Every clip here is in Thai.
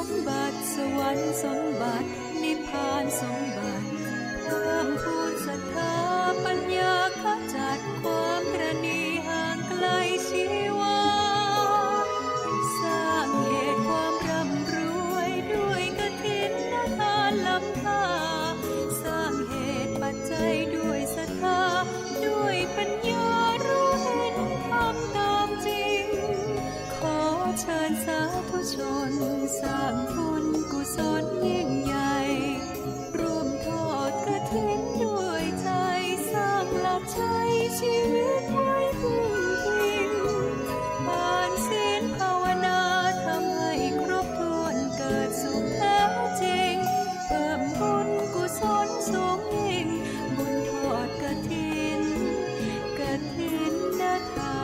มบัติสวรรค์สมบัตินิพพานสมบัติเพิ่มพูนศรัทธาปัญญาขจัดความตระหนี่ห่างไกลชีวาสร้างเหตุความร่ำรวยด้วยกฐินทานล้ำค่าสร้างเหตุปัจจัยด้วยศรัทธาด้วยปัญญารู้เห็นธรรมตามจริงขอเชิญสาธุชนสร้างบุญกุศลยิ่งใหญ่ร่วมทอดกฐินด้วยใจสร้างหลักชัยชีวิตไว้พึ่งพิงผ่านศีลภาวนาทำให้ครบถ้วนเกิดสุขแท้จริงเพิ่มบุญกุศลสูงยิ่งบุญทอดกฐินทา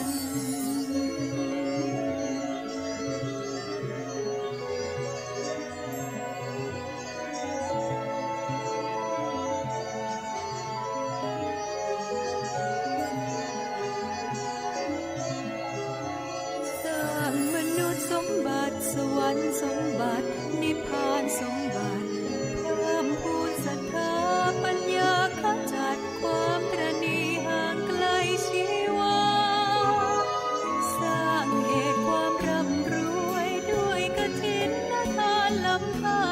นสร้างมนุษย์สมบัติสวรรค์สมบัตินิพพานสมบัติเพิ่มพูนศรัทธาปัญญาขจัดความตระหนี่ห่างไกลชีวาสร้างเหตุความร่ำรวยด้วยกฐินทานล้ำค่า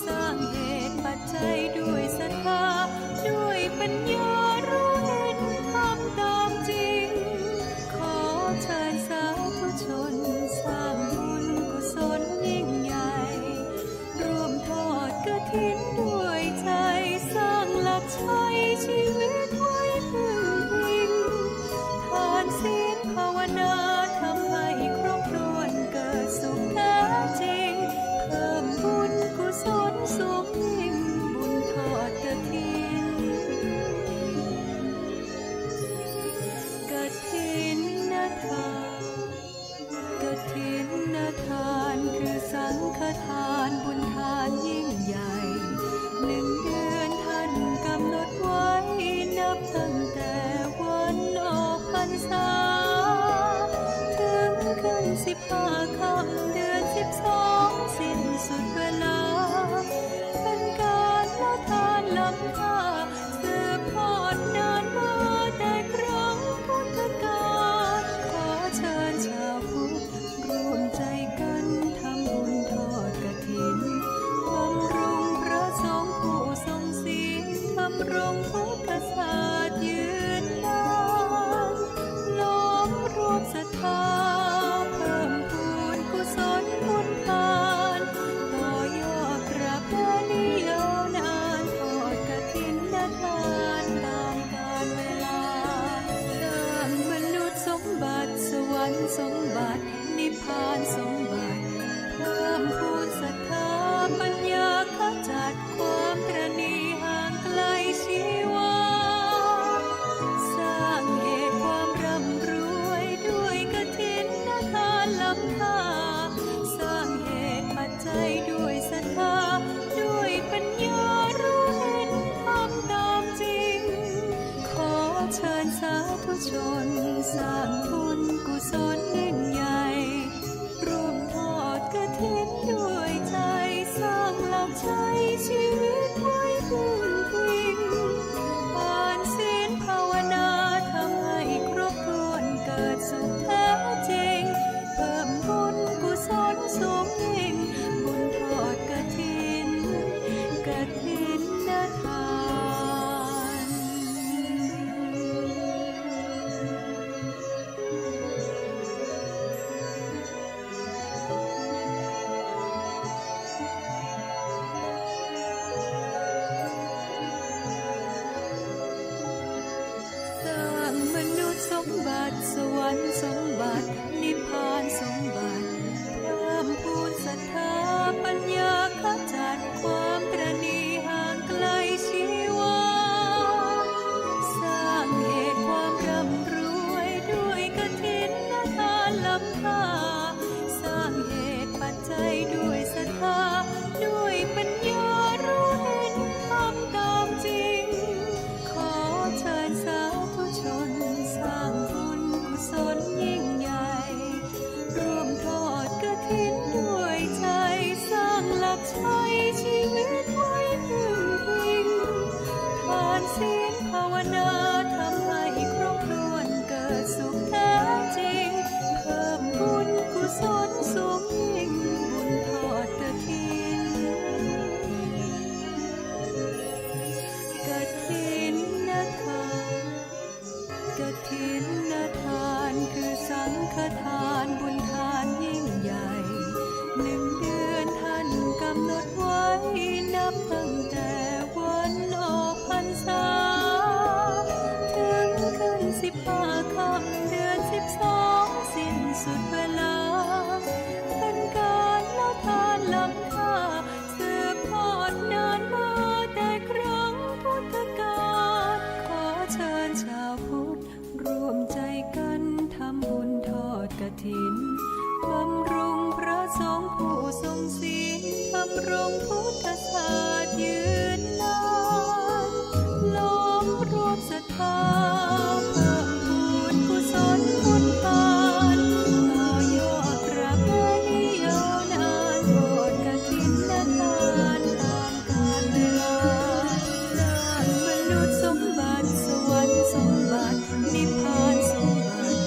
สร้างเหตุปัจจัยด้วยศรัทธาด้วยปัญญารู้เห็นธรรมตามจริงขอเชิญสาธุชนสร้างบุญกุศลยิ่งใหญ่ร่วมทอดกฐินด้วยใจสร้างหลักชัยชีวิตไว้พึ่งพิงทานศีลภาวนาทำให้ครบถ้วนเกิดสุขแท้จริงเพิ่มบุญกุศลสูงยิ่งบุญทอดกฐินทานกฐินทานคือสังฆทานบุญทานยิ่งใหญ่1 เดือนท่านกำหนดไว้นับตั้งแต่วันออกพรรษาถึงขึ้น15 ค่ำเดือน 12สิ้นสุดเวลาเป็นการละทานล้ำค่าสืบทอดนานมาแต่ครั้งพุทธกาลขอเชิญชาวพุทธร่วมใจกันทำบุญทอดกฐินบำรุงพระสงฆ์ผู้ทรงศีลทำรงพุทธศาสตร์ยืนนานล้อมรวมศรัทธาเพิ่มพูนกุศลบุญทานต่อยอดพระบารมียาวนานทอดกฐิน ธศาสตร์ยืนนานล้อมรวมศรัทธาเพิ่มพูนกุศลบุญทานต่อยอดประเพณียาวนานทอดกฐินและทานตามกาลเวลาสร้างมนุษย์สมบัติสวรรค์สมบัตินิพพานสมบัติ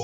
เ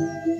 พ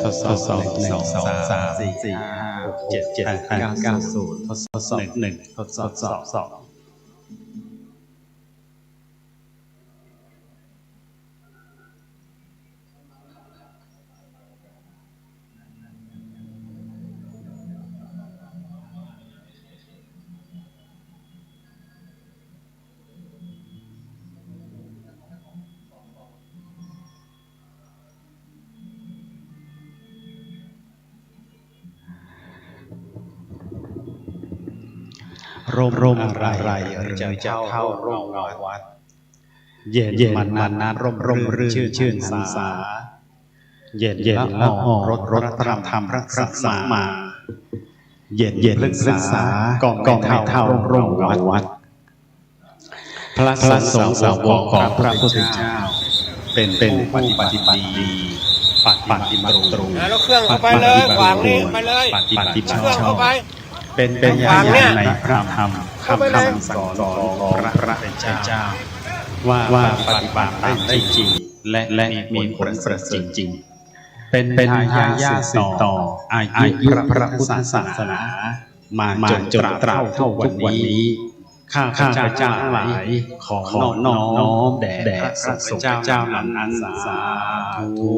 ทดสอบ1 2 3 4 5 6 7 8 9 0ทดสอบ1ทดสอบ2ร่มอะไรหรือจะเท่าร่มเงาวัดเย็นมันนั้นร่มรื่นชื่นหันษาเย็นละอองรถพระธรรมพระสัมมาเย็นลึกษากองเท่าร่มเงาวัดพระสงฆ์สาวกของพระพุทธเจ้าเป็นผู้ปฏิบัติดีปฏิบัติตรงแล้วเครื่องเข้าไปเลยขวางนี้ไปเลยปฏิบัติเครื่องเข้าไปเป็นอย่างในพระธรรมคำสั่งสอนของพระเจ้าว่าปฏิบัติได้จริงและมีผลประเสริฐจริงเป็นทายาทสืบต่ออายุพระพุทธศาสนามาจนตราบเท่าวันนี้ข้าพเจ้าทั้งหลายขอน้อมแด่พระสงฆ์เจ้านั้นสาธุ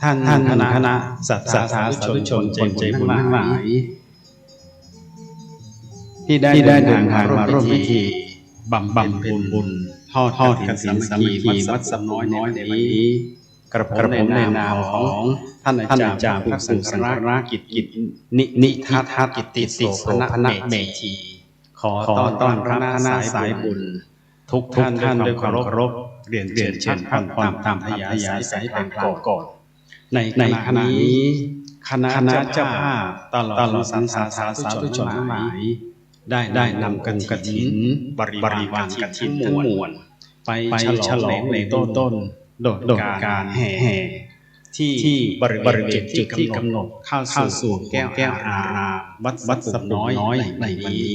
ท่านคณะสัตยาสาธุชนใจบุญทั้งหลายที่ได้เดินทางมาร่วมพิธีบำเพ็ญบุญทอดกฐินสามัคคีวัดสำน้อยในวันนี้กระผมในนามของท่านอาจารย์พระสุสระกิจนิทัศกิตติโสพนะเมธีขอต้อนรับคณะสายบุญทุกท่านด้วยความเคารพเรียนเชิญความตามทยายสายแห่งก่อนในขณะนี้คณะเจ้าภาพตลอดสรรสาธุชนทั้งหลายได้นำกฐินบริวารกฐินทั้งมวลไปฉลองในต้นโดดการแห่ที่บริเวณจุดที่กำหนดเข้าสู่แก้วอารามวัดสับน้อยในนี้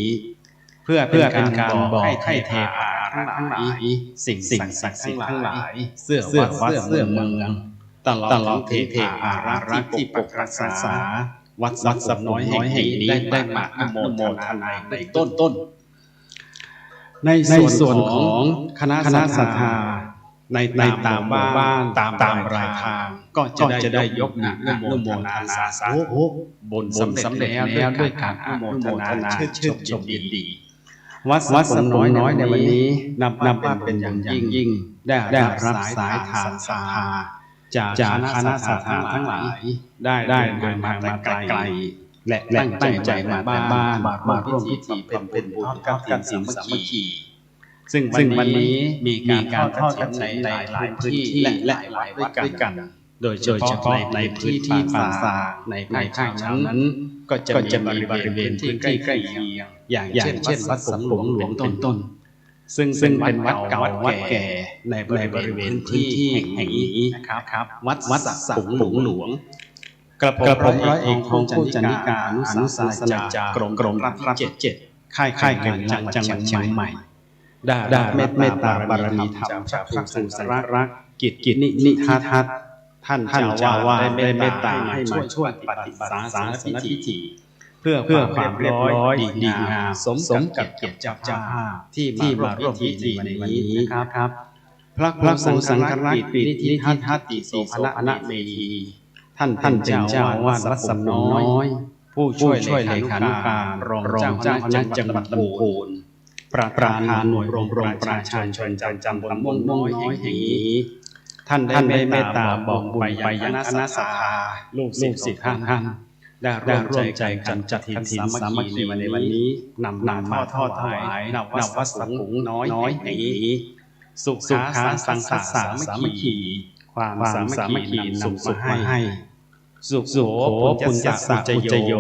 เพื่อเป็นการบอกให้เทอาทั้งหลายสิ่งศักดิ์สิทธิ์ทั้งหลายเสื้อวัดเสื้อเมืองตลอดเทอารักษ์ที่ปกรักษาวัดสับน้อยแห่งนี้ได้มาอนุโมทนาในต้นในส่วนของคณะศรัทธาในตามบ้านตามรายทางก็จะได้ยกอนุโมทนาสาธุบุญสำเร็จแล้วด้วยการอนุโมทนาชื่นชมยินดีวัดสับน้อยในวันนี้นับว่าเป็นอย่างยิ่งได้รับสายทานศรัทธาจากคณะศรัทธาทั้งหลายได้เดินทางมาไกลและตั้งใจมาบ้านมาร่วมพิธีบำเพ็ญบุญกับกฐินสามัคคีซึ่งวันนี้มีการทอดกฐินในหลายพื้นที่และหลายวัดด้วยกันโดยเฉพาะในพื้นที่ป่าในภาคนั้นก็จะมีบริเวณที่ใกล้เคียงอย่างเช่นวัดสำหลวงเป็นต้นซึ่งเป็นวัดเก่าวัดแก่ในบริเวณที่แห่งนี้นะครับวัดสำหลวงกระผมร้อยเอกทองจันทิกาอนุศาสนาจากกรมรับ7ค่ายการจังหวัดเชียงใหม่ได้เมตตาบารมีธรรมจากพระสุสระกิจนิทัศท่านเจ้าว่าได้เมตตาให้มาช่วยปฏิบัติศาสนพิธีเพื่อความเรียบร้อยดีงามสมกับเกียรติเจ้าภาพที่มาร่วมพิธีในวันนี้นะครับพระสังฆราชกิจนิทัศติโสภณเมธีท่านเป็นเจ้าวาดวัดสำน้อยผู้ช่วยเลขานุการรองเจ้าคณะจังหวัดลำพูนประธานหน่วยรวมประชาชนจำบลม่วงน้อยแห่งนี้ท่านได้เมตตาบอกบุญไปยังคณะศรัทธาลูกศิษย์ท่านได้ร่วมใจกันจัดกฐินสามัคคีในวันนี้นำมาทอดถวายณวัดสังขุงน้อยแห่งนี้สุขาสังฆสามัคคีความสามัคคีนำสุขมาให้สุโขปุญญสัจโย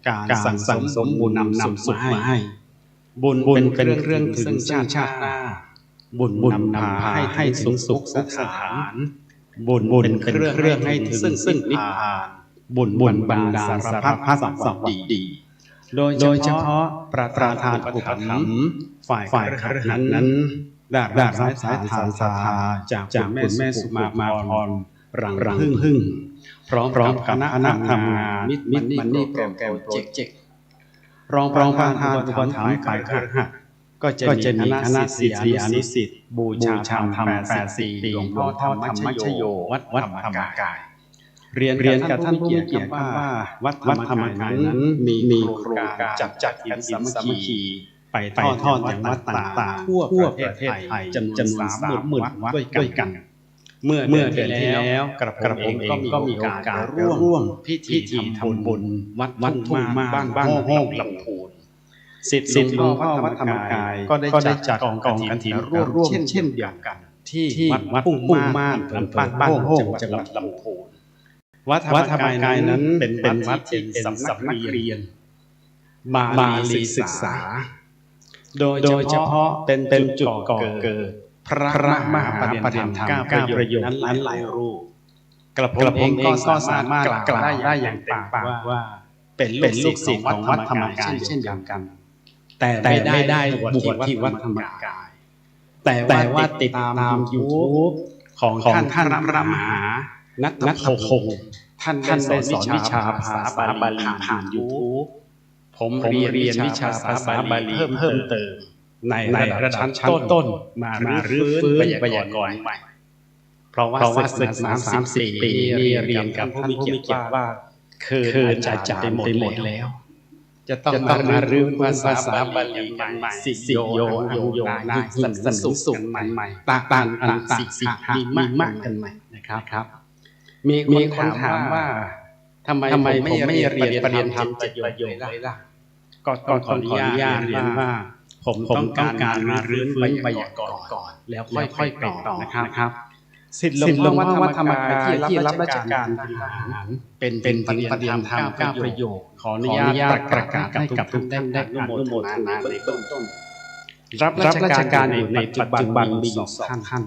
การสั่งสมบุญนำสุขมาให้บุญเป็นเครื่องถึงชาติหน้าบุญนำพาให้สุขสถานบุญเป็นเครื่องให้ถึงซึ่งนิพพานบุญบรรดาสารพัดสัพดีโดยเฉพาะประธานอุปถัมภ์ฝ่ายคฤหัสถ์นั้นได้รับสายทานศรัทธาจากคุณแม่สุมาพรรังพึ่งพร้อมกับคณะทำงานมิตรมันนี่โปรแกรมโปรเจกต์รองประธานอุปถัมภ์ฝ่ายคฤหัสถ์ก็จะมีคณะศิษยานุศิษย์บูชาธรรม84ปีหลวงพ่อธรรมชโยวัดธรรมกายเรียนกับท่านผู้มีเกียรติว่าวัดธรรมกายนั้นมีโครงการจัดกฐินสามัคคีไปทอดอย่างวัดต่างๆทั่วประเทศไทยจำนวน30,000 วัดด้วยกันเมื่อเดือนที่แล้วกระผมเองก็มีโอกาสร่วมพิธีทำบุญวัดทุ่งบ้านห้องลำพูนศิษย์หลวงพ่อวัดธรรมกายก็ได้จัดกองกฐินร่วมเช่นเดียวกันที่วัดทุ่งม่านบ้านห้องจังหวัดลำพูนวัดธรรมกายนั้นเป็นวัดที่เป็นสำนักเรียนบาลีศึกษาโดยเฉพาะเป็นจุดก่อเกิดพระมหาประธรรม9 ประโยคนั้นหลายรูปกระผมเองก็สามารถกล่าวได้อย่างเต็มปากว่าเป็นลูกศิษย์ของวัดธรรมกายเช่นเดียวกันแต่ไม่ได้บวชที่วัดธรรมกายแต่ว่าติดตาม YouTube ของท่านพระมหานัทพงศ์ท่านได้สอนวิชาภาษาบาลีผ่าน YouTube ผมเรียนวิชาภาษาบาลีเพิ่มเติมในระดับชั้นต้นมารื้อฟื้นไวยากรณ์ใหม่พ เพราะว่าศึก34 ปีนี่เรียนกับผู้มีเกียรติว่าคืนอาจารย์ไปหมดแล้วจะต้องมารื้อภาษาบาลีกันใหม่สิโยอังโยนาสันสุกันใหม่ต่างสิมีมากกันใหม่นะครับมีคนถามว่าทำไมผมไม่เรียนประเด็นธรรมประโยคเลยล่ะก็ขออนุญาตเรียนว่าผมต้องการมารื้อไวยากรณ์ก่อนแล้วค่อยต่อนะครับสิทธิ์หลวงพ่อวัดธรรมกายที่รับราชการทหารเป็นประเด็นธรรม9 ประโยคขออนุญาตประกาศให้กับทุกท่านได้อนุโมทนาในเบื้องต้นรับราชการอยู่ในปัจจุบันมีอยู่2 ท่าน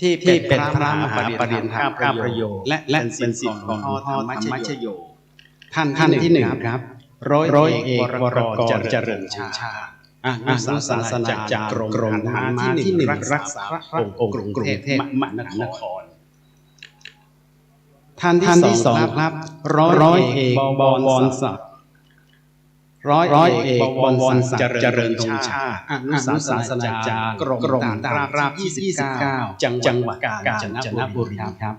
ที่เป็นพระมหาประเด็นธรรม9 ประโยคและเป็นศิษย์ของพ่อธรรมชโยท่านที่1ครับร้อยเอกวรกรเจริญชาอนุศาสนาจารย์กรมทหารม้าที่1รักษาพระองค์กรุงเทพมหานครท่านที่2ครับร้อยเอกบวรศักดิ์ร้อยเอกบวรศักดิ์เจริญธงชาติอนุศาสนาจารย์กรมราบที่29จังหวัดกาญจนบุรีครับ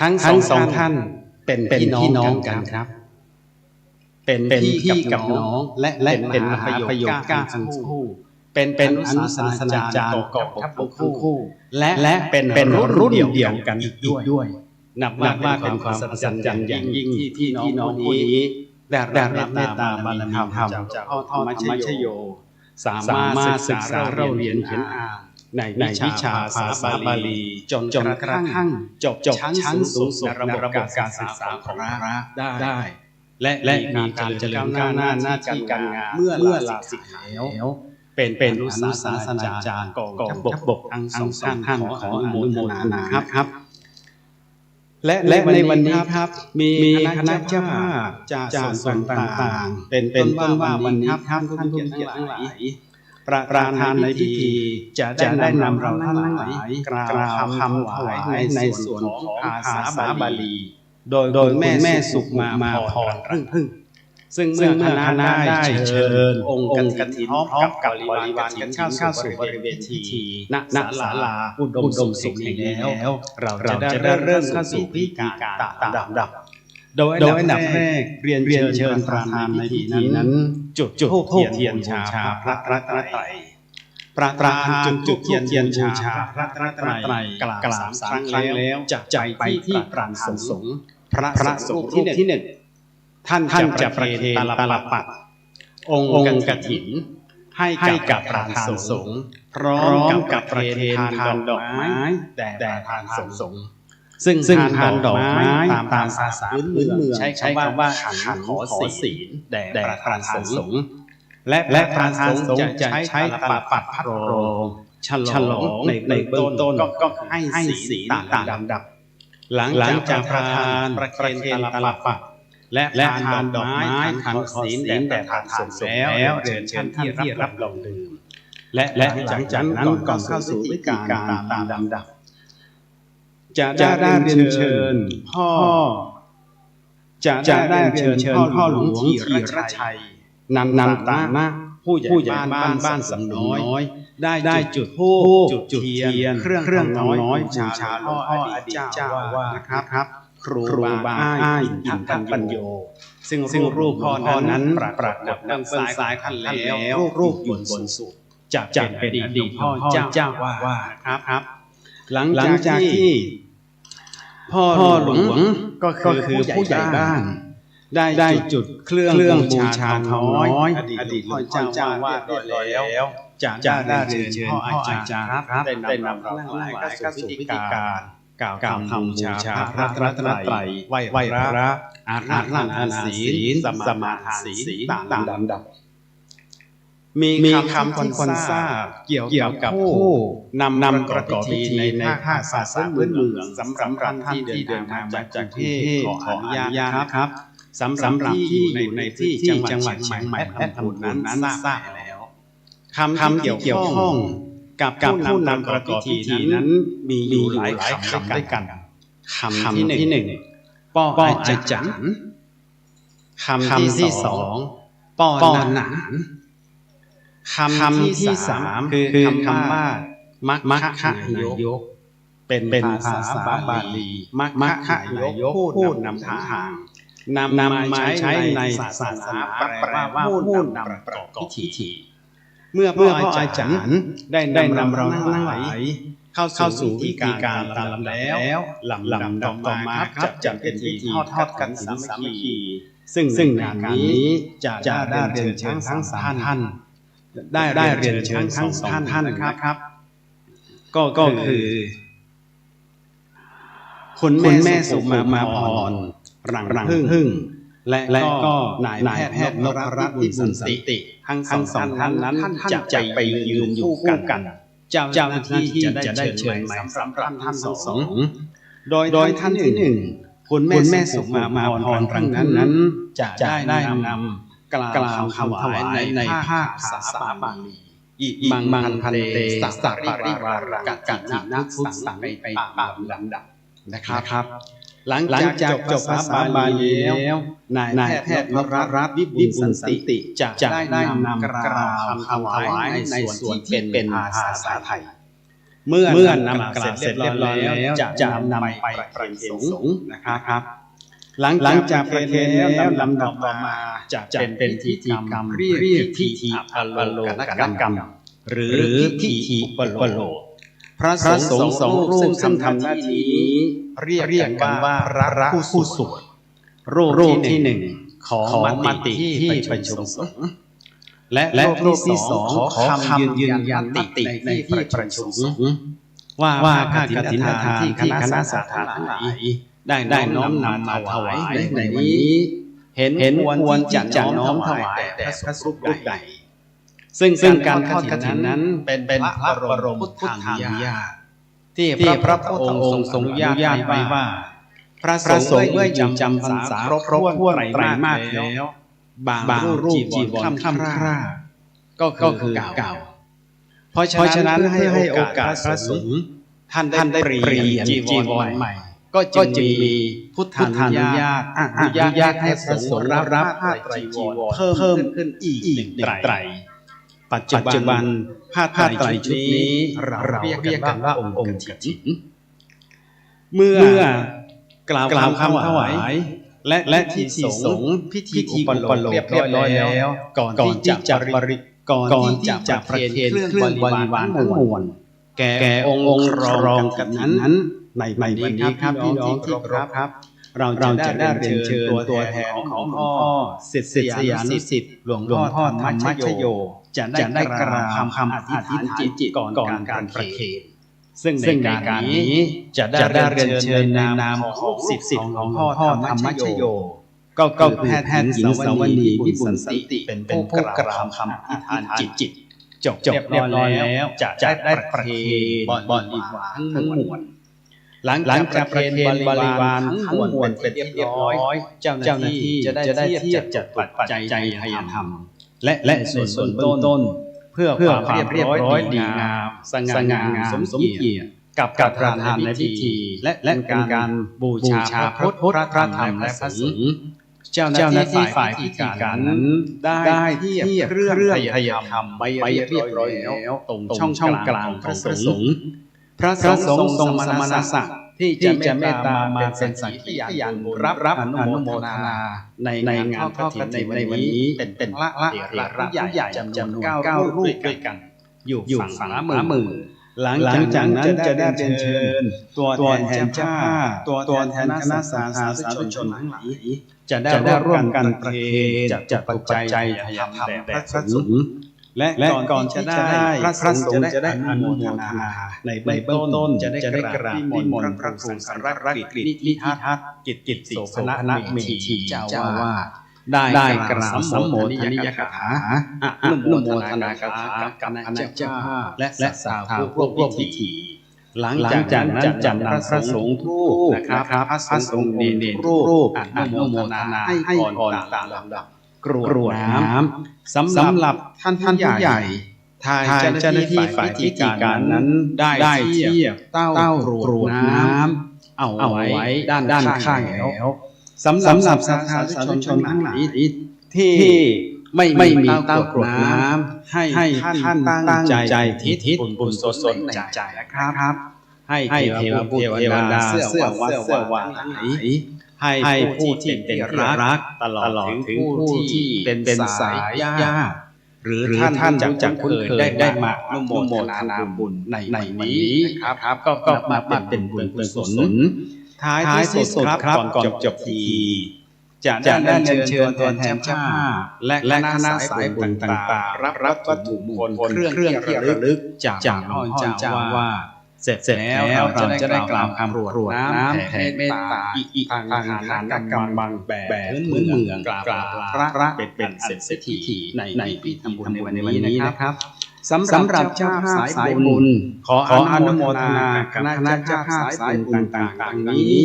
ทั้ง2 ท่านเป็นพี่น้องกันครับเป็นพี่กับน้องและเป็นมหาประโยค9ทั้งคู่เป็นอนุศาสนาจารย์กองทัพบกคู่และเป็นรุ่นเดียวกันอีกด้วยนับว่าเป็นความอัศจรรย์อย่างยิ่งที่พี่น้องคู่นี้ได้รับเมตตาบารมีธรรมจากพ่อธรรมชโยสามารถศึกษาเราเรียนเขียนอ่านในวิชาภาษาบาลีจนกระทั่งจบชั้นสูงสุดในระบบการศึกษาของพระได้และมีการเจริญก้าวหน้าหน้าที่การงานเมื่อลาสิกขาแล้วเป็นอนุศาสนาจารย์กองทัพบกทั้ง2 ท่านขออนุโมทนาครับและในวันนี้ครับมีคณะเจ้าภาพจากส่วนต่างๆเป็นต้นว่าวันนี้ครับท่านผู้เกียรติทั้งหลายประธานในพิธีจะได้นำเราทั้งหลายกล่าวคำถวายในส่วนของภาษาบาลีโดยแม่สุมาพรพึ่งซึ่งเมื่อคณะได้เชิญองค์กฐินพร้อมกับบริวารกันเข้าสู่บริเวณพิธีณศาลาอุดมสุขแห่งนี้แล้วเราจะได้เริ่มเข้าสู่พิธีการตามลำดับโดยอันดับแรกเรียนเชิญประธานในพิธีนั้นจุดธูปเทียนบูชาพระรัตนตรัยประธานจุดเทียนบูชาพระรัตนตรัยกล่าว3 ครั้งแล้วจะไปที่ปราณสงฆ์พระสงฆ์ที่1ท่านจะประเคนตลปัดองค์กฐินให้กับประธานสงฆ์พร้อมกับประเคนทานดอกไม้แด่ประธานสงฆ์ซึ่งทานดอกไม้ตามภาษาพื้นเมืองใช้คำว่าขันขอศีลแด่ประธานสงฆ์และประธานสงฆ์จะใช้ตลปัดพระโรงฉลองในเบื้องต้นก็ให้ศีลตามลำดับหลังจากประธานประเคนตลปัดและทานดอกไม้ขันขอศีลแด่ประธานสงฆ์แล้วเรียนเชิญท่านที่รับลงดื่มและหลังจากนั้นก็เข้าสู่พิธีการตามลำดับจะได้เรียนเชิญพ่อจะได้เรียนเชิญพ่อหลวงธีรชัยนันตนะผู้ใหญ่บ้านสำน้อยได้จุดธูปจุดเทียนเครื่องน้อยบูชาพ่ออดีตเจ้าอาวาสนะครับครูบาอ้ายอินทปัญโยซึ่งรูปพ่อนั้นปรากฏด้านซ้ายท่านแล้วรูปบนสุดจะเป็นอดีตพ่อเจ้าอาวาสครับหลังจากที่พ่อหลวงก็คือผู้ใหญ่บ้านได้จุดเครื่องบูชาน้อยอดีตพ่อเจ้าอาวาสแล้วจะได้เรียนเชิญพ่ออาจารย์ได้นำเราทั้งหลายเข้าสู่พิธีการกล่าวคำบูชาพระรัตนตรัยไหว้พระอาราธนาศีลสมาทานศีลตามลำดับมีคำที่คนทราบเกี่ยวกับผู้นำประกอบพิธีในภาษาพื้นเมืองสำหรับท่านที่เดินทางมาจากที่ขออนุญาตครับสำหรับที่อยู่ในที่จังหวัดเชียงใหม่และทั้งหมดนั้นทราบแล้วคำที่เกี่ยวข้องกับผู้นำประกอบพิธีนั้นมีอยู่หลายคำด้วยกันคำที่1ป้ออาจารย์คำที่2ป้อหนานคำที่3คือคำว่ามัคคะนายก เป็นภาษาบาลีมัคคะนายกพูดนำทางนำมาใช้ในศาสนาแปลว่าพูดนำประกอบพิธีเมื่อพ่ออาจารย์ได้นำเราทั้งหลายเข้าสู่พิธีการตามลำดับแล้วลำดับต่อมาครับจะเป็นพิธีทอดกฐินสามัคคีซึ่งงานนี้จะได้เรียนเชิญทั้งสามท่านได้เรียนเชิญทั้งสองท่านนะครับก็คือคุณแม่สุมาพรรังพึ่งและก็นายแพทย์นพรัตน์วิบุญสันติทั้งสองท่านนั้นจะไปยืนอยู่คู่กันเจ้าหน้าที่จะได้เชิญมาสำหรับท่านทั้งสองโดยท่านที่หนึ่งคุณแม่สุมาพรรังพึ่งนั้นจะได้นำกล่าวคำถวายในภาษาบาลีอิมังพันเตสัสริวาระกัจจินะพุทธังไปตามลำดับนะครับหลังจากจบภาษาบาลีแล้วนายแพทย์นพรัตน์วิบุญสันติจะได้นำกล่าวคำถวายในส่วนที่เป็นภาษาไทยเมื่อนำกล่าวเสร็จเรียบร้อยแล้วจะนำไปประเคนสงฆ์นะครับหลังจากประเคนแล้วลำดับต่อมาจะเป็นพิธีกรรมเรียกพิธีอโลกรรมหรือพิธีอุปโลกพระสงฆ์สองรูปซึ่งทำหน้าที่นี้เรียกกันว่าพระผู้สวดรูปที่หนึ่งของมติที่ประชุมสงฆ์และรูปที่สองขอคำยืนยันมติในที่ประชุมสงฆ์ว่าผ้ากฐินทานที่คณะศรัทธาทั้งหลายได้น้อมนำมาถวายในนี้เห็นควรจะน้อมถวายแด่พระสงฆ์รูปใดซึ่งการทอดกฐินนั้นเป็นพระบรมพุทธานุญาตที่พระพุทธองค์ทรงอนุญาตไว้ว่าพระสงฆ์เมื่อจำพรรษาครบถ้วนไตรมาสแล้วบางรูปจีวรค่ำคร่าก็คือเก่าเพราะฉะนั้นให้โอกาสพระสงฆ์ท่านได้เปลี่ยนจีวรใหม่ก็จึงมีพุทธานุญาตอนุญาตให้พระสงฆ์รับผ้าไตรจีวรเพิ่มขึ้นอีกหนึ่งไตรปัจจุบันผ้าไตรชุดนี้เราเรียกกันว่าองค์กฐินเมื่อกล่าวคำถวายและที่สงฆ์พิธีอุปโลกเรียบร้อยแล้วก่อนที่จะประเคนเครื่องบริวารทั้งมวลแก่องค์รองกันนั้นในวันนี้ครับพี่น้องที่ครับเราจะได้เรียนเชิญตัวแทนของพ่อศิษยานุศิษย์หลวงพ่อธรรมชโยจะได้กล่าวคำอธิษฐานจิตก่อนการประเคนซึ่งในการนี้จะได้เรียนเชิญในนามของศิษย์ของพ่อธรรมชโยก็แพทย์หญิงสวนีวิบุญสันติเป็นผู้กล่าวคำอธิษฐานจิตจบเรียบร้อยแล้วจะได้ประเคนบริวารทั้งมวลหลังจากประเคนบริวารทั้งมวลเป็นที่เรียบร้อยเจ้าหน้าที่จะได้เทียบจัดปัจจัยทายธรรมและส่วนต้นเพื่อความเรียบร้อยดีงามสง่างามสมเกียรติกับประธานในพิธีและการบูชาพระพุทธพระธรรมและพระสงฆ์เจ้าหน้าที่ฝ่ายพิธีการนั้นได้เทียบเครื่องทายธรรมไปเรียบร้อยแล้วตรงช่องกลางพระสงฆ์พระสงฆ์ทรงสมณศักดิ์ที่จะเมตตามาเป็นสักขีพยานรับอนุโมทนาในงานทอดกฐินในวันนี้เป็นพระผู้ใหญ่จำนวน9รูปด้วยกันอยู่ฝั่งขวามือหลังจากนั้นจะได้เรียนเชิญตัวแทนเจ้าตัวแทนคณะสาธุชนทั้งหลายจะได้ร่วมกันประเคนจัดปัจจัยทายธรรมแด่พระสงฆ์และก่อนจะได้พระสงฆ์จะได้อนุโมทนาในเบื้องต้นจะได้กราบนิมนต์พระครูสังฆรักษ์นิทัศน์กิตติโสภณเมธีเจ้าวาดได้กล่าวสัมโมทนิยกถาอนุโมทนากถากับคณะเจ้าและสาวกร่วมพิธีหลังจากนั้นจะนำพระสงฆ์รูปนะครับพระสงฆ์เนรรูปอนุโมทนาให้ก่อนตามลำดับกรวดน้ำสำหรับท่านผู้ใหญ่ทางเจ้าหน้าที่ฝ่ายพิธีการนั้นได้เทียบเต้ากรวดน้ำเอาไว้ด้านข้างแล้วสำหรับสาธุชนทั้งหลายที่ไม่มีเต้ากรวดน้ำให้ท่านตั้งใจทิศบุญกุศลในใจนะครับ ให้เทวบุตรเทวดาเสื้อวาทั้งหลายให้ผู้ที่เป็นรักตลอดถึงผู้ที่เป็นสายญาติหรือท่านรู้จักคุ้นเคยได้มาอนุโมทนาบุญในนี้ครับก็มาเป็นบุญกุศลท้ายที่สุดครับก่อนจบทีจะได้เชิญตัวแทนเจ้าภาพและคณะสายบุญต่างๆรับวัตถุมงคลเครื่องที่ระลึกจากหลวงพ่อเจ้าว่าเสร็จแล้วเราจะได้กล่าวคำกรวดน้ำแผ่เมตตาอีกทางฐานกำบังแบบเมืองกราบพระเป็นเสร็จเสร็จทีในพิธีบุญในวันนี้นะครับสำหรับเจ้าภาพสายบุญขออนุโมทนาคณะเจ้าภาพสายบุญต่างๆนี้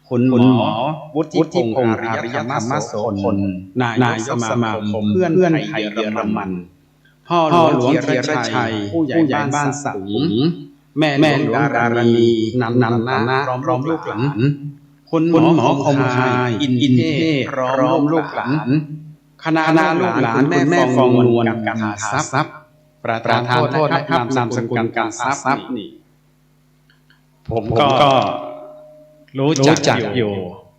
คุณหมอวุฒิพงศ์อริยธรรมโสพลนายกสมาคมเพื่อนไทยเยอรมันพ่อหลวงธีรชัยผู้ใหญ่บ้านสูงแม่หลวงดารณีนำนะพร้อมลูกหลานคุณหมอคมคายอินเทพพร้อมลูกหลานคณะลูกหลานแม่ฟองนวลกันทรัพย์ประธานโทษนะครับนามสกุลการทรัพย์นี่ผมก็รู้จักอยู่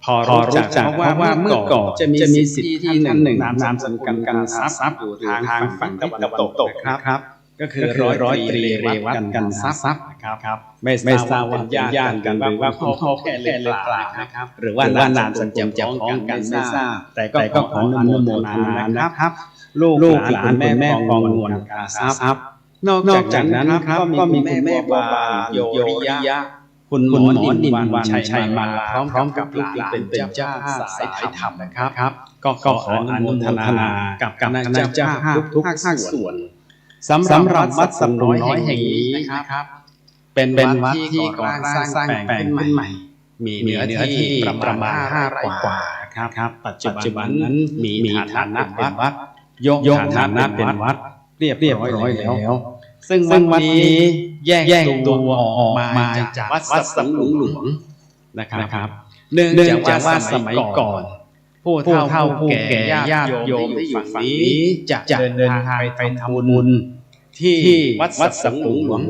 พอรู้จักเพราะว่าเมื่อก่อนจะมีสิทธิ์ที่ท่านหนึ่งนามสกุลการทรัพย์อยู่ทางฝั่งตะวันตกครับก็คือร้อยตรีเรวัตกันทรัพย์ครับไม่ทราบว่าเป็นญาติกันหรือว่าพ่อแค่เล่นหรือเปล่านะครับหรือว่านามสกุลจะพ้องกันไม่ทราบแต่ก็ขออนุโมทนานะครับลูกหลานแม่ฟองนวลกันทรัพย์นอกจากนั้นครับก็มีแม่บาโยริยะคุณหมอนินวันชัยมาพร้อมกับลูกหลานเป็นเจ้าสายธรรมนะครับก็ขออนุโมทนากับคณะเจ้าภาพทุกภาคส่วนสำหรับวัดสำน้อยแห่งนี้นะครับเป็นวัดที่ก่อสร้างแปลงขึ้นใหม่มีเนื้อที่ประมาณ5 ไร่กว่าครับปัจจุบันนั้นมีฐานะเป็นวัดยกฐานะเป็นวัดเรียบร้อยแล้วซึ่งวัดนี้แยกตัวออกมาจากวัดสังหลวงนะครับเนื่องจากว่าสมัยก่อนผู้เฒ่าผู้แก่ญาติโยมที่อยู่ฝั่งนี้จะเดินทางไปทำบุญที่วัดสังหลวง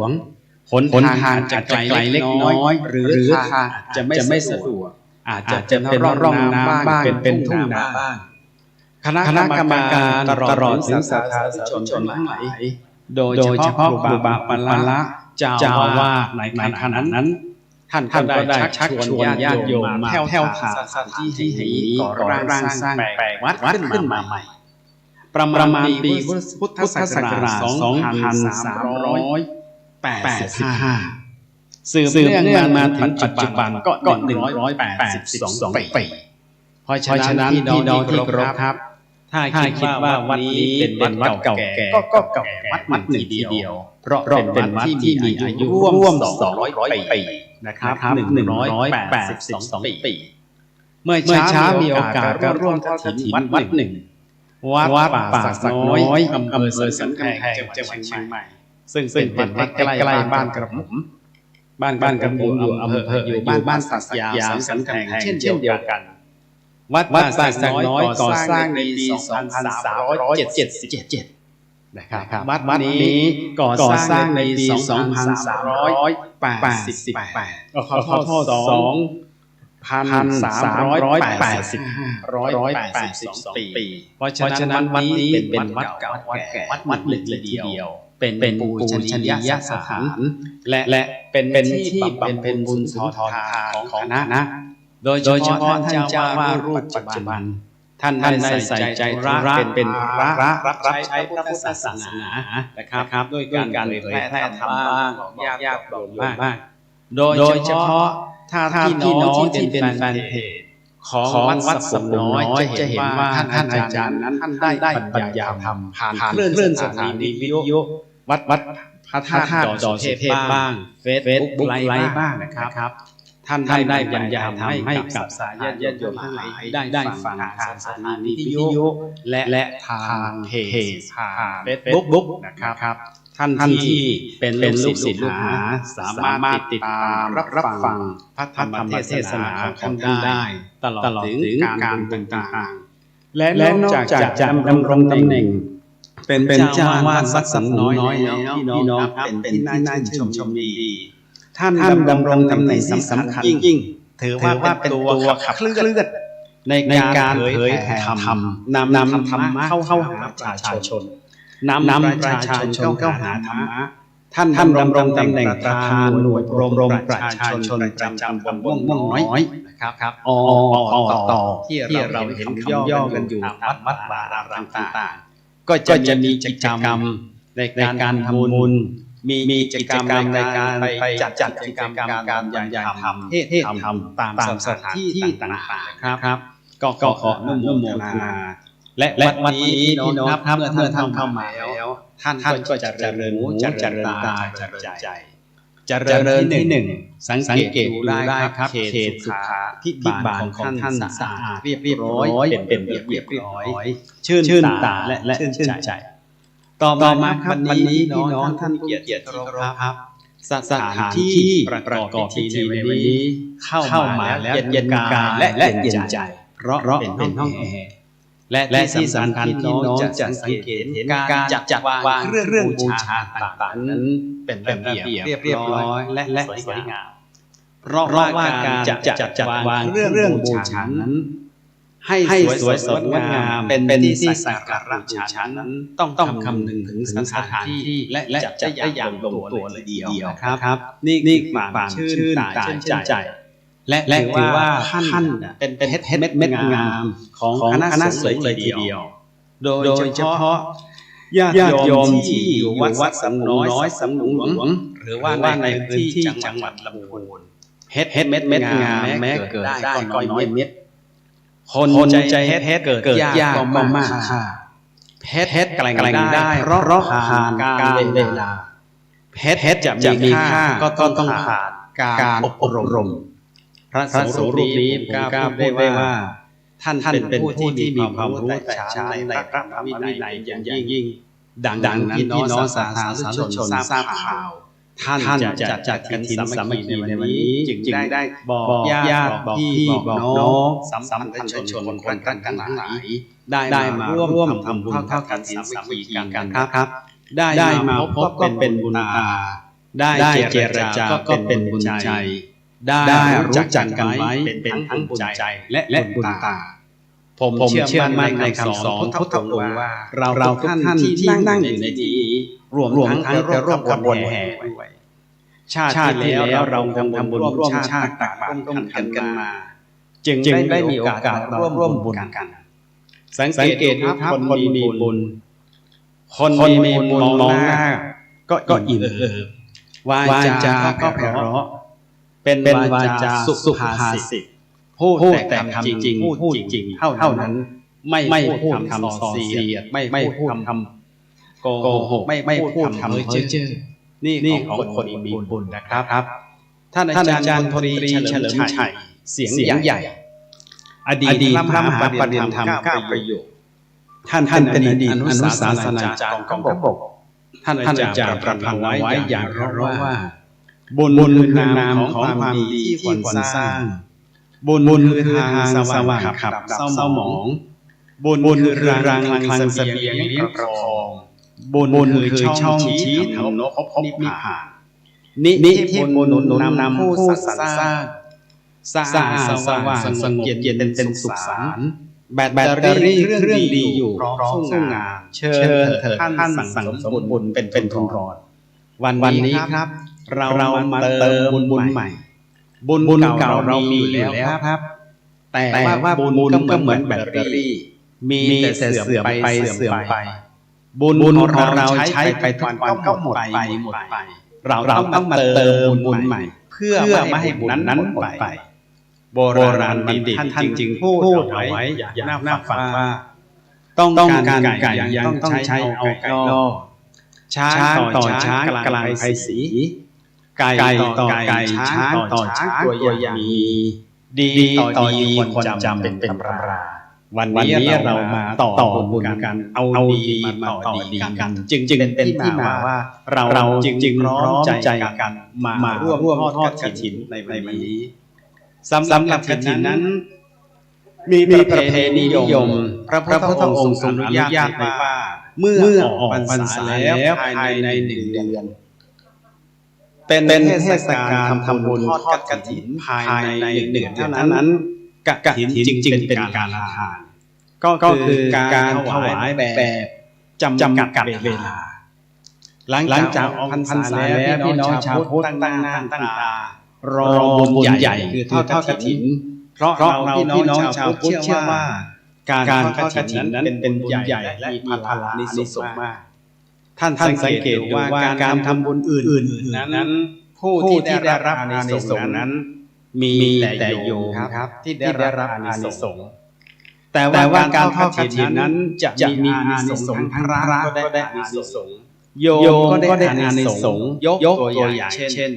หนทางจะไกลเล็กน้อยหรือทางจะไม่สะดวกอาจจะเป็นร่องน้ำบ้างเป็นทุ่งนาบ้างคณะกรรมการตลอดถึงสาธารณชนทั้งหลายโดยเฉพาะครูบาปัลละเจ้าอาวาสในขณะนั้นท่านก็ได้ชักชวนญาติโยมมาแผ่วถางสถานที่แห่งนี้ก่อร่างสร้างแปลงวัดขึ้นมาใหม่ประมาณปีพุทธศักราช 2385 สืบเนื่องมาถึงปัจจุบันก็ 182 ปีเพราะฉะนั้นพี่น้องที่เคารพครับถ้าคิดว่าวัดนี้เป็นวัดเก่าแก่ก็เก่าแก่วัดหนึ่งทีเดียวเพราะเป็นวัดที่มีอายุร่วม200 ปีนะครับ182 ปีเมื่อเช้ามีโอกาสก็ร่วมทอดกฐินวัดหนึ่งวัดป่าสักน้อยอำเภอสันกำแพงจังหวัดเชียงใหม่ซึ่งเป็นวัดใกล้บ้านกระผมบ้านกระผมอยู่อำเภออยู่บ้านสักยาวสันกำแพงเช่นเดียวกันวัดป่าสักน้อยก่อสร้างในปี 2377 นะครับวัดนี้ก่อสร้างในปี 2388 ขอโทษ2,382 ปีเพราะฉะนั้นวัดนี้เป็นวัดเก่าวัดแก่วัดหนึ่งเลยทีเดียวเป็นปูชนียสถานและเป็นที่บำเพ็ญบุญสุนทรทานของคณะโดยเฉพาะท่านเจ้าวาดรูปปัจจุบันท่านได้ใส่ใจธุระเป็นพระรับใช้พระพุทธศาสนานะครับด้วยการเผยแพร่ธรรมบ้างญาติโยมบ้างโดยเฉพาะถ้าพี่น้องที่เป็นแฟนเพจของวัดสำน้อยจะเห็นว่าท่านอาจารย์นั้นท่านได้บรรยายธรรมผ่านคลื่นสถานีวิทยุวัดพระธาตุดอยสุเทพบ้างเฟซบุ๊กไลฟ์บ้างนะครับท่านได้บรรยายธรรมให้กับสายญาติโยมทั้งหลายได้ฟังทางสถานีวิทยุและทางเพจเฟซบุ๊กนะครับท่านที่เป็นลูกศิษย์ลูกหาสามารถติดตามรับฟังพระธรรมเทศนาของท่านได้ตลอดถึงการต่างๆและนอกจากจะดำรงตำแหน่งเป็นเจ้าอาวาสวัดสำน้อยแล้วพี่น้องเป็นที่น่าชื่นชมดี ท่านดำรงตำแหน่งที่สำคัญยิ่งถือว่าเป็นตัวขับเคลื่อนในการเผยแผ่ธรรมนำธรรมะเข้าหาประชาชนนำประชาชนเข้าหาธรรมะท่านดำรงตำแหน่งประธานหน่วยอบรมประชาชนประจำตำบลม่วงน้อยนะครับต่อที่เราเห็นย่อกันอยู่ตามวัดวาอารามต่างๆก็จะมีกิจกรรมในการทำบุญมีกิจกรรมในการไปจัดกิจกรรมการอย่างทำเทศทำตามสถานที่ต่างๆครับก็ขออนุโมทนาและวันนี้พี่น้องครับเมื่อท่านเข้ามาแล้วท่านก็จะเจริญหูเจริญตาเจริญใจเจริญที่หนึ่งสังเกตดูได้ครับเขตสุขาพิบาลของท่านสะอาดเรียบร้อยเป็นเรียบร้อยชื่นตาและชื่นใจต่อมาครับวันนี้พี่น้องท่านเกียรติที่เคารพครับสถานที่ประกอบพิธีในวันนี้เข้ามาแล้วเย็นกายและเย็นใจเพราะเป็นห้องแอร์และที่สำคัญพี่น้องจะสังเกตเห็นการจัดวางเครื่องบูชาต่างๆนั้นเป็นระเบียบเรียบร้อยและสวยงามเพราะว่าการจัดวางเครื่องบูชานั้นให้สวยสดงามเป็นที่สักการะบูชานั้นต้องคำนึงถึงสถานที่และจะได้อย่างลงตัวเลยทีเดียวครับนี่ความชื่นตาชื่นใจและถือว่าท่านเป็นเม็ดงามของคณะสงฆ์เลยทีเดียวโดยเฉพาะญาติโยมที่อยู่วัดสำน้อยสำหลวงหรือว่าในพื้นที่จังหวัดลำพูนเม็ดงามแม้เกิดได้ก็น้อยเม็ดคนใจเฮ็ดเกิดยากก็มากค่าเฮ็ดแกล่งได้เพราะผ่านการเวลาเฮ็ดจะมีค่าก็ต้องผ่านการอบรมพระสงฆ์รูปนี้กล้าพูดได้ว่าท่านเป็นผู้ที่มีความรู้แต่ช้าในพระธรรมวินัยอย่างยิ่งดังที่พี่น้องสาธารณชนทราบข่าวท่านจะจัดกฐินสามัคคีในวันนี้จึงได้บอกญาติบอกพี่บอกน้องสัมพันธชนคนกันทั้งหลายได้มาร่วมทำบุญเท่ากันสามัคคีกันครับได้มาพบก็เป็นบุญตาได้เจรจาก็เป็นบุญใจได้รู้จักกันไว้เป็นทั้งบุญใจและบุญตาผมเชื่อมั่นในคำสอนพุทธองค์ว่าเราทุกท่านที่นั่งอยู่ในที่นี้รวมทั้งจะร่วมขบวนแห่ด้วยชาติที่แล้วเราทำบุญร่วมชาติตักบาตรกันมาจึงได้มีโอกาสร่วมบุญกันสังเกตดูคนมีบุญคนมีบุญมองหน้าก็อิ่มวาจาก็เพราะเป็นวาจาสุภาษิตพูดแต่คำจริงพูดจริงเท่านั้นไม่พูดคำส่อเสียดไม่พูดคำโกหกไม่พูดคำเพ้อเจ้อนี่ของคนมีบุญนะครับท่านอาจารย์พลตรีเฉลิมชัยเสียงใหญ่อดีตพระมหาปฏิธรรม9ประโยคท่านเป็นอดีตอนุสาสนาจารย์กองทัพบกท่านอาจารย์ประพันธ์ไว้อย่างร้อนว่าบุญคือนามของความดีที่ควรสร้างบุญคือทางสว่างขับเศร้าหมองบุญคือรังคลังเสบียงประคองบุญคือช่องชี้ทางนพพบนิพพานนิที่บุญนำผู้สร้างสว่างสงบเย็นเป็นสุขสันต์แบตเตอรี่เครื่องดีอยู่พร้อมสู้งานเชิญเถิดท่านสั่งสมบุญเป็นทุนรอดวันนี้ครับเรามาเติมบุญใหม่บุญเก่าเรามีอยู่แล้วครับแต่ว่าบุญก็เหมือนแบตเตอรี่มีแต่เสื่อมไปบุญของเราใช้ไปทุกวันก็หมดไปเราต้องมาเติมบุญใหม่เพื่อไม่ให้บุญนั้นหมดไปโบราณบัณฑิตท่านจริงพูดเอาไว้อย่างน่าฟังว่าต้องการไก่ยังต้องใช้เอาไก่นอกช้างต่อช้างกลางไพศรีไก่ต่อไก่ช้างต่อช้างตัวอย่างมีดีต่อดีควรจำเป็นตำราวันนี้เรามาต่อบุญกันเอาดีมาต่อดีกันจึงเป็นที่มาว่าเราจึงพร้อมใจกันมาร่วมทอดกฐินในวันนี้สำหรับกฐินนั้นมีประเพณีนิยมพระพุทธองค์ทรงอนุญาตไว้ว่าเมื่อออกพรรษาแล้วภายใน1 เดือน เป็นเทศกาลทำบุญทอดกฐินภายใน1 เดือนเท่านั้นกฐินจริงๆเป็นการละทานก็คือการถวายแบบจำกัดเวลาหลังจากออกพรรษาแล้วพี่น้องชาวพุทธตั้งหน้าตั้งตารอบุญใหญ่คือทอดกฐินเพราะเราพี่น้องชาวพุทธเชื่อว่าการทอดกฐินนั้นเป็นบุญใหญ่และมีพลานิสงส์มากท่านสังเกตดูว่าการทำบุญอื่นนั้นผู้ที่ได้รับอานิสงส์นั้นมีแต่โยมครับที่ได้รับอานิสงส์แต่ว่าการทอดกฐินนั้นจะมีอานิสงส์ทั้งพระก็ได้อานิสงส์โยมก็ได้อานิสงส์ยกตัวอย่างเช่น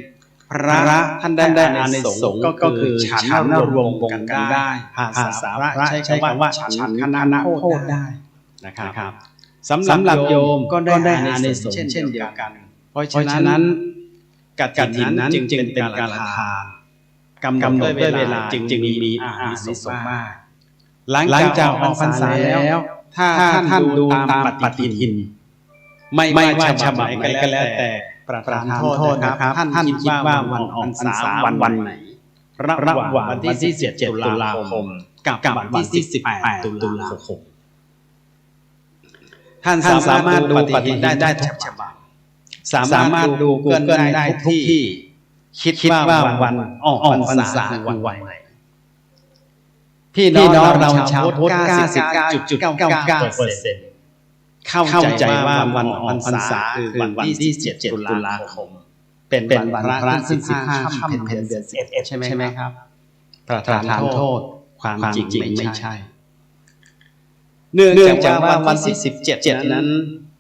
พระท่านได้อานิสงส์ก็คือฉันรวมกันได้ภาษาพระใช้คำว่าฉันคณะโทษได้นะครับสำหรับโยมก็ได้อานิสงส์เช่นเดียวกันเพราะฉะนั้นกฐินนั้นจึงเป็นการละทานกำหนดด้วยเวลาจึงมีอานิสงส์มากหลังจากออกพรรษาแล้วถ้าท่านดูตามปฏิทินไม่ว่าฉบับไหนก็แล้วแต่ประทานโทษนะครับท่านคิดว่าวันออกพรรษาวันไหนระหว่างวันที่17 ตุลาคมกับวันที่18 ตุลาคมท่านสามารถดูปฏิทินได้ทุกฉบับสามารถดูGoogleได้ทุกที่คิดว่าวันออกพรรษาวันไหนพี่น้องเราชาวพุทธ 99.99% เข้าใจว่าวันออกพรรษาคือวันที่17 ตุลาคมเป็นวันพระขึ้น15 ค่ำเพ็ญเดือน11ใช่ไหมครับประทานโทษความจริงไม่ใช่เนื่องจากว่าวันที่17นั้น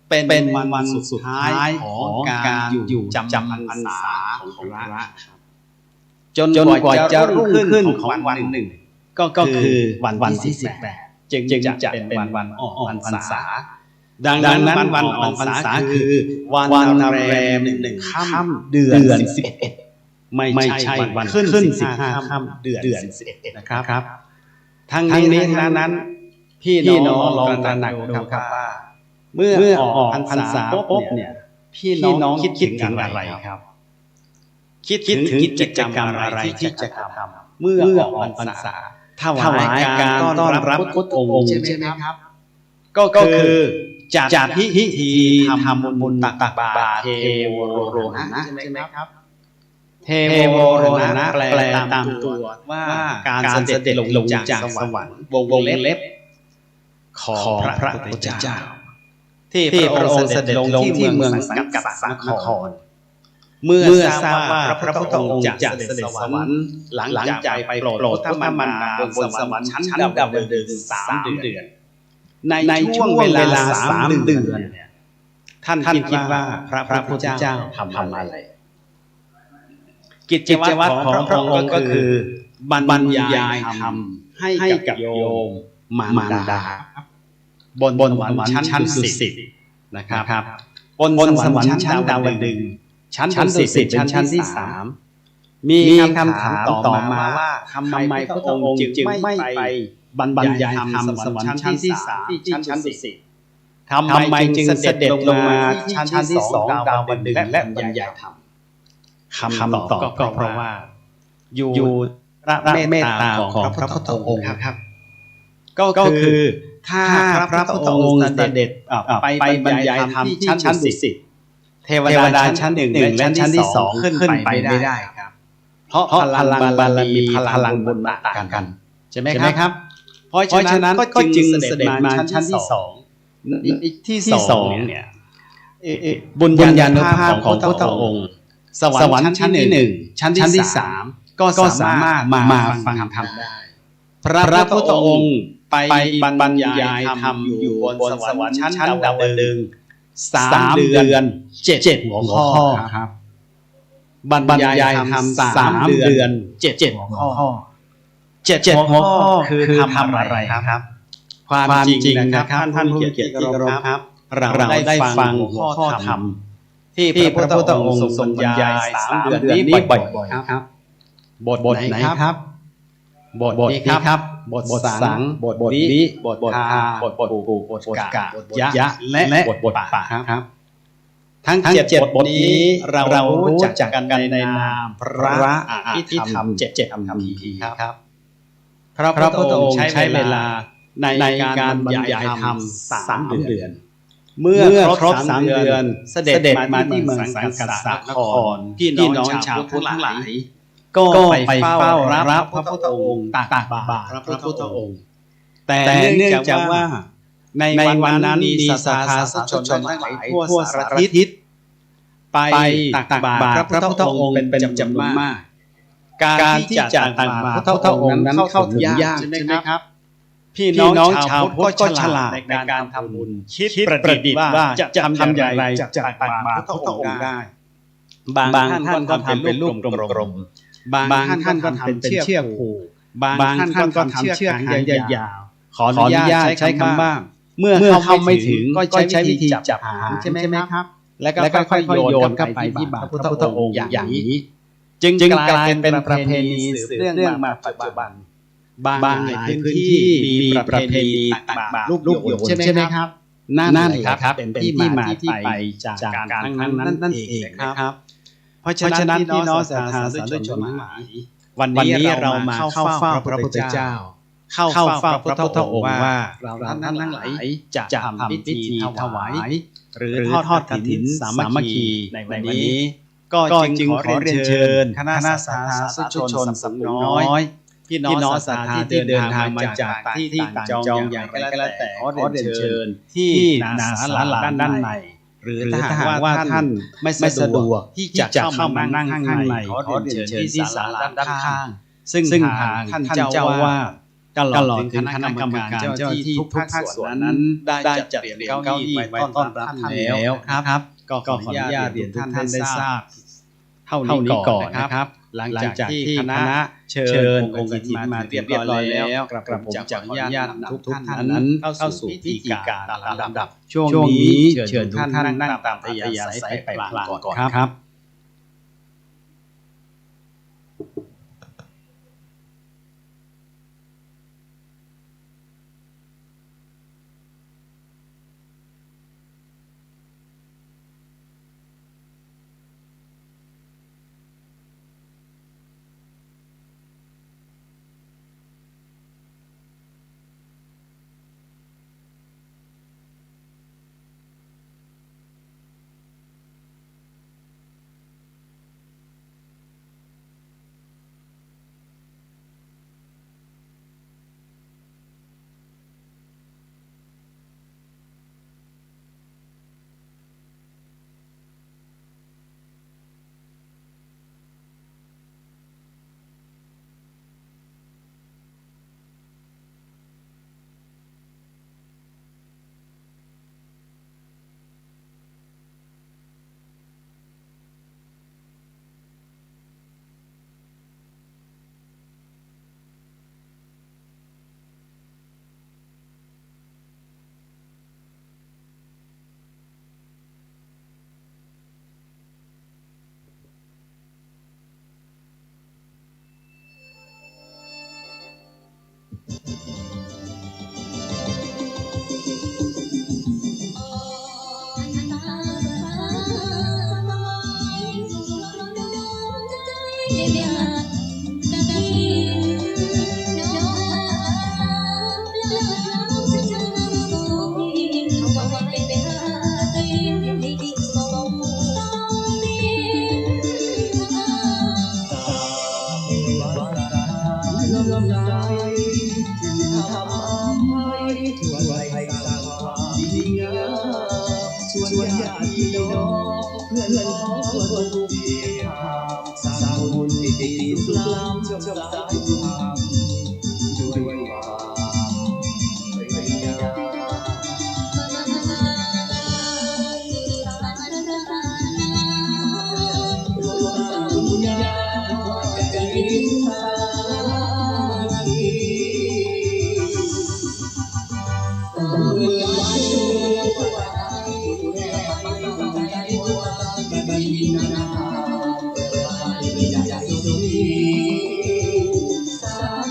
เป็นวันสุดท้ายของการอยู่จำพรรษาของพระจนกว่าจะรุ่งขึ้นของวันหนึ่งก็คือวันที่18จึงจะเป็นวันออกพรรษาดังนั้นวันออกพรรษาคือวันแรม1 ค่ำเดือน11ไม่ใช่วันขึ้น15 ค่ำเดือน11นะครับทั้งนี้ทั้งนั้นพี่น้องลองตระหนักดูครับว่าเมื่อออกพรรษาปุ๊บเนี่ยพี่น้องคิดถึงอะไรครับคิดถึงกิจกรรมอะไรที่จะทำเมื่อออกพรรษาถวายการต้อนรับพุทธองค์ใช่ไหมครับก็คือจัดพิธีทำบุญตักบาตรเทโวโรหะใช่ไหมครับเทโวโรหะแปลตามตัวว่าการเสด็จลงจากสวรรค์วงเล็บของพระพุทธเจ้าที่พระองค์เสด็จลงที่เมืองสังกัดสนครเมื่อทราบว่าพระพุทธองค์จะเสด็จสวรรค์หลังจากไปโปรดพระมารดาบนสวรรค์ชั้นดาวดึง3 เดือนในช่วงเวลา3 เดือนท่านคิดว่าพระพุทธเจ้าทำอะไรกิจวัตรของพระองค์ก็คือบรรยายธรรมให้กับโยมมารดาบนสวรรค์ชั้นดุสิตนะครับบนสวรรค์ชั้นดาวดึงชั้นดุสิตเป็นชั้นที่3มีคำถามต่อมาว่าทำไมพระองค์จึงไม่ไปบรรยายธรรมสวรรค์ชั้นที่3ที่ชั้นดุสิตทำไมจึงเสด็จลงมาที่ชั้นที่2ดาวดึงและบรรยายธรรมคำตอบก็เพราะว่าอยู่พระเมตตาของพระพุทธองค์ครับก็คือถ้าพระพุทธองค์เสด็จไปบรรยายธรรมที่ชั้นดุสิตเทวดาชั้น1และชั้นที่2ขึ้นไปไม่ได้ครับเพราะพลังบารมีพลังบุญต่างกันใช่ไหมครับเพราะฉะนั้นก็จึงเสด็จมาชั้นที่2ที่2เนี่ยบุญญาณภาพของพระพุทธองค์สวรรค์ชั้นที่1ชั้นที่3ก็สามารถมาฟังธรรมได้พระพุทธองค์ไปบรรยายธรรมอยู่บนสวรรค์ชั้นดาวดึง3 เดือน7 หัวข้อครับบรรยายธรรม3 เดือน7 หัวข้อ7 หัวข้อคือทำอะไรครับความจริงนะครับท่านผู้เกียรติที่เคารพครับเราได้ฟังหัวข้อธรรมที่พระพุทธองค์ทรงบรรยาย3 เดือนนี้บ่อยๆครับบทไหนครับบทนี้ครับบทสังบทวิบททาบทปูบทกะบทยะและบทปะครับ ทั้งเจ็ดบทนี้เรารู้จักกันในนามพระอภิธรรมเจ็ดคำพีครับพระพุทธองค์ใช้เวลาในการบรรยายธรรม3 เดือนเมื่อครบ3 เดือนเสด็จมาที่เมืองสังกัสสนครพี่น้องชาวพุทธทั้งหลายก็ไปเฝ้ารับพระพุทธองค์ตักบาตรพระพุทธองค์แต่เนื่องจากว่าในวันนั้นมีศรัทธาสาธุชนทั้งหลายทั่วสารทิศไปตักบาตรพระพุทธองค์เป็นจำนวนมากการที่จะตักบาตรพระพุทธองค์นั้นเข้าถึงยากใช่ไหมครับพี่น้องชาวพุทธก็ฉลาดในการทำบุญคิดประดิษฐ์ว่าจะทำอย่างไรจะตักบาตรพระพุทธองค์ได้บางท่านก็ทำเป็นรูปกลมๆบางท่านก็ทำเป็นเชือกผูกบางท่านก็ทำเชือกหางยาวๆขออนุญาตใช้คำว่าเมื่อเข้าไม่ถึงก็ใช้วิธีจับหางใช่ไหมครับแล้วก็ค่อยๆโยนเข้าไปที่บาตรพระพุทธองค์อย่างนี้จึงกลายเป็นประเพณีสืบเนื่องมาปัจจุบันบางพื้นที่มีประเพณีตักบาตรลูกโยนใช่ไหมครับนั่นครับเป็นที่มาที่ไปจากการครั้งนั้นนั่นเองนะครับเพราะฉะนั้นพี่น้องศรัทธาสาธุชนทั้งหลายวันนี้เรามาเข้าเฝ้าพระพุทธเจ้าเข้าเฝ้าพระพุทธองค์ว่าเราท่านทั้งหลายจะทำพิธีถวายหรือทอดกฐินสามัคคีในวันนี้ก็จึงขอเรียนเชิญคณะศรัทธาสาธุชนสำน้อยพี่น้องศรัทธาที่เดินทางมาจากที่ต่างจองอย่างไรก็แล้วแต่ขอเรียนเชิญที่ศาลาด้านในหรือถ้าหากว่าท่านไม่สะดวกที่จะเข้ามานั่งข้างในขอเรียนเชิญที่ศาลาด้านข้างซึ่งทางท่านเจ้าว่าตลอดถึงคณะกรรมการเจ้าที่ทุกภาคส่วนนั้นได้จัดเตรียมเก้าอี้ไว้ต้อนรับท่านแล้วครับก็ขออนุญาตเรียนท่านได้ทราบเท่านี้ก่อนนะครับหลังจากที่คณะเชิญองค์กฐินมาเรียบร้อยแล้วกระผมจะขออนุญาตทุกท่านนั้นเข้าสู่พิธีการตามลำดับช่วงนี้เชิญทุกท่านนั่งตามอัธยาศัยไปพลางก่อนครับสา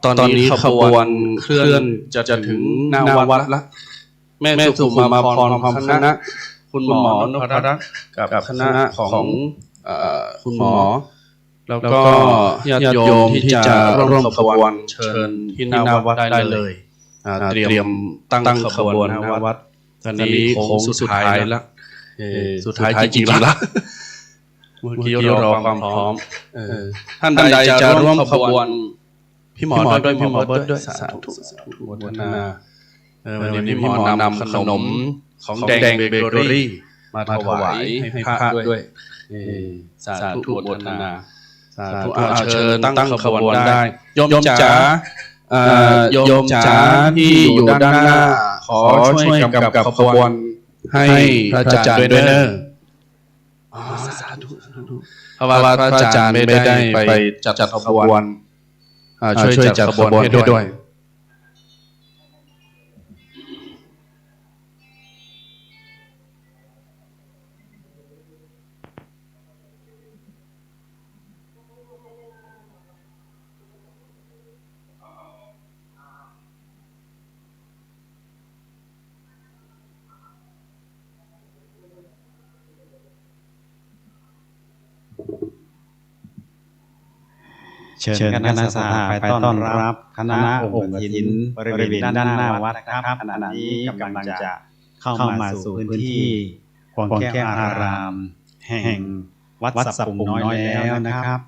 ตอนนี้ขบวนเคลื่อนจะถึงหน้าวัดละแม่สุขุมาพรพร้อมคณะคุณหมอนพรัตน์กับคณะของคุณหมอแล้วก็ญาติโยมที่จะร่วมขบวนเชิญที่หน้าวัดได้เลยเตรียมตั้งขบวนหน้าวัดตอนนี้โค้งสุดท้ายแล้วสุดท้ายจริงๆแล้วเมื่อกี้รอความพร้อมท่านใดจะร่วมขบวนพี่หมอด้วยพี่หมอเบิร์ดด้วยสาธุวัฒนาวันนี้พี่หมอนำขนมของแดงเบเกอรี่มาถวายให้พระด้วยสาธุวัฒนาสาธุเชิญตั้งขบวนได้โยมจ๋าโยมจ๋าที่อยู่ด้านหน้าขอช่วยกำกับขบวนให้พระอาจารย์ด้วยเนอะสาธุเพราะว่าพระอาจารย์ไม่ได้ไปจัดขบวนช่วยจัดขบวนให้ด้วยเชิญคณะสหไปต้อนรับคณะองค์หญินบริเวณด้านหน้าวัดนะครับขณะนี้กำลังจะเข้ามาสู่พื้นที่กวางแก้วอารามแห่งวัดสับปุงน้อยแล้วนะครับ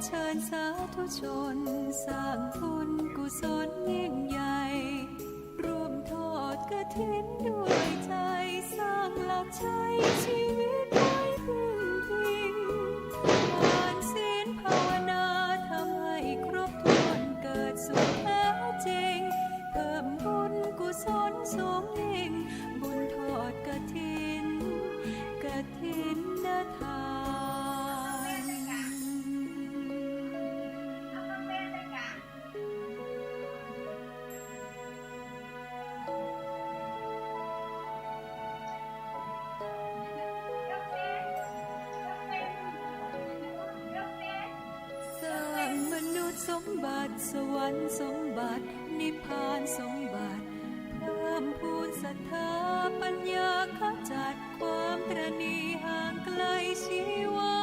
เชิญสาธุชนสร้างบุญกุศลยิ่งใหญ่ร่วมทอดกฐินด้วยใจสร้างหลักชัยชีวิตไว้พึ่งพิงผ่านศีลภาวนาทำให้ครบถ้วนเกิดสุขแท้จริงเพิ่มบุญกุศลสูงยิ่งบุญทอดกฐินทานสร้างมนุษย์สมบัติสวรรค์สมบัตินิพพานสมบัติเพิ่มพูนศรัทธาปัญญาขจัดความตระหนี่ห่างไกลชีวา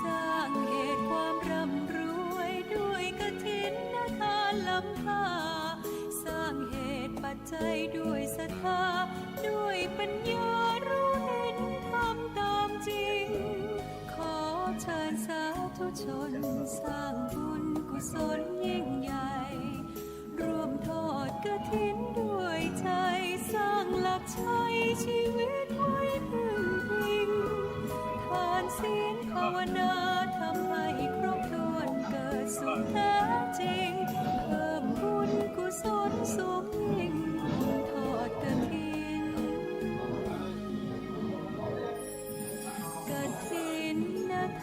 สร้างเหตุความร่ำรวยด้วยกฐินทานล้ำค่าสร้างเหตุปัจจัยด้วยศรัทธาด้วยปัญญารู้เห็นทำตามจริงขอเชิญสาธุชนสร้างบุญกุศลยิ่งใหญ่ร่วมทอดกฐินด้วยใจสร้างหลักชัยชีวิตไว้พึ่งพิงทานศีลภาวนาทำให้ครบถ้วนเกิดสุขแท้จริงเพิ่มบุญกุศลสูงยิ่งบุญทอดกฐิน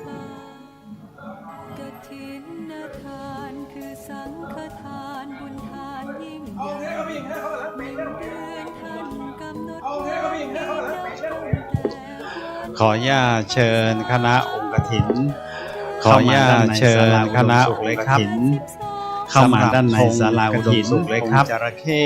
ทานกฐินทานคือสังฆทานบุญทานยิ่งใหญ่1 เดือนท่านกำหนดไว้นับตั้งแต่ขอญาตเชิญคณะองค์กฐินขอญาตเชิญคณะองค์กฐินเข้ามาด้านในศาลาอุดมสุขเลยครับจระเข้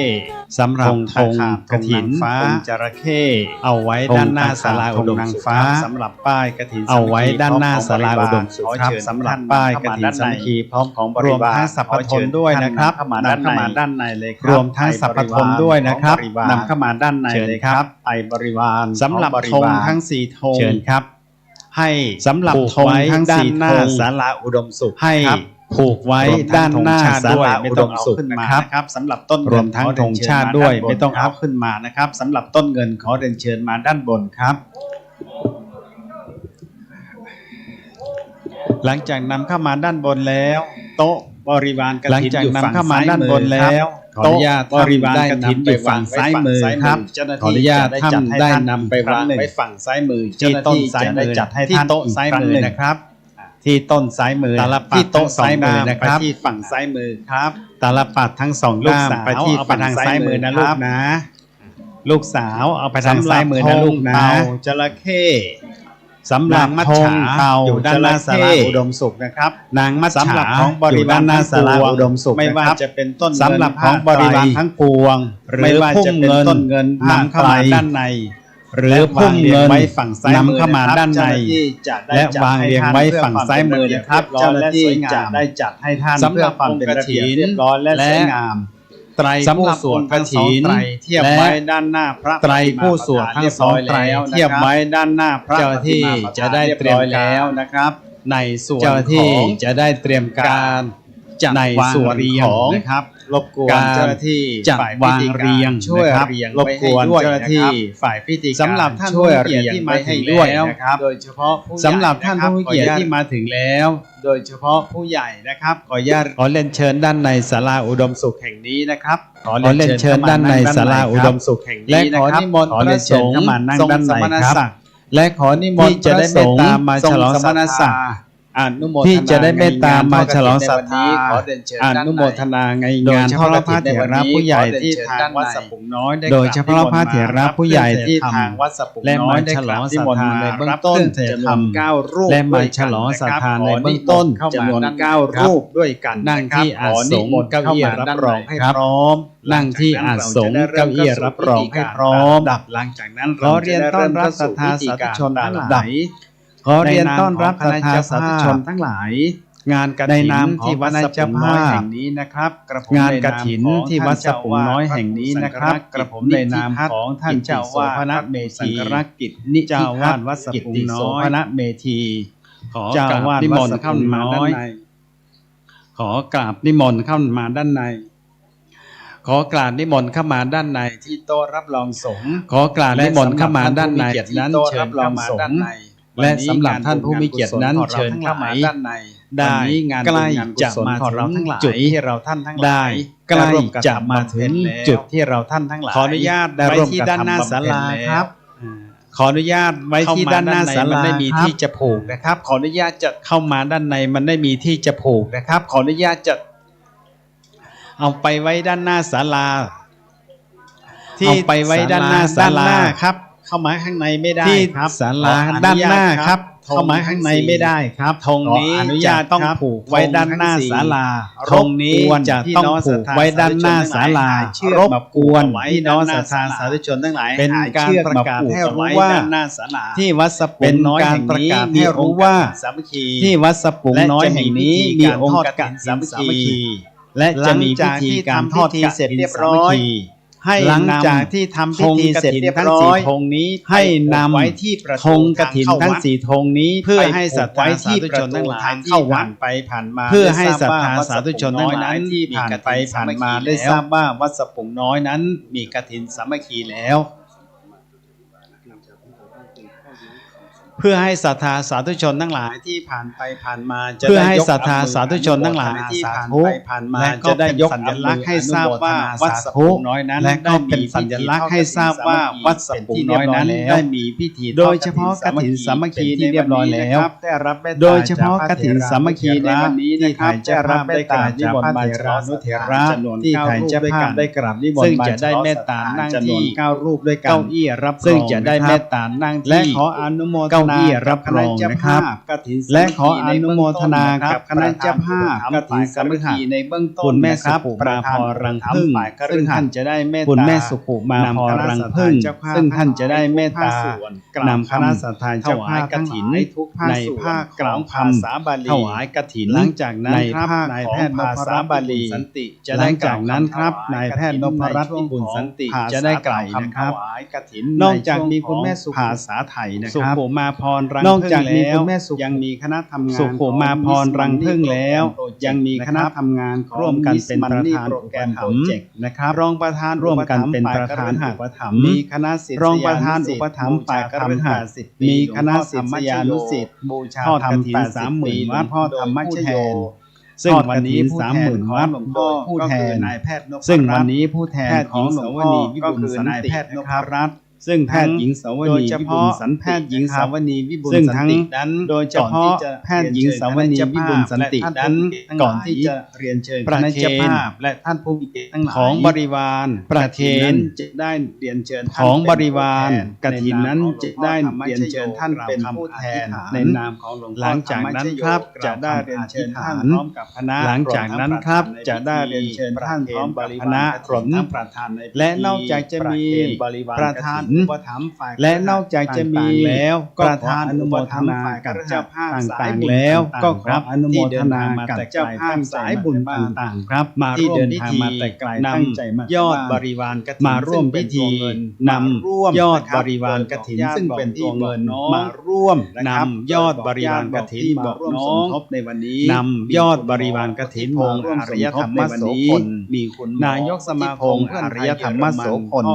สำหรับธงกฐินฟ้าจระเข้เอาไว้ด้านหน้าศาลาอุดมสุขสำหรับป้ายกฐินเอาไว้ด้านหน้าศาลาอุดมสุขครับสำหรับป้ายกฐินสามัคคีพร้อมของบริวารรวมทั้งสัพพทนด้วยนะครับนำเข้ามาด้านในเลยครับรวมทั้งสัพพทนด้วยนะครับนำเข้ามาด้านในเลยครับไปบริวารสำหรับธงทั้ง4ธงเชิญครับให้สำหรับธงทั้ง4หน้าศาลาอุดมสุขให้ผูกไว้ด้านหน้าศาลาอุดมสุขนะครับสำหรับต้นรวมทั้งธงชาติด้วยไม่ต้องเอาขึ้นมานะครับสำหรับต้นเงินขอเรียนเชิญมาด้านบนครับหลังจากนำเข้ามาด้านบนแล้วโต๊ะบริวารกฐินอยู่ฝั่งซ้ายมือแล้วขออนุญาตบริวารกฐินอยู่ฝั่งซ้ายมือครับขออนุญาตท่านได้นำไปวางไว้ฝั่งซ้ายมือที่ต้นซ้ายมือจัดให้ท่านโต๊ะซ้ายมือนะครับที่ต้นซ้ายมือที่โต๊ะซ้ายมือนะครับที่ฝั่งซ้ายมือครับตาลปัดทั้ง2ด้านไปที่ฝั่งซ้ายมือนะลูกนะลูกสาวเอาไปทางซ้ายมือนะลูกนะจระเข้สำหรับมัจฉาอยู่ด้านหน้าศาลาอุดมสุขนะครับนางมัจฉาสำหรับของบริวารหน้าศาลาอุดมสุขไม่ว่าจะเป็นต้นสำหรับของบริวารทั้งปวงไม่ว่าจะเป็นต้นเงินนำเข้ามาด้านในหรือพุ่งเงินนำเข้ามาด้านในและวางเรียงไว้ฝั่งซ้ายมือนะครับเจ้าหน้าที่จะได้จัดให้ท่านเพื่อความเป็นระเบียบเรียบร้อยและสวยงามไตรผู้สวดกฐินเทียบไว้ด้านหน้าพระไตรผู้สวดทั้ง2ไตรเทียบไว้ด้านหน้าพระเจ้าที่จะได้เตรียมแล้วนะครับในส่วนเจ้าที่จะได้เตรียมการในส่วนของนะครับรบกวนเจ้าหน้าที่จัดวางเรียงช่วยเรียงรบกวนเจ้าหน้าที่ฝ่ายพิธีการสำหรับท่านผู้เกียรติที่มาให้ด้วยนะครับโดยเฉพาะสำหรับท่านผู้เกียรติที่มาถึงแล้วโดยเฉพาะผู้ใหญ่นะครับขอเรียนเชิญด้านในศาลาอุดมสุขแห่งนี้นะครับขอเรียนเชิญด้านในศาลาอุดมสุขแห่งนี้นะครับขอเรียนเชิญเข้ามานั่งด้านในครับและขอนิมนต์จะได้เมตตามาฉลองสมณศักดิ์ที่จะได้เมตตามาฉลองศรัทธาอนุโมทนาในงานทอดพระเถระผู้ใหญ่ที่ทางวัดสะพุงน้อยโดยเฉพาะพระเถระผู้ใหญ่ที่ทางวัดสะพุงน้อยได้ฉลองศรัทธาในเบื้องต้นจำนวน9รูปและมาฉลองศรัทธาในเบื้องต้นจำนวน9รูปด้วยกันนั่งที่อาสงเก้าอี้รับรองให้พร้อมนั่งที่อาสงเก้าอี้รับรองให้พร้อมหลังจากนั้นขอเรียนต้อนรับศรัทธาสาธุชนทั้งหลายขอเรียนต้อนรับศรัทธาสาธุชนทั้งหลายงานกฐินที่วัดสะพุงน้อยแห่งนี้นะครับงานกฐินที่วัดสะพุงน้อยแห่งนี้นะครับกระผมในนามของท่านเจ้าวาดพระเมธีสังฆกิจนิเจ้าวาดวัดสะพุงน้อยพระเมธี ขอกราบนิมนต์เข้ามาด้านในขอกราบนิมนต์เข้ามาด้านในขอกราบนิมนต์เข้ามาด้านในที่โต๊ะรับรองสงฆ์ขอกราบนิมนต์เข้ามาด้านในนั้นเชิญเข้ามาด้านในและสำหรับท่านผู้มีเกียรตินั้นเชิญเข้ามาด้านในได้ใกล้จะมาถึงจุดที่เราท่านทั้งหลายใกล้จะมาถึงจุดที่เราท่านทั้งหลายขออนุญาตไว้ที่ด้านหน้าศาลาครับขออนุญาตไว้ที่ด้านหน้าศาลามันไม่มีที่จะผูกนะครับขออนุญาตจะเข้ามาด้านในมันไม่มีที่จะผูกนะครับขออนุญาตจะเอาไปไว้ด้านหน้าศาลาที่ไปไว้ด้านหน้าศาลาครับเข้ามาข้างในไม่ได้ครับศาลาด้านหน้าครับเข้ามาข้างในไม่ได้ครับธงนี้อนุญาตต้องผูกไว้ด้านหน้าศาลาธงนี้จะต้องผูกไว้ด้านหน้าศาลารบกวนพี่น้องศรัทธาสาธุชนทั้งหลายเป็นการประกาศให้รู้ว่าที่วัดสปุงน้อยแห่งนี้มีรู้ว่าที่วัดสปุงน้อยแห่งนี้มีองค์กฐินสามัคคีและจะมีพิธีการทอดกฐินเสร็จเรียบร้อยให้หลังจากที่ทำพิธีเสร็จเรียบร้อยธงนี้ให้นำไว้ที่ธงกฐินทั้ง4ธงนี้เพื่อให้ศรัทธาสาธุชนทั้งหลายที่ผ่านไปผ่านมาเพื่อให้ศรัทธาสาธุชนทั้งหลายที่ผ่านไปผ่านมาได้ทราบว่าวัดสปุงน้อยนั้นมีกฐินสามัคคีแล้วเพื่อให้ศรัทธาสาธุชนทั้งหลายที่ผ่านไปผ่านมาเพื่อให้ศรัทธาสาธุชนทั้งหลายที่ผ่านไปผ่านมาจะได้ยกสัญลักษณ์ให้ทราบว่าวัดสปุงน้อยนั้นและก็เป็นสัญลักษณ์ให้ทราบว่าวัดสปุงน้อยนั้นได้มีพิธีโดยเฉพาะกฐินสามัคคีที่เรียบร้อยแล้วได้รับโดยเฉพาะกฐินสามัคคีในวันนี้ที่ถ่ายจะรับได้กราบนิมนต์พระเถรานุเถระที่ถ่ายจะภาพได้กราบนิมนต์ซึ่งจะได้เมตตานั่งที่9รูปด้วยกันเก้าอี้รับซึ่งจะได้เมตตานั่งที่และขออนุโมทนารับรองนะครับและขออนุโมทนากับคณะเจ้าภาพกฐินสามัคคีในเบื้องต้นแม่สุขุปราภรรังพึ่งซึ่งท่านจะได้เมตตาคุณแม่สุขุมาภรรังพึ่งซึ่งท่านจะได้เมตตานำคณะสัตยาเจ้าภาพกฐินในภาคกล่าวภาษาบาลีถวายกฐินหลังจากนั้นในภาคของภาษาบาลีหลังจากนั้นครับนายแพทย์นพรัตน์วิบูลย์สันติจะได้กล่าวคำถวายกฐินนอกจากมีคุณแม่สุภาษาไทยนะครับสุขุมาภรรังนอกจากมีคุณแม่สุยังมีคณะทำงานสุขุมาภรรังพึ่งแล้วยังมีคณะทำงานร่วมกันเป็นประธานโปรแกรมโปรเจกต์นะครับรองประธานร่วมกันเป็นประธานอุปถัมภ์มีคณะศิษย์รองประธานอุปถัมภ์ฝ่ายคฤหัสถ์มีคณะศิษยานุศิษย์บูชาธรรม30,000 วัดพ่อธรรมชแทนซึ่งวันนี้30,000 วัดผู้แทนนายแพทย์นพรัตน์ซึ่งวันนี้ผู้แทนของหลวงพ่อก็คือนายแพทย์นพรัตน์ซึ่งแพทย์หญิงสาวนีวิบูลย์สันติแพทย์หญิงสาวนีวิบูลย์สันตินั้นโดยเฉพาะแพทย์หญิงสาวนีวิบูลย์สันตินั้นก่อนที่จะเรียนเชิญประเคนและท่านผู้มีเกียรติทั้งหลายของบริวารประเคนจะได้เรียนเชิญของบริวารกฐินนั้นจะได้เรียนเชิญท่านเป็นผู้แทนในนามของหลวงพ่อหลังจากนั้นครับจะได้เรียนเชิญท่านพร้อมกับคณะหลังจากนั้นครับจะได้เรียนเชิญท่านพร้อมกับคณะรวมทั้งประธานในและนอกจากจะมีประธานอุปถัมภ์ฝ่ายและนอกจากจะมีแล้วประธานอนุโมทนากับเจ้าภาพต่างๆแล้วก็ขออนุโมทนากับเจ้าภาพสายบุญต่างๆครับมาร่วมพิธีนำยอดบริวารกฐินมาร่วมพิธีนำยอดบริวารกฐินซึ่งเป็นตัวเงินมาร่วมนำยอดบริวารกฐินบอกน้องในวันนี้นำยอดบริวารกฐินพงอารยธรรมโสพลมีคุณนายกสมาคมอารยธรรมโสพล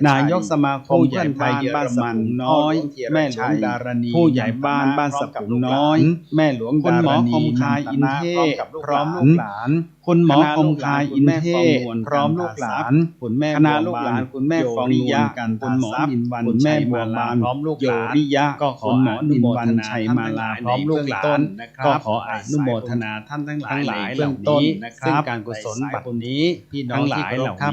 นายกสมาคมเพื่อนไทยเยอรมันน้อยแม่หลวงดารณีผู้ใหญ่บ้านสปุงน้อยแม่หลวงดารณีคมคายอินเทพพร้อมลูกหลานคุณหมอคมคายอินเทพพร้อมลูกหลานคุณแม่คณะลูกหลานคุณแม่ฟองนิยะกันคุณหมอนินวันคุณแม่บัวบานพร้อมลูกหลานโยริยะก็ขอหมอนินวันชัยมาลาพร้อมลูกหลานก็ขออนุโมทนาท่านทั้งหลายเบื้องต้นซึ่งการกุศลบัดนี้พี่น้องที่เคารพครับ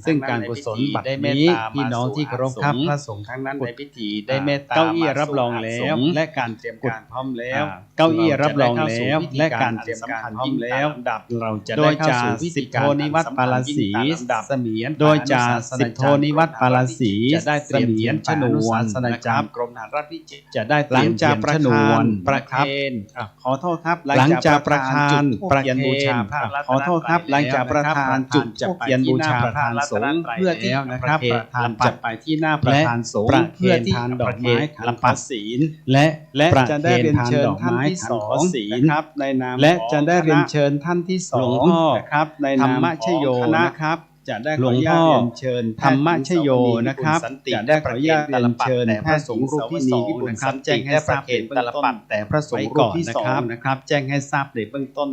ซึ่งการกุศลบัดนี้พี่น้องที่เคารพครับพระสงฆ์ทั้งนั้นในพิธีได้เมตตาเก้าอี้รับรองแล้วและการเตรียมการพร้อมแล้วเก้าอี้รับรองแล้วและการเตรียมการพร้อมแล้วดับเราจะ โดยจ่าสิบโทนิวัฒน์ปาลสีเสมียนโดยจ่าสิบโทนิวัฒน์ปาลสีจะได้เสมียนชนวนนะครับกรมทหารราบที่7จะได้หลังจากประคานประเคนขอโทษครับหลังจากประคานประเคนบูชาพระขอโทษครับหลังจากประคานจุดจะเทียนบูชาประธานสงฆ์เพื่อที่นะครับประธานจะไปที่หน้าประธานสงฆ์เพื่อที่ทานดอกไม้ลำปัดศีลและจะได้เรียนเชิญท่านที่2นะครับในนามและจะได้เรียนเชิญท่านที่2นะครับในนามธรรมชโยนะครับจะได้ขออนุญาตเรียนเชิญธรรมชโยนะครับจะได้ขออนุญาตเรียนเชิญพระสงฆ์รูปที่2นะครับแจ้งให้ทราบเป็นตลปัดแต่พระสงฆ์รูปที่2นะครับแจ้งให้ทราบในเบื้องต้น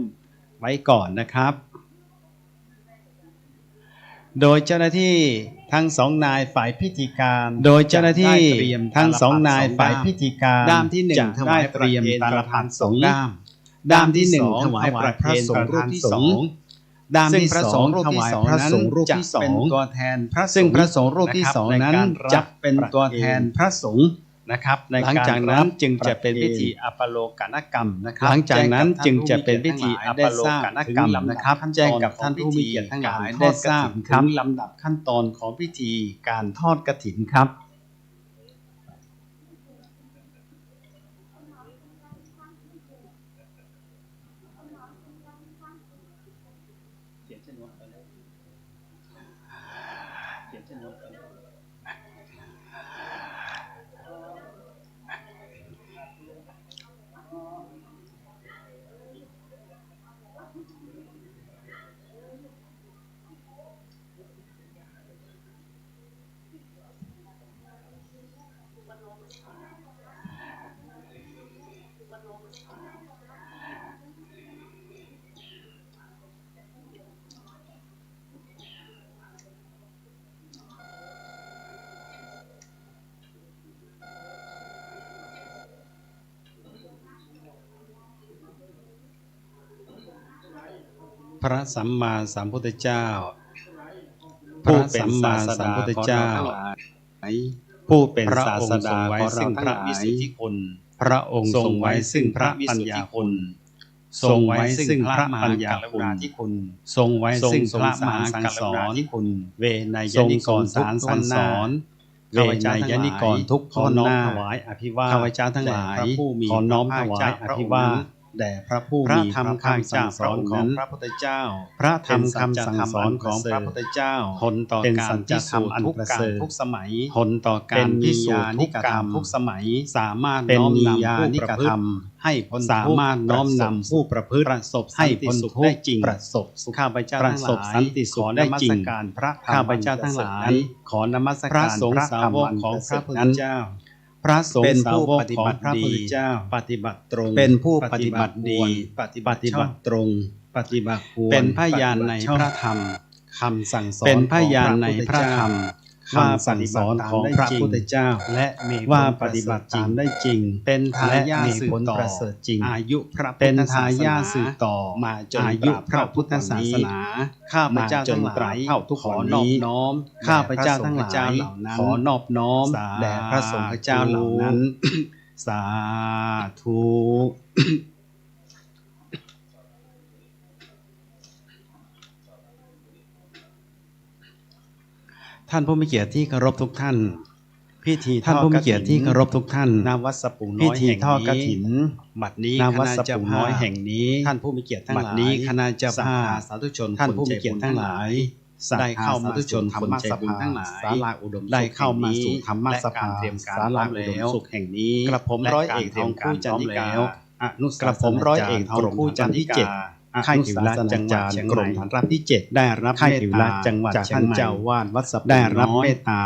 ไว้ก่อนนะครับโดยเจ้าหน้าที่ทั้ง2นายฝ่ายพิธีการโดยเจ้าหน้าที่ทั้ง2นายฝ่ายพิธีการด้ามที่1ถวายเตรียมตาลปัด2ด้ามที่1ถวายประเคนพระรูปที่2ด้ามที่2ถวายพระสงฆ์รูปที่2เป็นตัวแทนพระซึ่งพระสงฆ์รูปที่2นั้นจะเป็นตัวแทนพระสงฆ์นะครับหลังจากนั้นจึงจะเป็นพิธีอัปโลกนกรรมนะครับหลังจากนั้นจึงจะเป็นพิธีอัปโลกนกรรมนะครับแจ้งกับท่านผู้มีเกียรติทั้งหลายได้ทราบถึงลำดับขั้นตอนของพิธีการทอดกฐินครับพระสัมมาสัมพุทธเจ้าผู้เป็นศาสดาพุทธเจ้าผู้เป็นศาสดาไว้ซึ่งพระวิสุทธิคุณพระองค์ทรงไว้ซึ่งพระปัญญาคุณทรงไว้ซึ่งพระปัญญาคุณทรงไว้ซึ่งพระมหาสังสอนคุณเวนยนิกรสารสั่งสอนเวนยนิกรทุกขอน้อมถวายอภิวาทข้าพเจ้าทั้งหลายขอน้อมถวายอภิวาทแด่พระผู้มีพระภาคเจ้าของพระพุทธเจ้าพระธรรมคำสั่งสอนของพระพุทธเจ้าทนต่อการพิสูจน์ทุกการทุกสมัยทนต่อการพิสูจน์ทุกการทุกสมัยสามารถน้อมนำผู้ประพฤติให้พ้นสามารถน้อมนำผู้ประพฤติประสบให้พ้นทุกข์ได้จริงประสบข้าพเจ้าทั้งหลายสันติสุขได้จริงข้าพเจ้าทั้งหลายขอนมัสการพระสงฆ์สาวกของพระพุทธเจ้าพระสงฆ์เป็นผู้ปฏิบัติดีปฏิบัติตรงเป็นผู้ปฏิบัติดีปฏิบัติตรงปฏิบัติควรเป็นพยานในพระธรรมคำสั่งสอนเป็นพยานในพระธรรมคำสั่งสอนของพระพุทธเจ้าและว่าปฏิบัติตามได้จริงเป็นทายาทสืบต่อประเสริฐจริงอายุพระเป็นทายาทสืบต่อมาจนอายุพระพุทธศาสนาข้าพเจ้าทั้งหลายขอนอบน้อมข้าพเจ้าทั้งหลายขอนอบน้อมแด่พระสงฆ์เจ้าเหล่านั้นสาธุท่านผู้มีเกียรติที่เคารพทุกท่านพิธีท่านผู้มีเกียรติที่เคารพทุกท่านณวัดสปุงน้อยแห่งนี้พิธีทอดกฐินบัดนี้ณวัดสปุงน้อยแห่งนี้ท่านผู้มีเกียรติทั้งหลายบัดนี้คณะเจ้าภาพสาธุชนท่านผู้มีเกียรติทั้งหลายได้เข้ามาสู่ธรรมสภาศาลาอุดมได้เข้ามาสู่ธรรมสภาศาลาอุดมสุขแห่งนี้กระผมร้อยเอกทองคู่จันทิกากระผมร้อยเอกทองคู่จันทิกาค่ายถิวละจังหวัดเชียงใหม่รับที่7ได้รับค่ายถิวละจังหวัดเชียงใหม่เจ้าวาดวัดสปุงน้อยได้รับเมตตา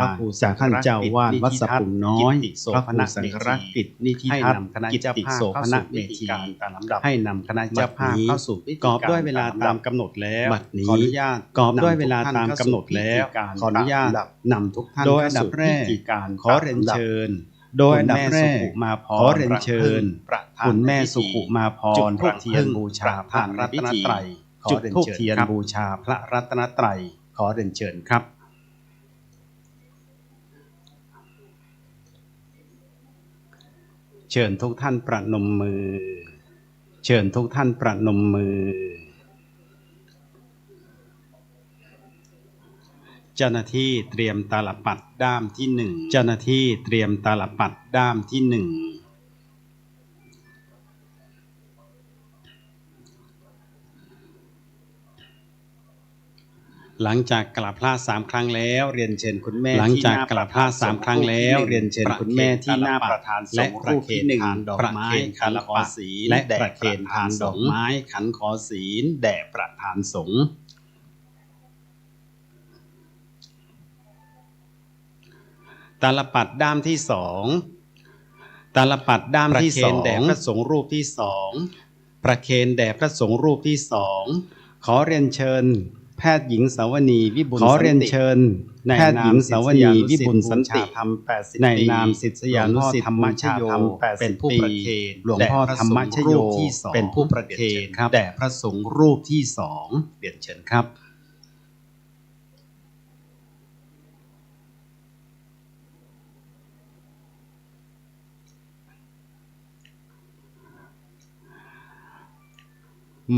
จากท่านเจ้าวาดวัดสปุงน้อยพระพนักสังฆรักษ์กิจนิธิทัศน์คณะเจ้าภาพเข้าสู่พิธีการตามลำดับให้นำคณะเจ้าภาพเข้าสู่พิธีการกอบด้วยเวลาตามกำหนดแล้วขออนุญาตกอบด้วยเวลาตามกำหนดแล้วขออนุญาตนำทุกท่านโดยอันดับแรกขอเรียนเชิญโดยอันดับแรกขอเรียนเชิญคุณแม่สุขุมาพรจุดธูปเทียนบูชาพระรัตนตรัยจุดธูปเทียนบูชาพระรัตนตรัยขอเรียนเชิญครับเชิญทุกท่านประนมมือเชิญทุกท่านประนมมือ เจ้าหน้าที่เตรียมตาลปัดด้ามที่หนึ่งเจ้าหน้าที่เตรียมตาลปัดด้ามที่หนึ่งหลังจากกราบพระ3 ครั้งแล้วเรียนเชิญคุณแม่หลังจากกราบพระ3 ครั้งแล้วเรียนเชิญคุณแม่ที่หน้าประธานและประเคนทานดอกไม้ขันขอศีลและประเคนทานดอกไม้ขันขอศีลแด่ประธานสงฆ์ตาลปัดด้ามที่2ตาลปัดด้ามที่2แด่พระสงฆ์รูปที่2ประเคนแด่พระสงฆ์รูปที่2ขอเรียนเชิญแพทย์หญิงสาวนีวิบุลขอเรียนเชิญแพทย์หญิงสาวนีวิบุลสันติธรรม80ในนามศิษยานุศิษย์ธรรมชโยเป็นผู้ประเคนหลวงพ่อธรรมชโยที่2เป็นผู้ประเคนแด่พระสงฆ์รูปที่2เรียนเชิญครับ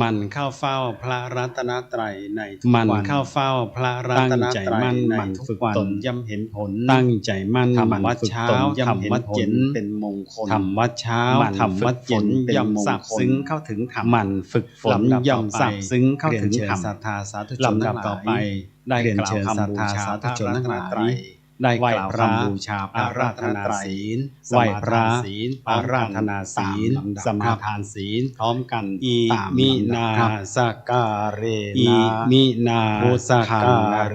มันเข้าเฝ้าพระรัตนตรัยในทุกวันมันเข้าเฝ้าพระรัตนตรัยมั่นมันฝึกตนย่อมเห็นผลตั้งใจมั่นทำวัดเช้าทำวัดเย็นเป็นมงคลทำวัดเช้าทำวัดเย็นย่อมซาบซึ้งเข้าถึงธรรมมันฝึกฝนย่อมซาบซึ้งเข้าถึงธรรมศรัทธาสาธุชนทั้งหลายต่อไปได้เรียนเชิญศรัทธาสาธุชนทั้งหลายได้กล่าวคำบูชาอาราธนาศีลไหว้พระอาราธนาศีลสมาทานศีลพร้อมกันอิมินาสการะอิมินาสกา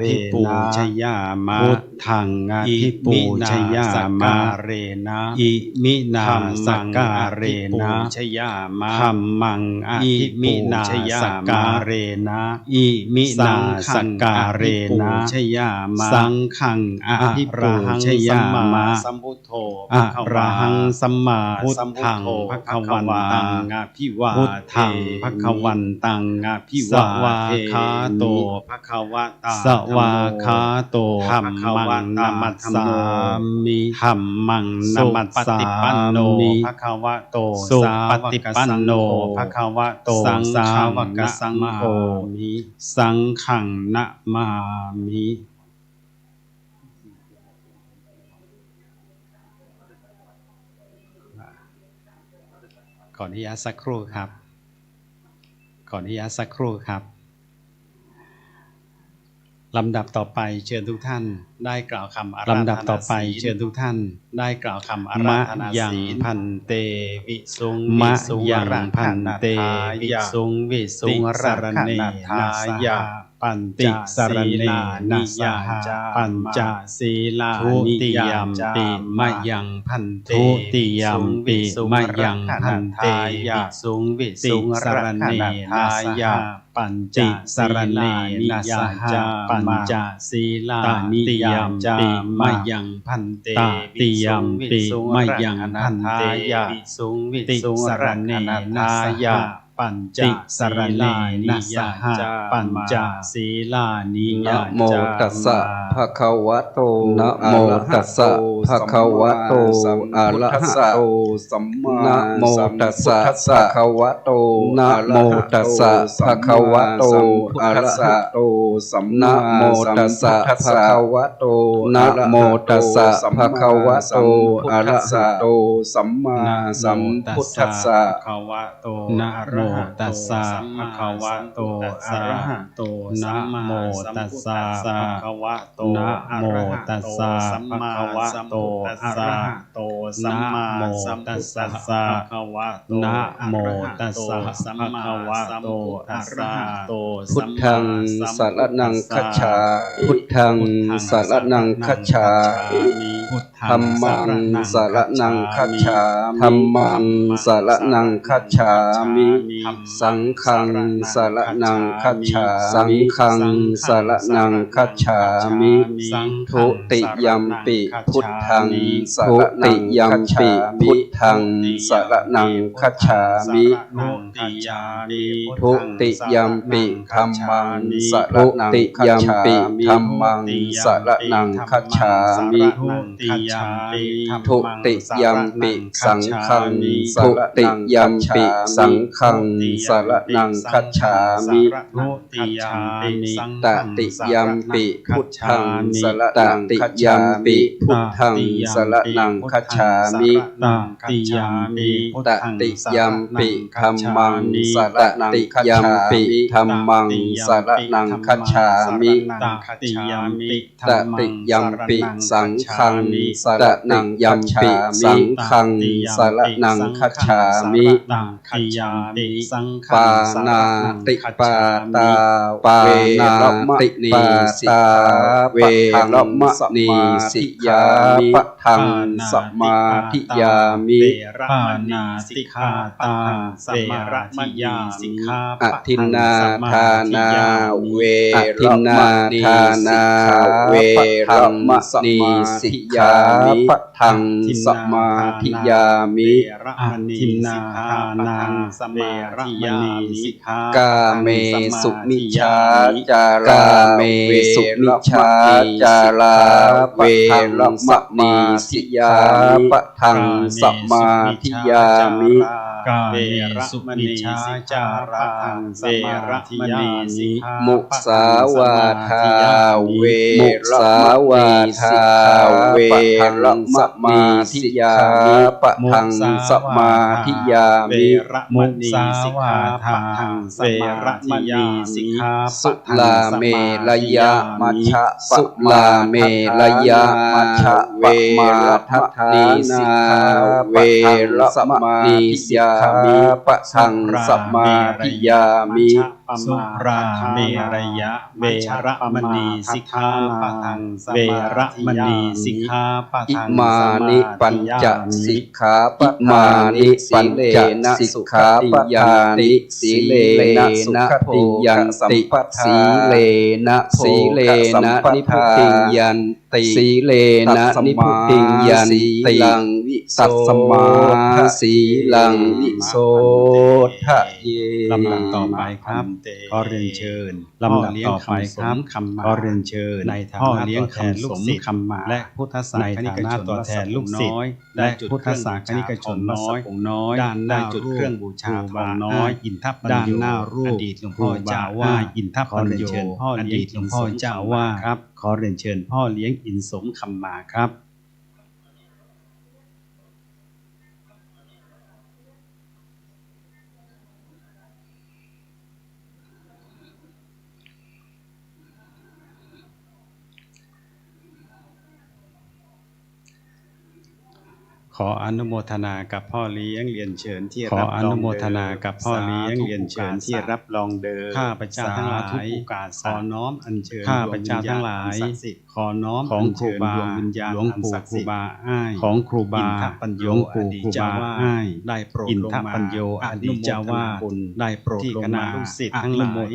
ระปูชยามะพุทธังอภิปูชยามะเรนะอิมินาสการะปูชยามะธัมมังอภิปูชยามะเรนะอิมินาสการะปูชยามะสังฆังอภิปูชยามะสัมพุทโธอะระหังสัมมาสัมพุทโธภคะวันตังอภิวาเทพุทธังภคะวันตังอภิวาเทสวากขาโตภควตาสวากขาโตธัมมังนัมัสสามิธัมมังนัมัสสามิภควโตสุปฏิปันโนภควโตสังฆังนะมามิสังฆังนะมามิขออนุญาตสักครู่ครับขออนุญาตสักครู่ครับลำดับต่อไปเชิญทุกท่านได้กล่าวคำอาราธนาศีลลำดับต่อไปเชิญทุกท่านได้กล่าวคำอาราธนาศีลพันเตวิสุงมะยังพันเตวิสุงวิสุงรรเนทายะปัญติสรเนนิยาปัญจศีลานิยามปิมะยังพันเตทุติยามปิมะยังพันเตวิสุงวิสุงรรเนทายะปัญจสรเนนิยาปัญจศีลานิยามปิมะยังพันเตติยามปิมะยังพันเตวิสุงวิสุงรรเนทายะปัญจสรเนนิยาปัญจศีลานิยานะโมตัสสะภะคะวะโตนะโมตัสสะภะคะวะโตอะระหะโตสัมมานะโมตัสสะภะคะวะโตนะโมตัสสะภะคะวะโตอะระหะโตสัมมานะโมตัสสะภะคะวะโตนะโมตัสสะภะคะวะโตอะระหะโตสัมมาสัมพุทธัสสะภะคะวะโตนะโมตัสสะภะคะวะโตอะระหะโตนะโมตัสสะภะคะวะโตนะโมตัสสะภะคะวะโตอะระหะโตสัมมาสัมพุทธัสสะภะคะวะโตนะโมตัสสะภะคะวะโตอะระหะโตพุทธังสรณังคัจฉาพุทธังสรณังคัจฉาธัมมังสรณังคัจฉาธัมมังสรณังคัจฉามิสังฆังสรณังคัจฉาสังฆังสรณังคัจฉามิทุติยัมปิพุทธังสรณังคัจฉามิพุทธังสรณังคัจฉามิทุติยัมปิธัมมังสรณังคัจฉามิธัมมังสรณังคัจฉามิทุติย ามิ ทุติยัมปิสังฆังทุติยัมปิสังฆังสรณังคัจฉามิ ทุติยามิสัง ตติยัมปิพุทธังสรณังคัจฉามิพุทธังสรณังคัจฉามิ ติยามิ ตติยัมปิธัมมังสรณังคัจฉามิธัมมังสรณังคัจฉามิ ติยามิ ตติยัมปิสังฆังสรณังยัมปิสังฆังสรณังคัจฉามิ ติยามิสังฆั ปาง นาติปาตาปานาตินีสิกขาเวรมณีสิยาปะทังสมาธิยามิ ปานาสิกขาตาเวรมณีสิกขา อทินนาทานาเวรมณีทานาเวรมณีสิยาปะทังสมาธิยามิ อทินนาทานาสมาธิยามิสิกขาก าเมสุมิชาจาราเมสุมิชาจาราเวรมณีสิยาปะทังสมาธิยามิ กาเวสุมณีชาจาระทังเวรมณีสิกขา มุสาวาทาเวมุสาวาทาเวรมณีสิยาปะทังสมาธิยามิ มุสาวาทาเวรมณีสิกขา สุลาเมรยะมัชฌะสุลาเมรยะมัชฌะเวรทัฏฐานาเวรมณีสิกขาปะทังสมาธิยามิ สุราเมรยะเวรมณีสิกขาปะทังเวรมณีสิกขาปะ อิ ทัง มานิปัญจสิกขาปะมานิปัญจสิกขาปะทานิสีเลนะสุขติยันติสีเลนะสีเลนะนิพุติยันติสีเลนะนิพุติยันติลังวิสัสมาสีลังวิโสทะเย ลำดับต่อไปครับขอเรียนเชิญลำดับต่อไปครับขอเรียนเชิญในฐานะตัวแทนลูกศิษย์และพุทธศาสนิกชนตัวแทนลูกศิษย์และพุทธศาสนิกชนน้อยด้านหน้าจุดเครื่องบูชาทองน้อยอินทปัญโยด้านหน้ารูปอดีตหลวงพ่อเจ้าว่าอินทปัญโยอดีตหลวงพ่อเจ้าว่าครับขอเรียนเชิญพ่อเลี้ยงอินสมคำมาครับ ขออนุโมทนากับพ่อเลี้ยงเรียนเชิญที่ขออนุโมทนากับพ่อเลี้ยงเรียนเชิญที่รับรองเดิมข้าพเจ้าทั้งหลายทุกโอกาสขอน้อมอัญเชิญข้าพเจ้าทั้งหลายขอน้อมของครูบาหลวงปู่ครูบาอ้ายของครูบาหลวงปู่ครูบาอ้ายได้โปรดอินทปัญโยอดีตเจ้าวาดได้โปรดที่คณะลูกศิษย์ทั้งหลาย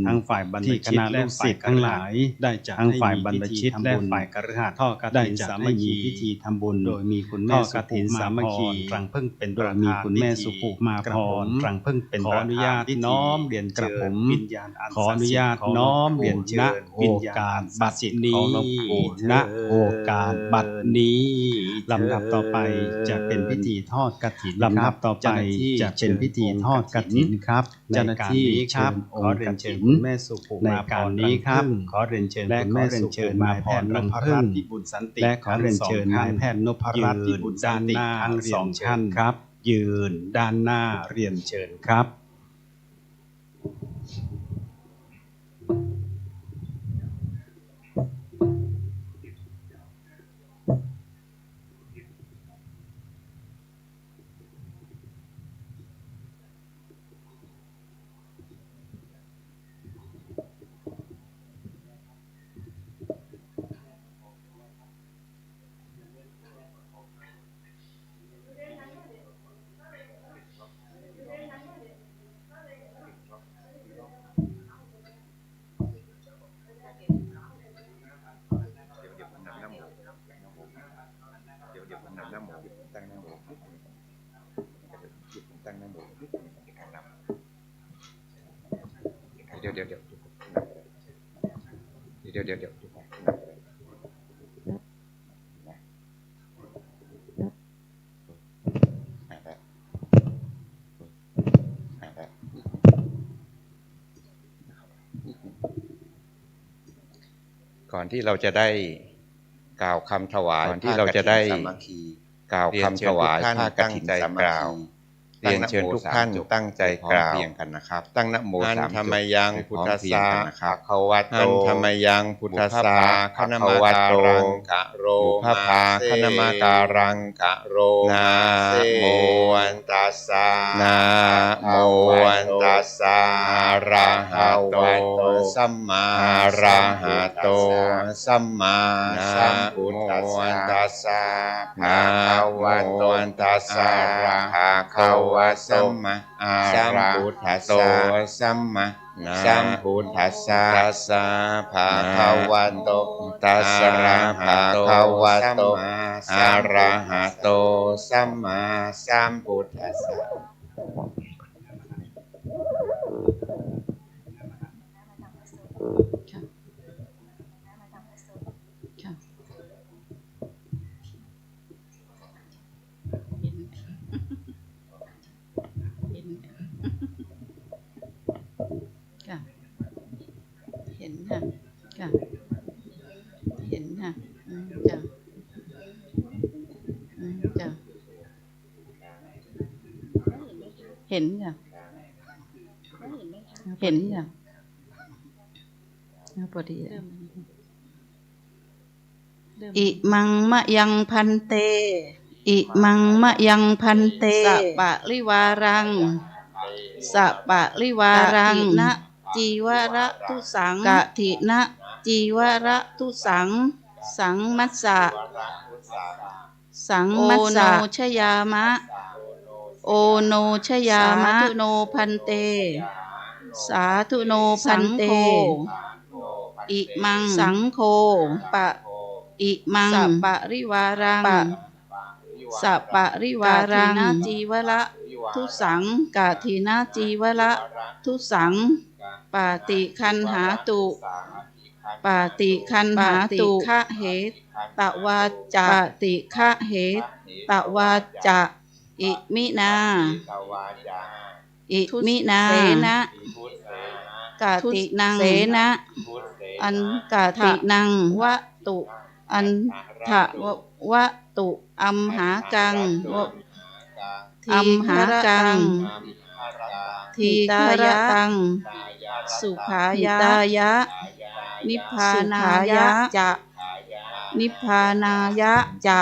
ทั้งฝ่ายบรรพชิตและศิษย์ทั้งหลายได้จัดทั้งฝ่ายบรรพชิตและฝ่ายกฤหัสถ์ได้จัดให้มีพิธีทำบุญโดยมีคุณแม่กฐินสามัคคีรังพึ่งเป็นโดยมีคุณแม่สุปุมาพรรังพึ่งเป็นขออนุญาตน้อมเรียนกระผมขออนุญาตน้อมเรียนเชิญโอกาสบัดนี้ณโอกาสบัดนี้ลำดับต่อไปจะเป็นพิธีทอดกฐินลำดับต่อไปจะเป็นพิธีทอดกฐินครับเจ้าหน้าที่ครับขอเรียนเชิญคุณแม่สุปุมาพรนี้ครับขอเรียนเชิญคุณแม่สุปุมาพรรังพึ่งและขอเรียนเชิญนายแพทย์นพรัตน์พิบูลด้านหน้าทั้งสองชั้นครับยืนด้านหน้าเรียนเชิญครับ เ ก่อนที่เราจะได้กล่าวคำถวายก่อนที่เราจะได้กล่าวคำถวายผ้ากฐินสามัคคีเรียนเชิญทุกท่านตั้งใจกล่าวเพียงกันนะครับตั้งนะโมสามจบอันธรรมยังพุทธัสสะภะคะวะโตอันธรรมยังพุทธัสสะภะคะวะโตกะโรภะพาคณมาการังกะโรนะโมอันตัสสะนะโมอันตัสสะอะระหะโตสัมมาอะระหะโตสัมมาสัมพุทธัสสะนะโมอันตัสสะอะระหะโตสัมมาสัมพุทธัสสะสัมมาสัมพุทธัสสะตัสสะภะคะวะโตตัสสะภะคะวะโตอะระหะโตสัมมาสัมพุทธัสสะเห็นค่ะค่ะเห็นค่ะจ้ะจ้ะเห็นค่ะเห็นค่ะพอดีอิมังมะยังพันเตอิมังมะยังพันเตสัปปะริวารังสัปปะริวารังนะจีวระทุสังกะถินะจีวระทุสังสังมัสสะสังมัสสะโอโนชยามะโอโนชยามะสาธุโนพันเตสาธุโนพันเตอิมังสังโฆปะอิมังสัปปะริวารังสัปปะริวารังจีวระทุสังกะถินะจีวระทุสังปาติคันหาตุปาติคันหาตุคะเหตวาจะปาติคะเหตวาจะอิมินาอิมินาเสนะกาตินังเสนะอันกาตินังวะตุอันทะวะตุอัมหากังอัมหากังทีตายะตังสุขายะนิพพานายะจะนิพพานายะจะ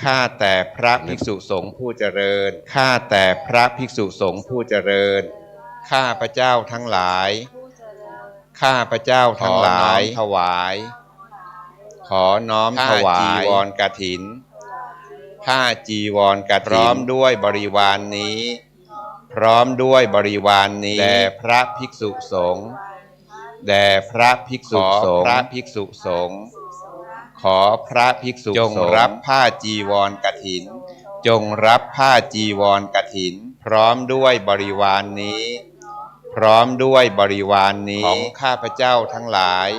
ข้าแต่พระภิกษุสงฆ์ผู้เจริญข้าแต่พระภิกษุสงฆ์ผู้เจริญข้าพระเจ้าทั้งหลายข้าพระเจ้าทั้งหลายถวายขอน้อมถวายจีวรกฐินผ้าจีวรกฐินพร้อมด้วยบริวารนี้พร้อมด้วยบริวารนี้แด่พระภิกษุสงฆ์แด่พระภิกษุสงฆ์พระภิกษุสงฆ์ขอพระภิกษุจงรับผ้าจีวรกฐินจงรับผ้าจีวรกฐินพร้อมด้วยบริวารนี้พร้อมด้วยบริวารนี้ของข้าพเจ้าทั้งหลาย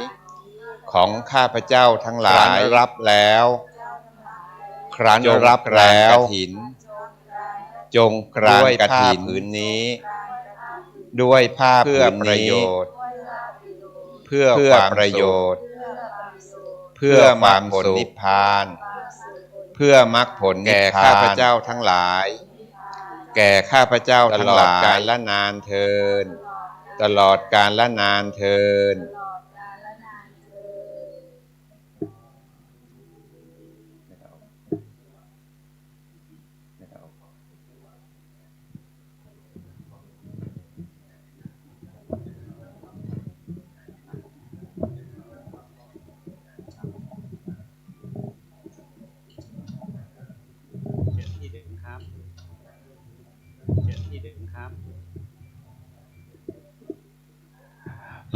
ของข้าพเจ้าทั้งหลายรับแล้วครั้นรับแล้วกฐินจงกรานกฐินผืนนี้ด้วยผ้าเพื่อประโยชน์เพื่อประโยชน์เพื่อมรรคผลนิพพานเพื่อมรรคผลแก่ข้าพเจ้าทั้งหลายแก่ข้าพเจ้าทั้งหลายตลอดกาลละนานเทินตลอดกาลละนานเทิน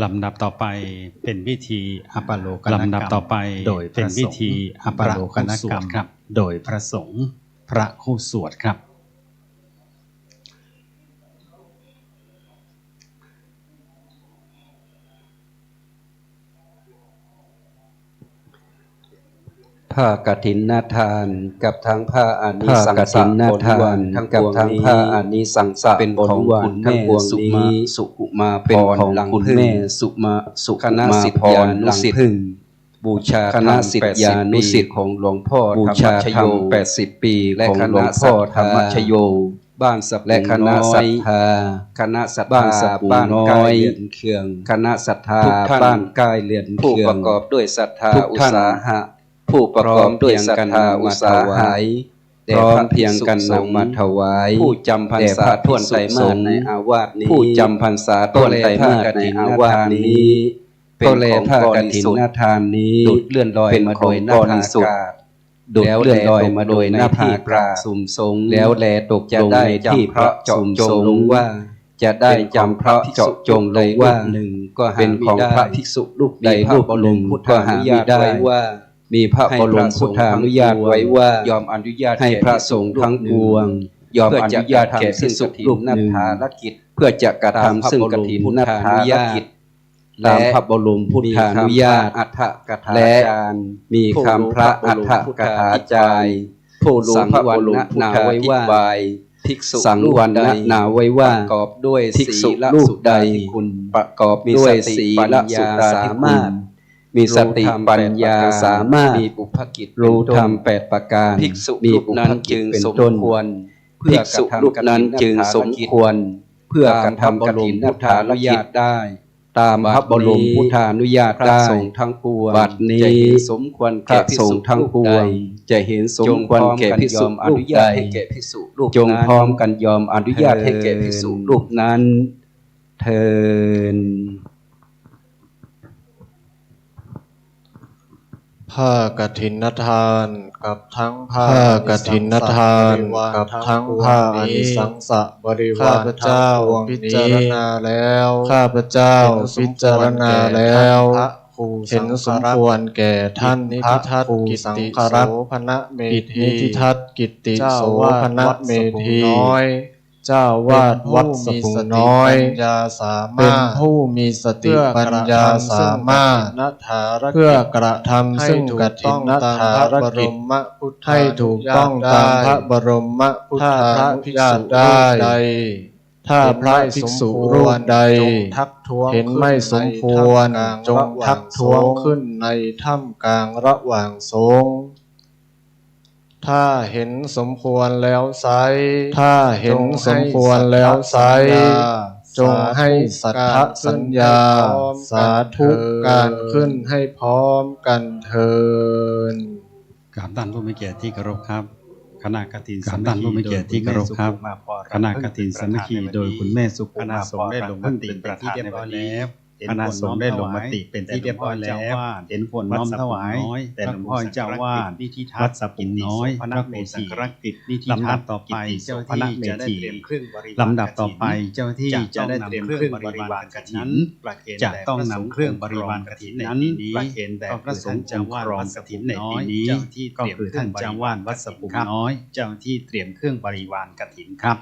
ลำดับต่อไปเป็นพิธีอัปโลกนกรรมลำดับต่อไปโดยเป็นพิธีอัปโลกนกรรมครับโดยพระสงฆ์พระคู่สวดครับผ้ากฐินนาทานกับทั้งผ้าอานิสังสะบริวารทั้งกับทั้งผ้าอานิสังสะเป็นของคุณแม่สุมาสุมาเป็นของคุณแม่สุมาสุคณะสิทธิานุสิทธิ์บูชาคณะสิทธิานุสิทธิ์ของหลวงพ่อบูชาธรรม80 ปีและคณะพ่อธรรมชโยบ้านสับและคณะศรัทธาคณะศรัทธาบ้านกายเรือนเคืองคณะศรัทธาบ้านกายเรือนเคืองผู้ประกอบด้วยศรัทธาอุตสาหะผู้ประกอบด้วยศรัทธาอุตสาหะพร้อมเพียงกันนำมาถวายผู้จำพรรษาท่วนไตรมาสในอาวาสนี้ผู้จำพรรษาท่วนไตรมาสในอาวาสนี้เป็นของผ้ากฐินนาทานนี้ดูดเลื่อนลอยมาโดยหน้าผากดูดเลื่อนลอยมาโดยหน้าผากสุ่มทรงแล้วแลตกลงในที่พระเจาะจงลงว่าจะได้จำพระเจาะจงเลยว่าหนึ่งก็เป็นของพระภิกษุรูปใดรูปหนึ่งก็หาไม่ได้ว่ามีพระบรมพุทธานุญาตไว้ว่ายอมอนุญาตให้พระสงฆ์ทั้งปวงยอมอนุญาตแก่ภิกษุรูปนัทธารกิจเพื่อจะกระทำซึ่งกฐินนัทธารกิจตามพระบรมพุทธานุญาตอัฏฐกถาจารย์มีคำพระอัฏฐกถาจารย์ผู้รู้พระบรมพุทธาไว้ว่าภิกษุสังวรนาไว้ว่าประกอบด้วยภิกษุรูปใดคุณประกอบด้วยศีลสุตสามารถมีสติปัญญาสามารถมีอุปกิจรู้ธรรม8 ประการภิกษุมีอุปกิจเป็นต้นภิกษุรูปนั้นจึงสมควรเพื่อกระทำกฐินนัทธารกิจได้ตามพระบรมพุทธานุญาตได้สงฆ์ทั้งปวงบัดนี้สมควรแก่ภิกษุทั้งปวงจะเห็นสมควรแก่ภิกษุรูปใดจงพร้อมกันยอมอนุญาตให้แก่ภิกษุรูปนั้นเทินผ้ากฐินทานกับทั้งผ้ากฐินทานกับทั้งผ้าอานิสังสะบริวารข้าพเจ้าพิจารณาแล้วข้าพเจ้าพิจารณาแล้วเห็นสมควรแก่ท่านนิธิทัตกิตติโสภณเมธีนิธิทัตกิตติโสภณเมธีน้อยเจ้าวาดวัดสะพุงน้อยเป็นผู้มีสติปัญญาสามารถเพื่อกระทำซึ่งกฐินนัทธารกิจให้ถูกต้องตามพระบรมพุทธานุญาตได้ถ้าพระภิกษุรูปใดเห็นไม่สมควรจงทักท้วงขึ้นในถ้ำกลางระหว่างสงฆ์ถ้าเห็นสมควรแล้วไซจงให้สัทธสัญญาสาธุการขึ้นให้พร้อมกันเทินกราบท่านผู้มีเกียรติที่เคารพครับคณะกฐินสามัคคีผู้มีเกียรติที่เคารพครับคณะกฐินสามัคคีโดยคุณแม่สุขคณะสงฆ์ได้ลงมติเป็นที่เรียบร้อยแล้วคณะสงฆ์ได้ลงมติเป็นที่เรียบร้อยแล้วเห็นผลน้อมถวายแต่หลวงพ่อเจ้าวาดวัดสะพุงน้อยพระเมธีลำดับต่อไปเจ้าที่จะได้เตรียมเครื่องบริวารลำดับต่อไปเจ้าที่จะได้เตรียมเครื่องบริวารกฐินจะต้องนำเครื่องบริวารกฐินนั้นก็พระสงฆ์เจ้าวาดวัดสะพุงน้อยเจ้าที่ก็คือท่านเจ้าวาดวัดสะพุงน้อยเจ้าที่เตรียมเครื่องบริวารกฐินครับ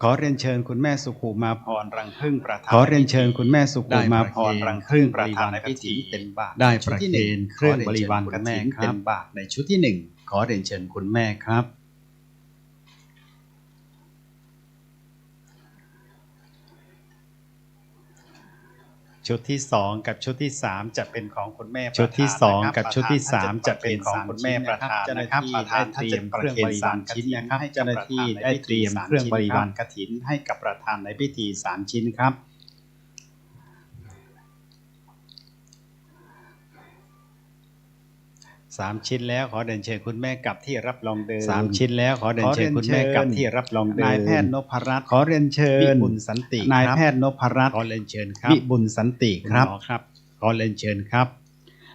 ขอเรียนเชิญคุณแม่สุขุมาพรรังพึ่งประธานขอเรียนเชิญคุณแม่สุขุมาพรรังพึ่งประธานในพิธีเป็นบาตรได้ประเคนเครื่องบริวารกฐินเป็นบาตรในชุดที่1ขอเรียนเชิญคุณแม่ครับชุดที่2กับชุดที่3จะเป็นของคุณแม่ชุดที่2กับชุดที่3จะเป็นของคุณแม่ประธานนะครับประธานได้เตรียมเครื่องบริวารชิ้นนะครับเจ้าหน้าที่ได้เตรียมเครื่องบริวารกฐินให้กับประธานในพิธี3ชิ้นครับ3ชิ้นแล้วขอเดินเชิญคุณแม่กลับที่รับรองเดิม3ชิ้นแล้วขอเดินเชิญคุณแม่กลับที่รับรองเดิมนายแพทย์นพรัตน์ขอเรียนเชิญวิบุญสันตินายแพทย์นพรัตน์ขอเรียนเชิญครับวิบุญสันติครับขอเรียนเชิญครับ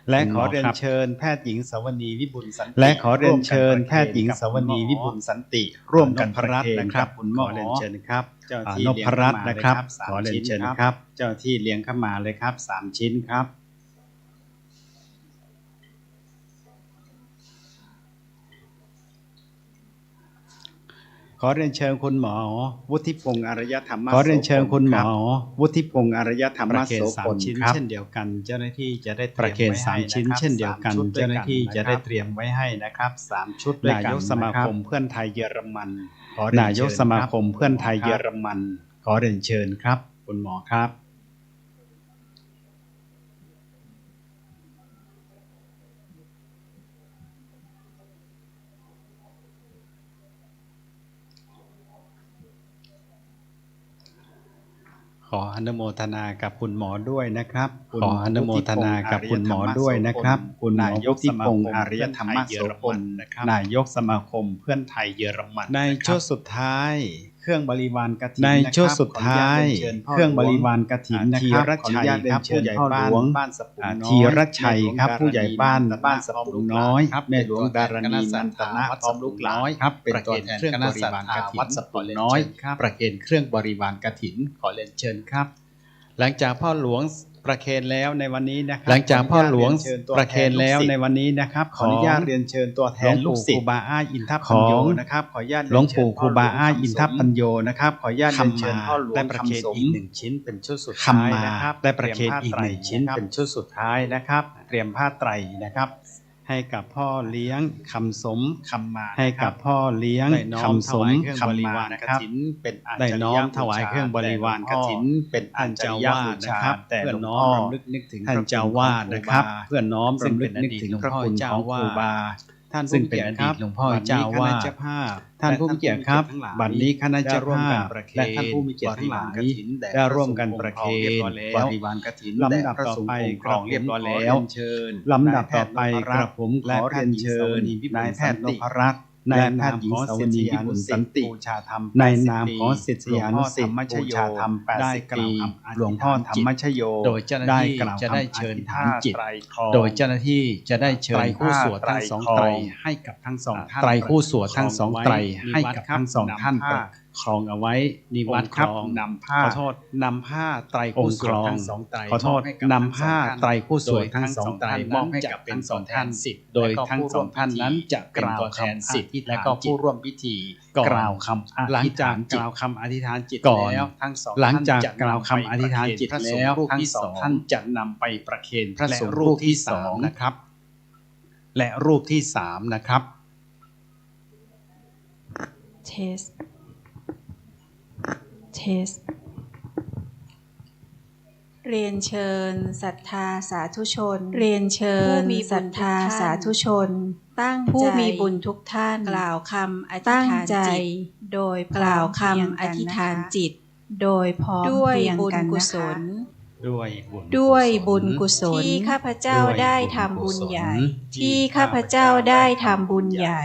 และขอเรียนเชิญแพทย์หญิงสวนีวิบุลสันติและขอเรียนเชิญแพทย์หญิงสวนีวิบุลสันติร่วมกันประเคนนะครับคุณหมอเรียนเชิญครับเจ้าที่นพรัตน์นะครับขอเรียนเชิญครับเจ้าที่เลี้ยงเข้ามาเลยครับ3 ชิ้นครับขอเรียนเชิญคุณหมอวุฒิพงษ์อารยธรรมขอเรียนเชิญคุณหมอวุฒิพงษ์อารยธรรมโสพลชิ้นเช่นเดียวกันเจ้าหน้าที่จะได้ประเคน3 ชิ้นเช่นเดียวกันเจ้าหน้าที่จะได้เตรียมไว้ให้นะครับ3 ชุดด้วยกันนายกสมาคมเพื่อนไทยเยอรมันนายกสมาคมเพื่อนไทยเยอรมันขอเรียนเชิญครับคุณหมอครับขออนุโมทนากับคุณหมอด้วยนะครับขออนุโมทนากับคุณหมอด้วยนะครับคุณนายกที่พงษ์อารยธรรมโสพลนะครับนายกสมาคมเพื่อนไทยเยอรมันในช่วงสุดท้ายเครื่องบริวารกฐินในช่วงสุดท้ายเครื่องบริวารกฐินนะครับขออนุญาตเรียนเชิญพ่อหลวงบ้านสปุงน้อยธีรชัยครับผู้ใหญ่บ้านสปุงน้อยแม่หลวงดารณีนันตนะพร้อมลูกหลานครับเป็นตัวแทนเครื่องบริวารกฐินวัดสปุงน้อยประเคนเครื่องบริวารกฐินขอเรียนเชิญครับหลังจากพ่อหลวงประเคนแล้วในวันนี้นะครับหลังจากพ่อหลวงประเคนแล้วในวันนี้นะครับขออนุญาตเรียนเชิญตัวแทนลูกศิษย์ครูบาอ้ายอินทปัญโยนะครับขออนุญาตหลวงปู่ครูบาอ้ายอินทปัญโยนะครับขออนุญาตเรียนเชิญพ่อหลวงได้ประเคนอีก1 ชิ้นเป็นชุดสุดท้ายนะครับได้ประเคนอีก1 ชิ้นเป็นชุดสุดท้ายนะครับเตรียมผ้าไตรนะครับให้กับพ่อเลี้ยงคำสมคำมาให้กับพ่อเลี้ยงคำสมคำมานะครับได้น้อมถวายเครื่องบริวารกฐินเป็นอัญจาวาสนะครับแต่หลวงพ่อนึกถึงท่านเจ้าวาดนะครับเพื่อน้อมรำลึกนึกถึงพระคุณของครูบาท่านซึ่งเป็นอดีตหลวงพ่อเจ้าวาดท่านผู้มีเกียรติครับบัดนี้คณะเจ้าภาพและท่านผู้มีเกียรติทั้งหลายได้ร่วมกันประเคนบริวารกฐินลำดับต่อไปกรองเรียบร้อยแล้วลำดับต่อไปกระผมขอเรียนเชิญนายแพทย์นพรัตน์นายแพทย์หญิงสวนีวิบุลสันติในนามของศิษยานุศิษย์บูชาธรรม80 ปีหลวงพ่อธรรมชโยโดยเจ้าหน้าที่จะได้เชิญท่านจิตโดยเจ้าหน้าที่จะได้เชิญคู่สวดทั้ง2 ไตรให้กับทั้ง2 ท่านไตรคู่สวดทั้ง2 ไตรให้กับทั้ง2 ท่านครองเอาไว้นิวัตครับนำผ้าขอโทษนำผ้าไตรคู่สวดทั้ง2 ไตรขอโทษนำผ้าไตรคู่สวดทั้ง2 ไตรมอบให้กับเป็น2 ท่านสิทธิ์โดยทั้ง2 ท่านนั้นจะกล่าวคำสิทธิ์และก็ผู้ร่วมพิธีกล่าวคำหลังจากกล่าวคำอธิษฐานจิตแล้วทั้ง2หลังจากกล่าวคำอธิษฐานจิตแล้วทั้ง2 ท่านจะนำไปประเคนพระสงฆ์รูปที่2นะครับและรูปที่3นะครับเทสเรียนเชิญศรัทธาสาธุชนเรียนเชิญศรัทธาสาธุชนตั้งผู้มีบุญทุกท่านกล่าวคำอธิษฐานจิตโดยกล่าวคำอธิษฐานจิตโดยพร้อมเพรียงกันนะคะด้วยบุญกุศลที่ข้าพเจ้าได้ทำบุญใหญ่ที่ข้าพเจ้าได้ทำบุญใหญ่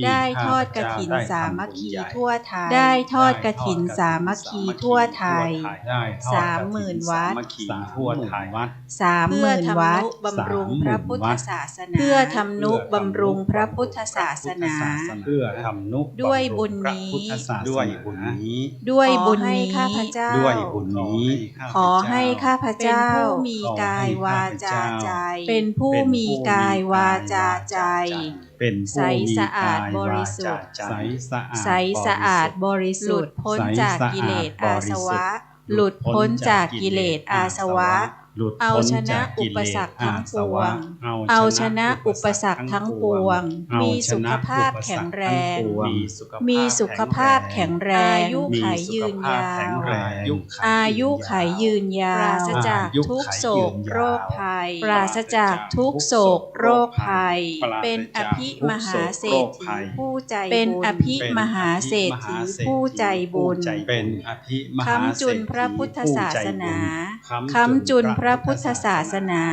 ได้ทอดกฐินสามัคคีทั่วไทยได้ทอดกฐินสามัคคีทั่วไทย30,000 วัด30,000 วัดบำรุงพระพุทธศาสนาเพื่อทำนุบำรุงพระพุทธศาสนาด้วยบุญนี้ด้วยบุญนี้ข้าพเจ้าขอให้ข้าพเจ้าเป็นผู้มีกายวาจาใจเป็นผู้มีกายวาจาใจใสสะอาดบริสุทธิ์ใสสะอาดบริสุทธิ์พ้นจากกิเลสอาสวะหลุดพ้นจากกิเลสอาสวะเอาชนะอุปสรรคทั้งปวงเอาชนะอุปสรรคทั้งปวงมีสุขภาพแข็งแรงมีสุขภาพแข็งแรงอายุขัยยืนยาวอายุขัยยืนยาวปราศจากทุกโศกโรคภัยปราศจากทุกโศกโรคภัยเป็นอภิมหาเศรษฐีผู้ใจเป็นอภิมหาเศรษฐีผู้ใจบุญค้ำจุนพระพุทธศาสนาค้ำจุนพระ ระพุทธศาสนา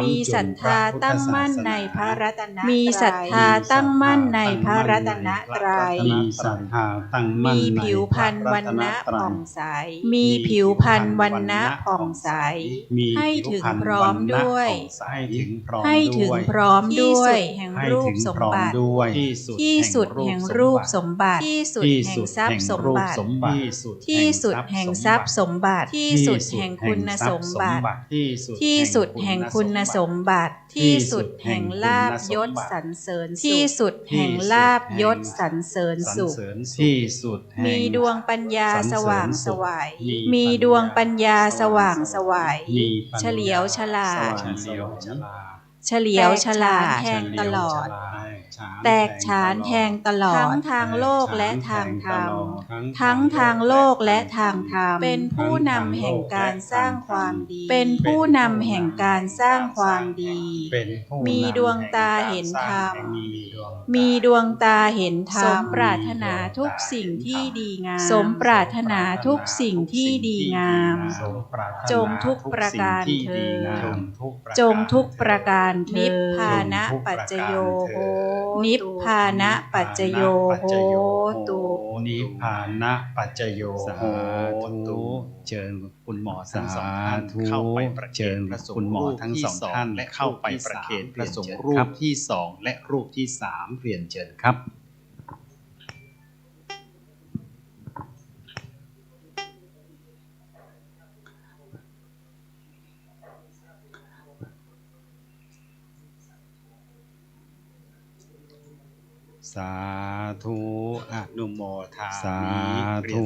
มีศรัทธาตั้งมั่นในพระรัตนตรัยมีศรัทธาตั้งมั่นในพระรัตนตรัย มีศรัทธาตั้งมั่น มีผิวพรรณวรรณะผ่องใส มีผิวพรรณวรรณะผ่องใส ให้ถึงพร้อมด้วย ให้ถึงพร้อมด้วยแห่งรูปสมบัติที่สุดแห่งรูปสมบัติที่สุดแห่งทรัพย์สมบัติที่สุดแห่งทรัพย์สมบัติที่สุดแห่งคุณสมบัติที่สุดแห่งคุณสมบัติที่สุดแห่งลาภยศสรรเสริญที่สุดแห่งลาภยศสรรเสริญสุขที่สุดมีดวงปัญญาสว่างไสวมีดวงปัญญาสว่างไสวเฉลียวฉลาดเฉลียวฉลาดแทงตลอดแตกฉานแทงตลอดทั้งทางโลกและทางธรรมทั้งทางโลกและทางธรรมเป็นผู้นำแห่งการสร้างความดีเป็นผู้นำแห่งการสร้างความดีมีดวงตาเห็นธรรมมีดวงตาเห็นธรรมสมปรารถนาทุกสิ่งที่ดีงามสมปรารถนาทุกสิ่งที่ดีงามจงทุกประการเถิดจงทุกประการเถิดนิพพานะปัจจโยโหนิพพานะปัจจโยโหตุนิพพานะปัจจโยโหตุเชิญคุณหมอทั้งสองท่านเข้าไปประเคนคุณหมอทั้งสองท่านและเข้าไปประเคนพระสงฆ์รูปที่สองและรูปที่สามเรียนเชิญครับสาธุอนุโมทาสาธุ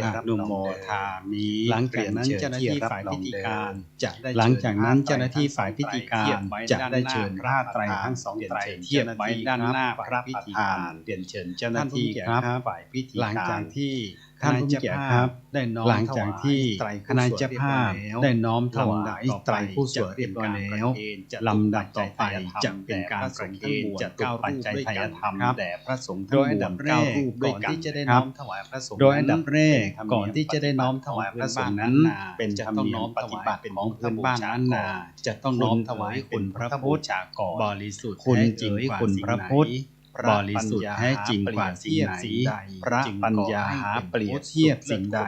อนุโมทามิหลังจากนั้นเจ้าหน้าที่ฝ่ายพิธีการจะได้หลังจากนั้นเจ้าหน้าที่ฝ่ายพิธีการจะได้เชิญผ้าไตรทั้งสองไตรเทียบไว้ด้านหน้าพระพิธีการเรียนเชิญเจ้าหน้าที่ครับฝ่ายพิธีการหลังจากที่ท่านเจ้าภาพได้น้อมหลังจากที่คณะเจ้าภาพได้น้อมถวายไตรผู้สวดเรียบร้อยแล้วลำดับต่อไปจะเป็นการส่งเทศน์จะก้าวปัจจัยไตรธรรมแด่พระสงฆ์ทั้งมวล9 รูปก่อนที่จะได้น้อมถวายพระสงฆ์โดยอันดับแรกก่อนที่จะได้น้อมถวายพระสงฆ์นั้นเป็นธรรมเนียมปฏิบัติของพื้นบ้านล้านนาจะต้องน้อมถวายคุณพระพุทธบริสุทธิ์คุณจริงคุณพระพุทธบริสุทธิ์แท้จริงกว่าสิ่งใดพระปัญญาหาเปรียบเทียบสิ่งใด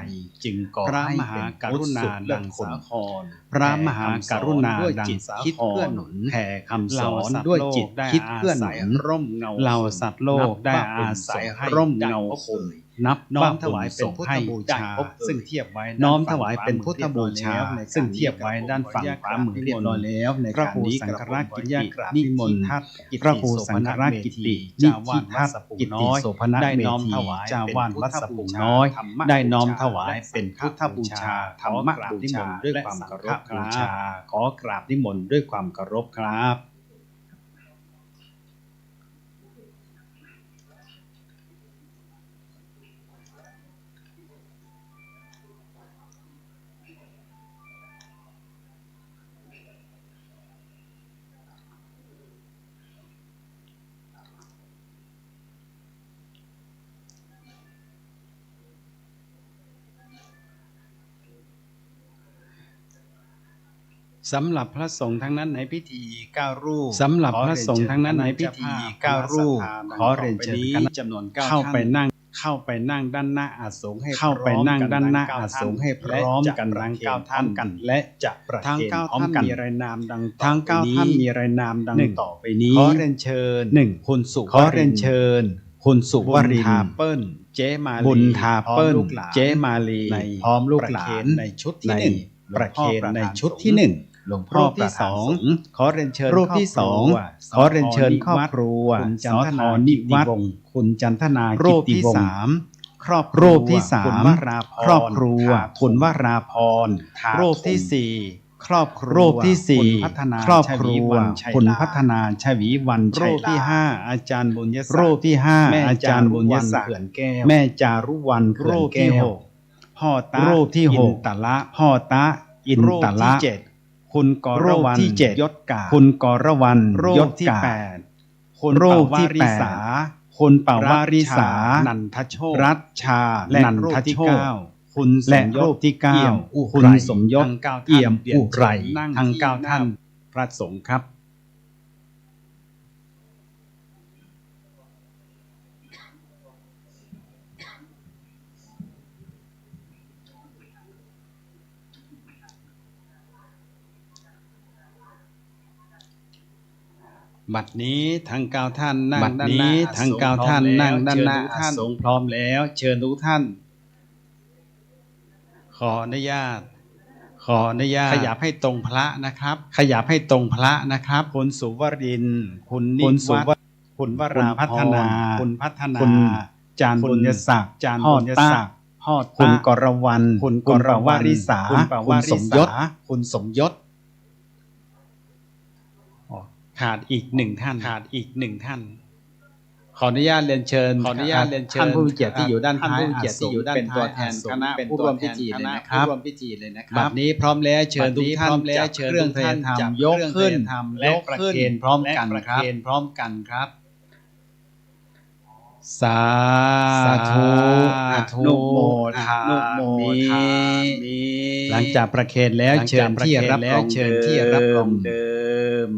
จึงก่อให้เป็นกรุณาดังสาครพระมหากรุณาดังคิดเพื่อหนุนแผ่คำสอนด้วยจิตคิดเพื่อหนุนร่มเงาเราสัตว์โลกได้อาศัยร่มเงาคุณนับน้อมถวายเป็นพุทธบูชาซึ่งเทียบไว้น้อมถวายเป็นพุทธบูชาซึ่งเทียบไว้ด้านฝั่งขวามือเรียบร้อยแล้วในพระครูสังฆราชกิตินิมนต์พระครูสังฆราชกิตินิธิทัศน์กิติโสพนได้น้อมถวายเจ้าวาดวัดสะพุงน้อยได้น้อมถวายเป็นพุทธบูชาธรรมบูชาด้วยความเคารพบูชาขอกราบนิมนต์ด้วยความเคารพครับสำหรับพระสงฆ์ทั้งนั้นในพิธี9 รูปสำหรับพระสงฆ์ทั้งนั้นในพิธี9 รูปขอเรียนเชิญคณะจำนวน9เข้าไปนั่งด้านหน้าอาสงฆ์ให้เข้าไปนั่งด้านหน้าอาสงฆ์ให้พร้อมกันทั้ง9 ท่านกันและจะประเคนพร้อมกันมีรายนามดังทั้ง9 ท่านมีรายนามดังต่อไปนี้ขอเรียนเชิญ1คุณสุขอเรียนเชิญคุณสุวรินทร์เปิ้ลเจมาลีบุญทาเปิ้ลเจมาลีพร้อมลูกหลานในชุดที่1ประเคนในชุดที่1หลวงพ่อที่2ขอเรียนเชิญรูปที่2ขอเรียนเชิญครอบครัวคุณจันทนานิวัฒน์คุณจันทนารูปที่3ครอบรูปที่3ครอบครัวคุณวราพรรูปที่4ครอบครัวรูปที่4ครอบครัวคุณพัฒนาชวีวันรูปที่5อาจารย์บุญยศักดิ์รูปที่5อาจารย์บุญยศักดิ์แม่จารุวรรณเขื่อนแก้วพ่อตารูปที่6ตะละพ่อตาอินตะละคุณกรวรรณยศกาคุณกรวรรณยศที่8คุณรูปที่8คุณปวาริสานันทโชรัชชานันทโช คุณและรูปที่9คุณสมยศเอี่ยมอุไรทั้ง9ท่านพระสงฆ์ครับบัดนี้ทั้ง9ท่านนั่งด้านหน้าทั้ง9ท่านนั่งด้านหน้าท่านสงฆ์พร้อมแล้วเชิญทุกท่านขออนุญาตขยับให้ตรงพระนะครับขยับให้ตรงพระนะครับคุณสุวรินทร์คุณนิวัฒน์คุณวราพัฒนาคุณจานบุญยศักดิ์จานบุญยศักดิ์คุณกรวรรณคุณกรวริษาคุณสมยศขาดอีกหนึ่งท่านขออนุญาตเรียนเชิญท่านผู้มีเกียรติที่อยู่ด้านท้ายเป็นตัวแทนคณะผู้ร่วมพิธีเลยนะครับบัดนี้พร้อมแล้วเชิญทุกท่านจับเครื่องเทศธรรมยกขึ้นและประเคนพร้อมกันครับสาธุนุโมทามิหลังจากประเคนแล้วเชิญที่รับรองเดิม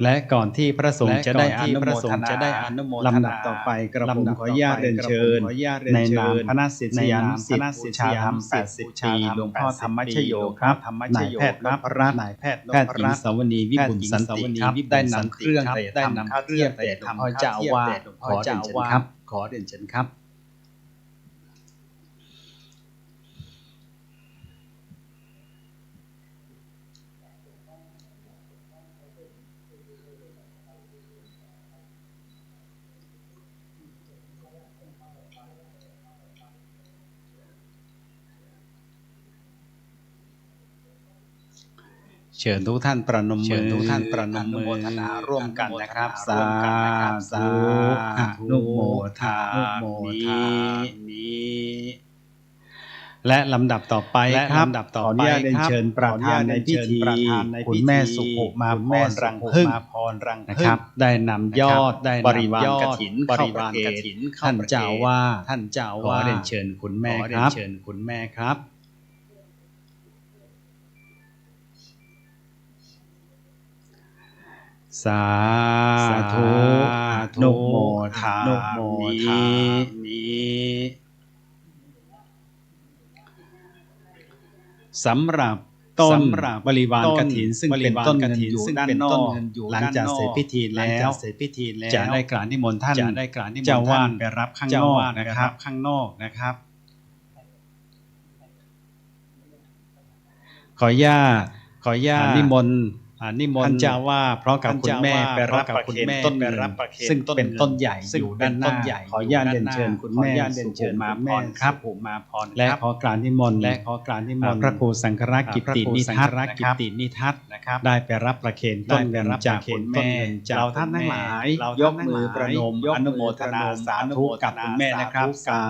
และก่อนที่พระสงฆ์จะได้อนุโมทนาลำดับต่อไปกระผมขออนุญาตเรียนเชิญในนามคณะศิษยานุศิษย์บูชาธรรม80 ปีหลวงพ่อธรรมชโยครับนายแพทย์นพรัตน์แพทย์หญิงสวนีวิบุลสันติครับได้นำเครื่องเตะธรรมข้าวเทียมเตะธรรมเจ้าว่าขอเรียนเชิญครับเชิญทุกท่านประนมมืออนุโมทนาร่วมกันนะครับสาธุอนุโมทามิและลำดับต่อไปครับขออนุญาตเชิญประธานในพิธีคุณแม่สุขุมาพรรังพึ่งนะครับได้นำยอดบริวารกฐินเข้าประเคนท่านเจ้าว่าขอเรียนเชิญคุณแม่ครับสาธุนุโมทามิสำหรับต้นบริวารกฐินซึ่งเป็นต้นเงินอยู่ด้านนอกหลังจากเสร็จพิธีแล้วจะได้กราบนิมนต์ท่านเจ้าวาดไปรับข้างนอกนะครับขออนุญาตนิมนต์ท่านเจ้าว่าเพราะกับคุณแม่ไปรับประเคนต้นซึ่งเป็นต้นใหญ่อยู่ด้านหน้าขออนุญาตเรียนเชิญคุณแม่สุขุมาพรครับและขอกราบนิมนต์พระครูสังฆรักษ์กิตตินิทัศน์นะครับได้ไปรับประเคนต้นเงินจากคุณแม่เราท่านทั้งหลายยกมือประนมอนุโมทนาสาธุกับคุณแม่นะครับสา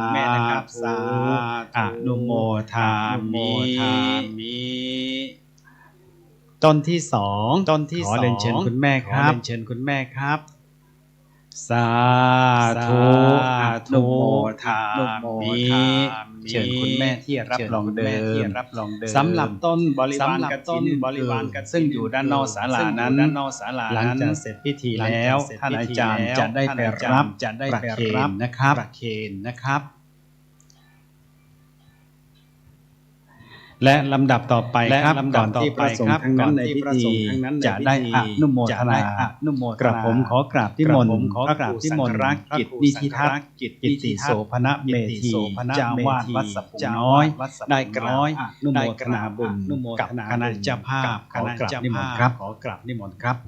อนุโมทามิต้นที่สองขอเรียนเชิญคุณแม่ครับสาธุอนุโมทามิเชิญคุณแม่ที่รับรองเดิมสำหรับต้นบริวารกฐินซึ่งอยู่ด้านนอกศาลานั้นหลังจากเสร็จพิธีแล้วท่านอาจารย์จะได้ไปรับประเคนนะครับและลำดับต่อไปครับก่อนที่พระสงฆ์ทั้งนั้นในพิธีจะได้อนุโมทนากระผมขอกราบนิมนต์พระครูสังฆรักษ์กิตตินิทัศน์กิตติโสภณเมธีเจ้าวาดวัดสัพพุน้อยได้กราบอนุโมทนาบุญกับคณะเจ้าภาพขอกราบนิมนต์ครับ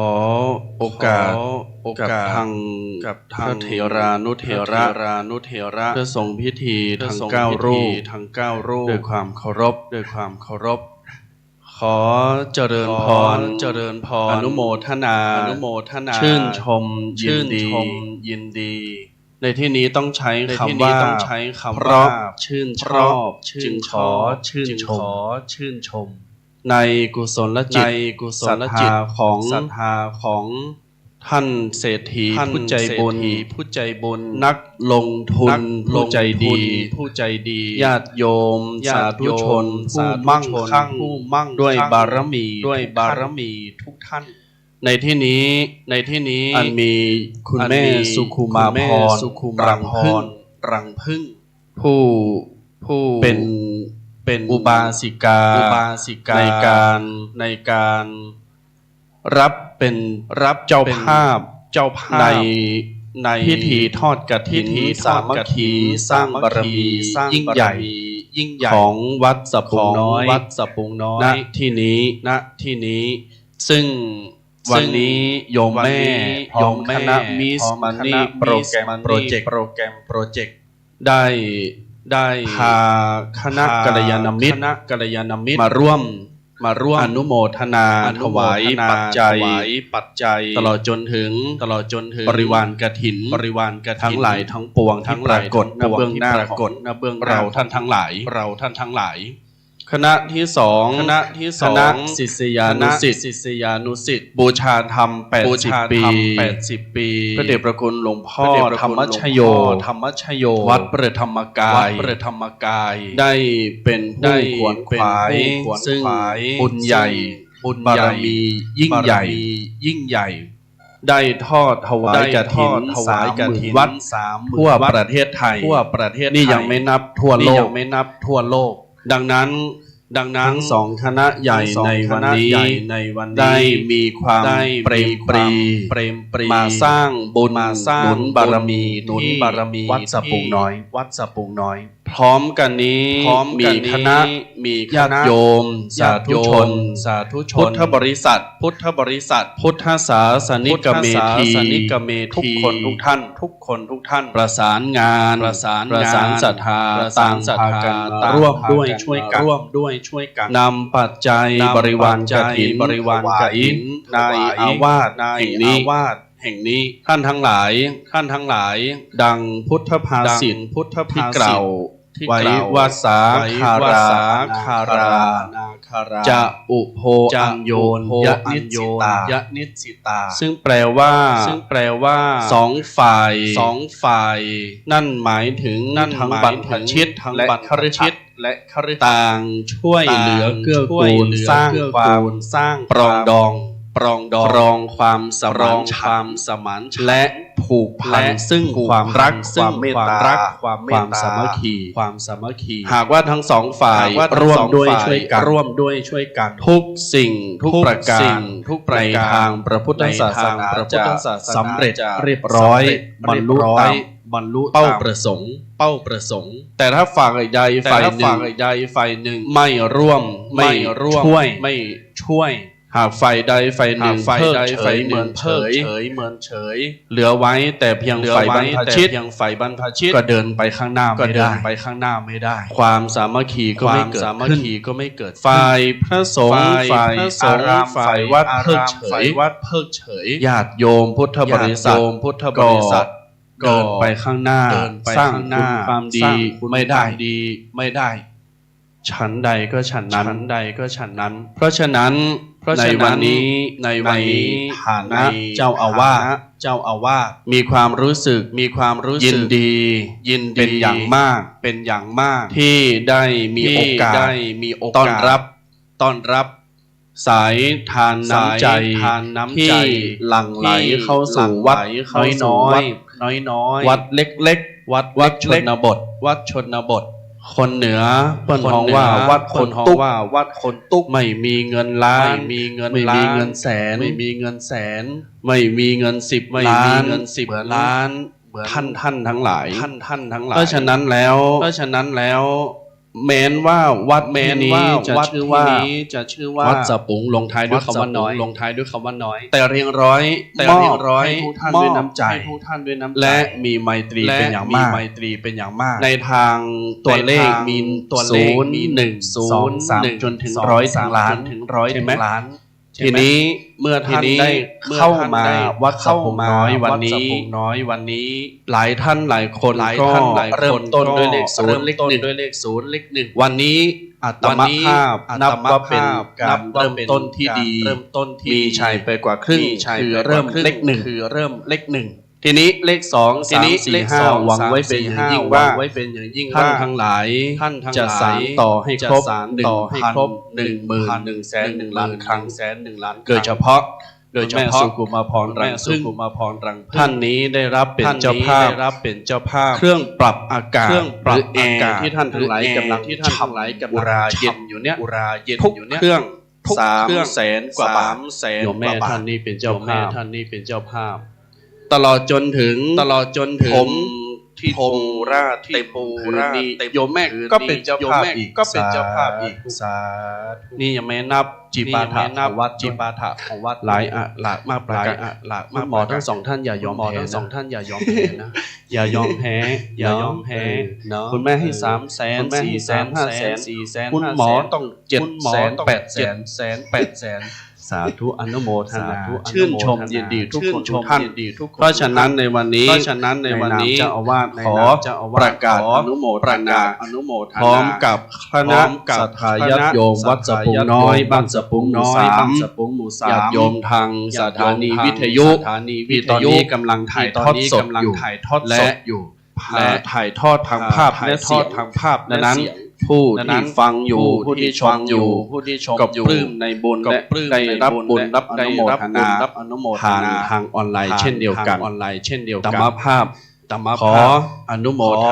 ขอโอกาส โอกาสกับทางเถรานุเถระเพื่อทรงพิธีทั้ง9 รูปด้วยความเคารพขอเจริญพรอนุโมทนาชื่นชมยินดีในที่นี้ต้องใช้คำว่าเพราะชื่นชอบจึงขอชื่นชมในกุศลจิตศรัทธาของท่านเศรษฐีผู้ใจบุญนักลงทุนผู้ใจดีญาติโยมสาธุชนผู้มั่งคั่งด้วยบารมีทุกท่านในที่นี้อันมีคุณแม่สุขุมาพรรังพึ่งผู้เป็นอุบาสิกาในการรับเจ้าภาพในพิธีทอดกฐินสามัคคีสร้างบารมียิ่งใหญ่ของวัดสะพุงน้อยณที่นี้ซึ่งวันนี้โยมแม่พร้อมคณะมิสมันนี่โปรแกรมโปรเจกต์ได้พาคณะกัลยาณมิตรมาร่วมอนุโมทนาถวายปัจจัยตลอดจนถึงบริวารกฐินทั้งหลายทั้งปวงที่ปรากฏณเบื้องหน้าของเราท่านทั้งหลายคณะที่สองคณะศิษยานุศิษย์บูชาธรรม80 ปีพระเดชพระคุณหลวงพ่อธรรมชโยวัดประธรรมกายได้เป็นผู้ขวนขวายซึ่งบุญใหญ่บารมียิ่งใหญ่ได้ทอดถวายกฐิน30,000 วัดทั่วประเทศไทยนี่ยังไม่นับทั่วโลกดังนั้นทั้งสองคณะใหญ่ในวันนี้ได้มีความเปรมปรีมาสร้างบุญหนุนบารมีวัดสะพุงน้อยพร้อมกันนี้มีคณะญาติโยมสาธุชนพุทธบริษัทพุทธศาสนิกเมธีทุกคนทุกท่านประสานงานศรัทธาต่างพากันร่วมด้วยช่วยกันนำปัจจัยบริวารกฐินในอาวาสแห่งนี้ท่านทั้งหลายดังพุทธภาษิตที่กล่าวไว้ว่าสาคาราจะอุโภอัญโยนยนิสิตาซึ่งแปลว่าสองฝ่ายนั่นหมายถึงทั้งบรรพชิตและคฤหัสถ์ต่างช่วยเหลือเกื้อกูลสร้างปรองความสมานฉันท์และผูกพันซึ่งความรักความเมตตาความสามัคคีหากว่าทั้งสองฝ่ายร่วมด้วยช่วยกันทุกสิ่งทุกประการในทางพระพุทธศาสนาจะสำเร็จเรียบร้อยบรรลุเป้าประสงค์แต่ถ้าฝ่ายใดฝ่ายหนึ่งไม่ร่วมช่วยหากฝ่ายใดฝ่ายหนึ่งเพิกเฉยเหมือนเฉยเหลือไว้แต่เพียงฝ่ายบรรพชิตก็เดินไปข้างหน้าไม่ได้ความสามัคคีก็ไม่เกิดฝ่ายพระสงฆ์ฝ่ายอารามฝ่ายวัดเพิกเฉยญาติโยมพุทธบริษัทเดินไปข้างหน้าสร้างคุณความดีไม่ได้ฉันใดก็ฉันนั้นเพราะฉะนั้นในวันนี้ฐานะเจ้าอาวาสมีความรู้สึกยินดีเป็นอย่างมากที่ได้มีโอกาสต้อนรับสายทานน้ำใจที่หลั่งไหลเข้าสู่วัดน้อยวัดเล็กวัดชนบทคนเหนือเปิ้นฮ้องว่าวัดคนตุ๊กไม่มีเงินล้านไม่มีเงินแสนไม่มีเงิน10 ล้านท่านทั้งหลายเพราะฉะนั้นแล้ว แม้นว่าวัดนี้จะชื่อว่าวัดสะปุงลงท้ายด้วยคำว่าน้อยแต่เรียงร้อยให้ผู้ท่านด้วยน้ำใจและมีไมตรีเป็นอย่างมากในทางตัวเลขมี0 1 0 3จนถึง100ถึงล้านทีนี้เมื่อท่านได้เข้ามาวัดสะพุงน้อยวันนี้หลายท่านหลายคนก็เริ่มต้นด้วยเลข0เลข1วันนี้อัตมภาพนับว่าเป็นการเริ่มต้นที่ดีมีชัยไปกว่าครึ่งคือเริ่มเลข1ทีนี้เลข2 3 4 5หวังไว้เป็นอย่างยิ่งว่าท่านทั้งหลายจะสานต่อให้ครบ 1,000,000,000,000,000,000,000,000 ล้านครั้งโดยเฉพาะแม่สุกุมาพรรังพึ่งท่านนี้ได้รับเป็นเจ้าภาพเครื่องปรับอากาศหรือแอร์ที่ท่านทั้งหลายกำลังอุราเย็นอยู่เนี่ยทุกเครื่อง300,000 กว่าบาทโยมแม่ท่านนี้เป็นเจ้าภาพตลอดจนถึงผมที่โปูราเต็มนี่โยมแม่ก็เป็นเจ้าภาพอีกสาธุนี่ยังไม่นับจิปาถะของวัดหลากมากหมอทั้งสองท่านอย่ายอมแพ้นะอย่ายอมแพ้คุณแม่ให้300,000 400,000 500,000 คุณหมอต้อง700,000 800,000 สาธุอนุโมทนาชื่นชมยินดีทุกคนทุกท่านเพราะฉะนั้นในวันนี้เจ้าอาวาสขอประกาศอนุโมทนาพร้อมกับคณะศรัทธาญาติโยมวัดสะพุงน้อยบ้านสะพุงหมู่3ญาติโยมทางสถานีวิทยุที่ตอนนี้กำลังถ่ายทอดสดอยู่และถ่ายทอดทางภาพและเสียงนั้นผู้ที่ฟังอยู่ผู้ที่ชมอยู่ก็ปลื้มในบุญและได้รับบุญรับอนุโมทนาผ่านทางออนไลน์เช่นเดียวกันธรรมภาพขออนุโมท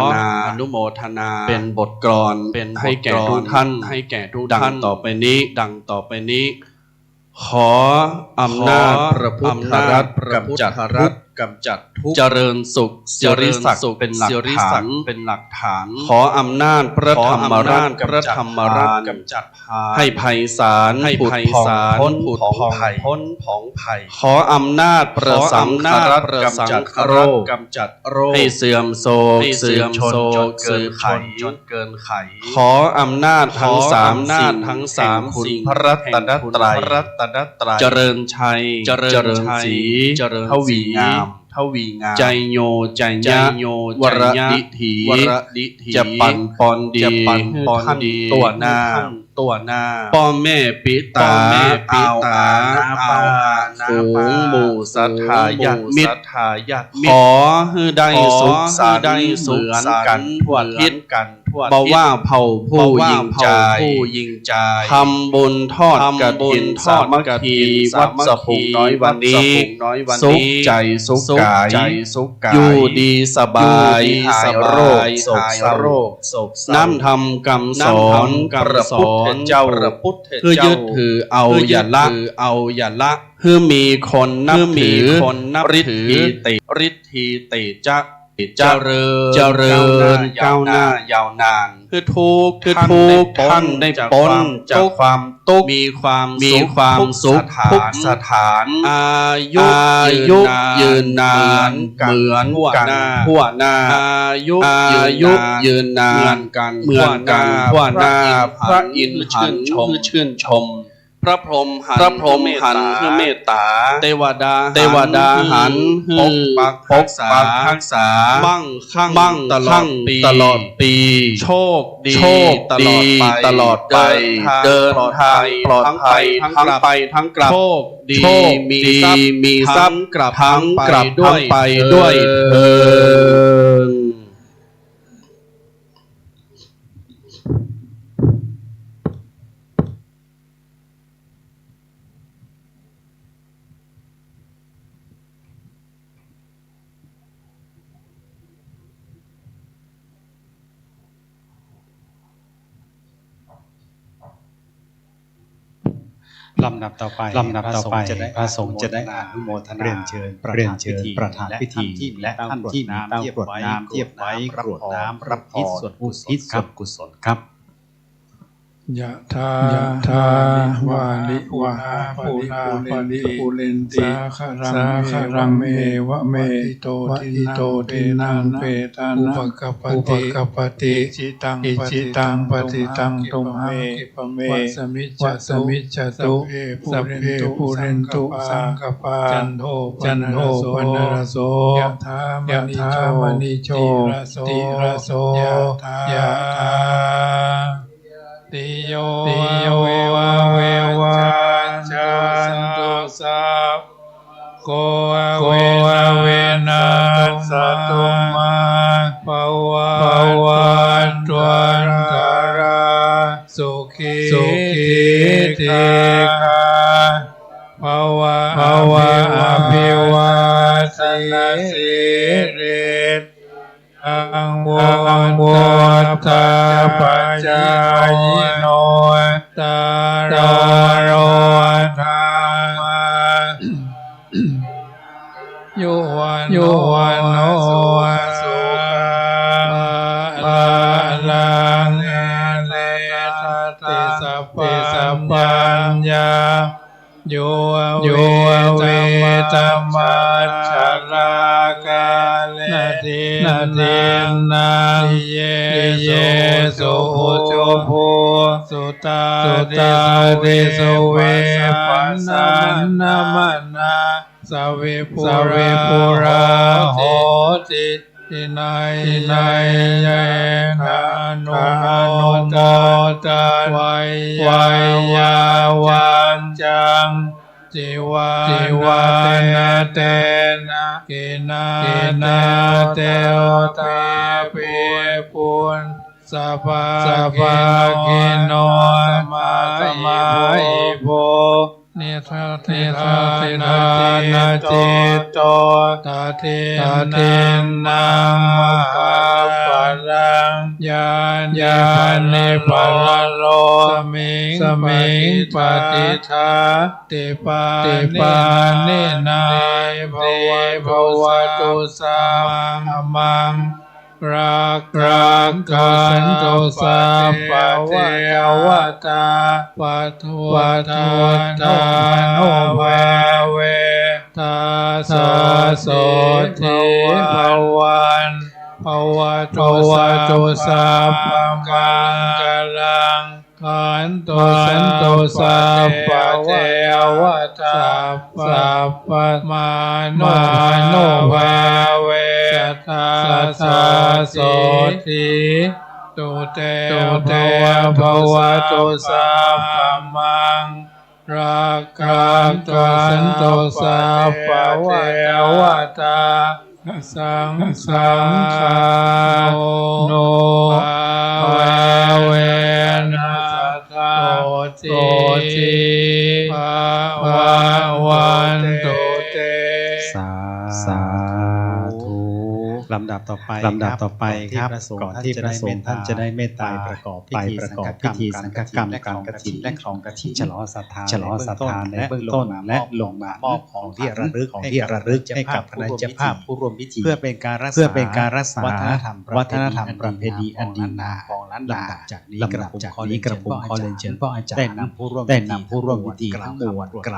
นาเป็นบทกลอนให้แก่ทุกท่านดังต่อไปนี้ขออำนาจพระพุทธรัตน์กำจัดทุกข์เจริญสุขสิริศักดิ์เป็นหลักฐานขออำนาจพระธรรมราชกำจัดให้ไพศาลผุดพ้นผองไผ่ขออำนาจประสังฆรัตน์กำจัดโรคให้เสื่อมโทรมเสื่อมชนจนเกินไขขออำนาจทั้ง3คุณพระรัตนตรัยเจริญชัยเจริญศรีทวีงามใจโยใจยะวรดิถีจะปันปอนดีตัวหน้าพ่อแม่ปิตาอาฝูงหมู่สัทธาญาติมิตรขอให้ได้สุขสันต์เหมือนกันทั่วทิศบอกว่าเผ่าผู้ยิ่งใจทำบุญทอดกฐินสามัคคีวัดสะพุงน้อยวันนี้สุขใจสุขกายอยู่ดีสบายหายโรคโศกน้ำทำคำสอนพระพุทธเจ้าคือยึดถือเอาอย่าละคือมีคนนับถือฤทธีติเจริญก้าวหน้ายาวนานคือทุกท่านได้พ้นจากความทุกข์มีความสุขทุกสถานอายุยืนนานเหมือนกันทั่วหน้าอายุยืนนานกันเหมือนกันทั่วหน้าพระอินทร์ชื่นชมพระพรหมหันคือเมตตาเทวดาหันปกปักรักษามั่งตลอดปีโชคดีตลอดไปเดินทางปลอดภัยทั้งไปทั้งกลับโชคดีมีทรัพย์กลับทั้งไปด้วยเถิดลำดับต่อไปพระสงฆ์จะได้อนุโมทนาเรียนเชิญประธานพิธีและท่านที่มีเต้ากรวดน้ำเทียบไว้กรวดน้ำรับพรอุทิศส่วนกุศลครับ ยะถาวาลิวหาปุราปะริปุเรนติสาคารังเมวะเมอิโตทินังเปตานังอุปกปติจิตังปฏิตังตุมหังคิปะเมวะสมิจจตุสัพเพปุเรนตุสังกปาจันโทปนรโสยะถามณิโชติระโสยะถาติโยเววาจันตุสัพโกเวนัสตุมาภวะตวันตารสุขีทีคาภวะอภิวาทนาสิริอังวุฒาปัจจายโนตารโรธรรมายุวันโนสุขาลังเลติสัพพัญญาโยเวตมัจฉราคาเลนาเทนาเยสุโจโพสุตาเดสเวปัสสนามานาสเวปุราโหติทินัยเยนะนุโมตันวัยยาวันจังจิวานาเตนะกินาเตโอตาปิปุนสัพพะกิโนมาอิโภนิทัตินาจิตโตตตินังมหาปัลลังญาณิปัลโลสมิงปฏิทาติปานินายภวตุสามังรักขันตุสัพพะเทวตาปัทวัตตานุภาเวทาสโสทิภวันภวตุสัพพะมังคลังขันตุสัพพะเทวตาสัพพะมานุภาเวทาสโสทิตุเตภวตุสัพพะมังรักขันตุสัพพะเทวตาสังฆาโนเวนัสโตติภวันตุเตสาธุลำดับต่อไปครับก่อนที่พระสงฆ์ท่านจะได้เมตตาประกอบพิธีสังฆกรรมการกฐินและครองกฐินฉลองศรัทธาในเบื้องต้นและลงมามอบของที่ระลึกให้กับคณะเจ้าภาพผู้ร่วมพิธีเพื่อเป็นการรักษาวัฒนธรรมประเพณีอันดีงามของล้านนาจากนี้กระผมขอเรียนเชิญพ่ออาจารย์ได้นำผู้ร่วมพิธีทั้งมวลกร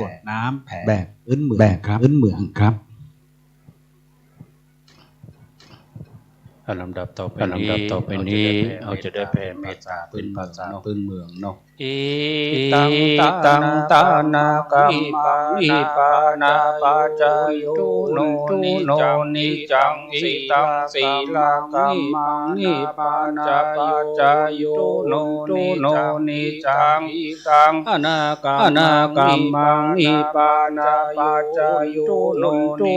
วดน้ำแผ่แบบอื้นเหมืองครับลำดับต่อไปนี้เราจะได้แผ่เมตตาเป็นภาษาพื้นเมืองเนาะอิตังตานากัมมังนิปานาปัจจโยโนนิจังอิตังสีลากัมมังนิปานาปัจจโยโนนิจังอิตังอนากัมมังนิปานาปัจจโยโนนิ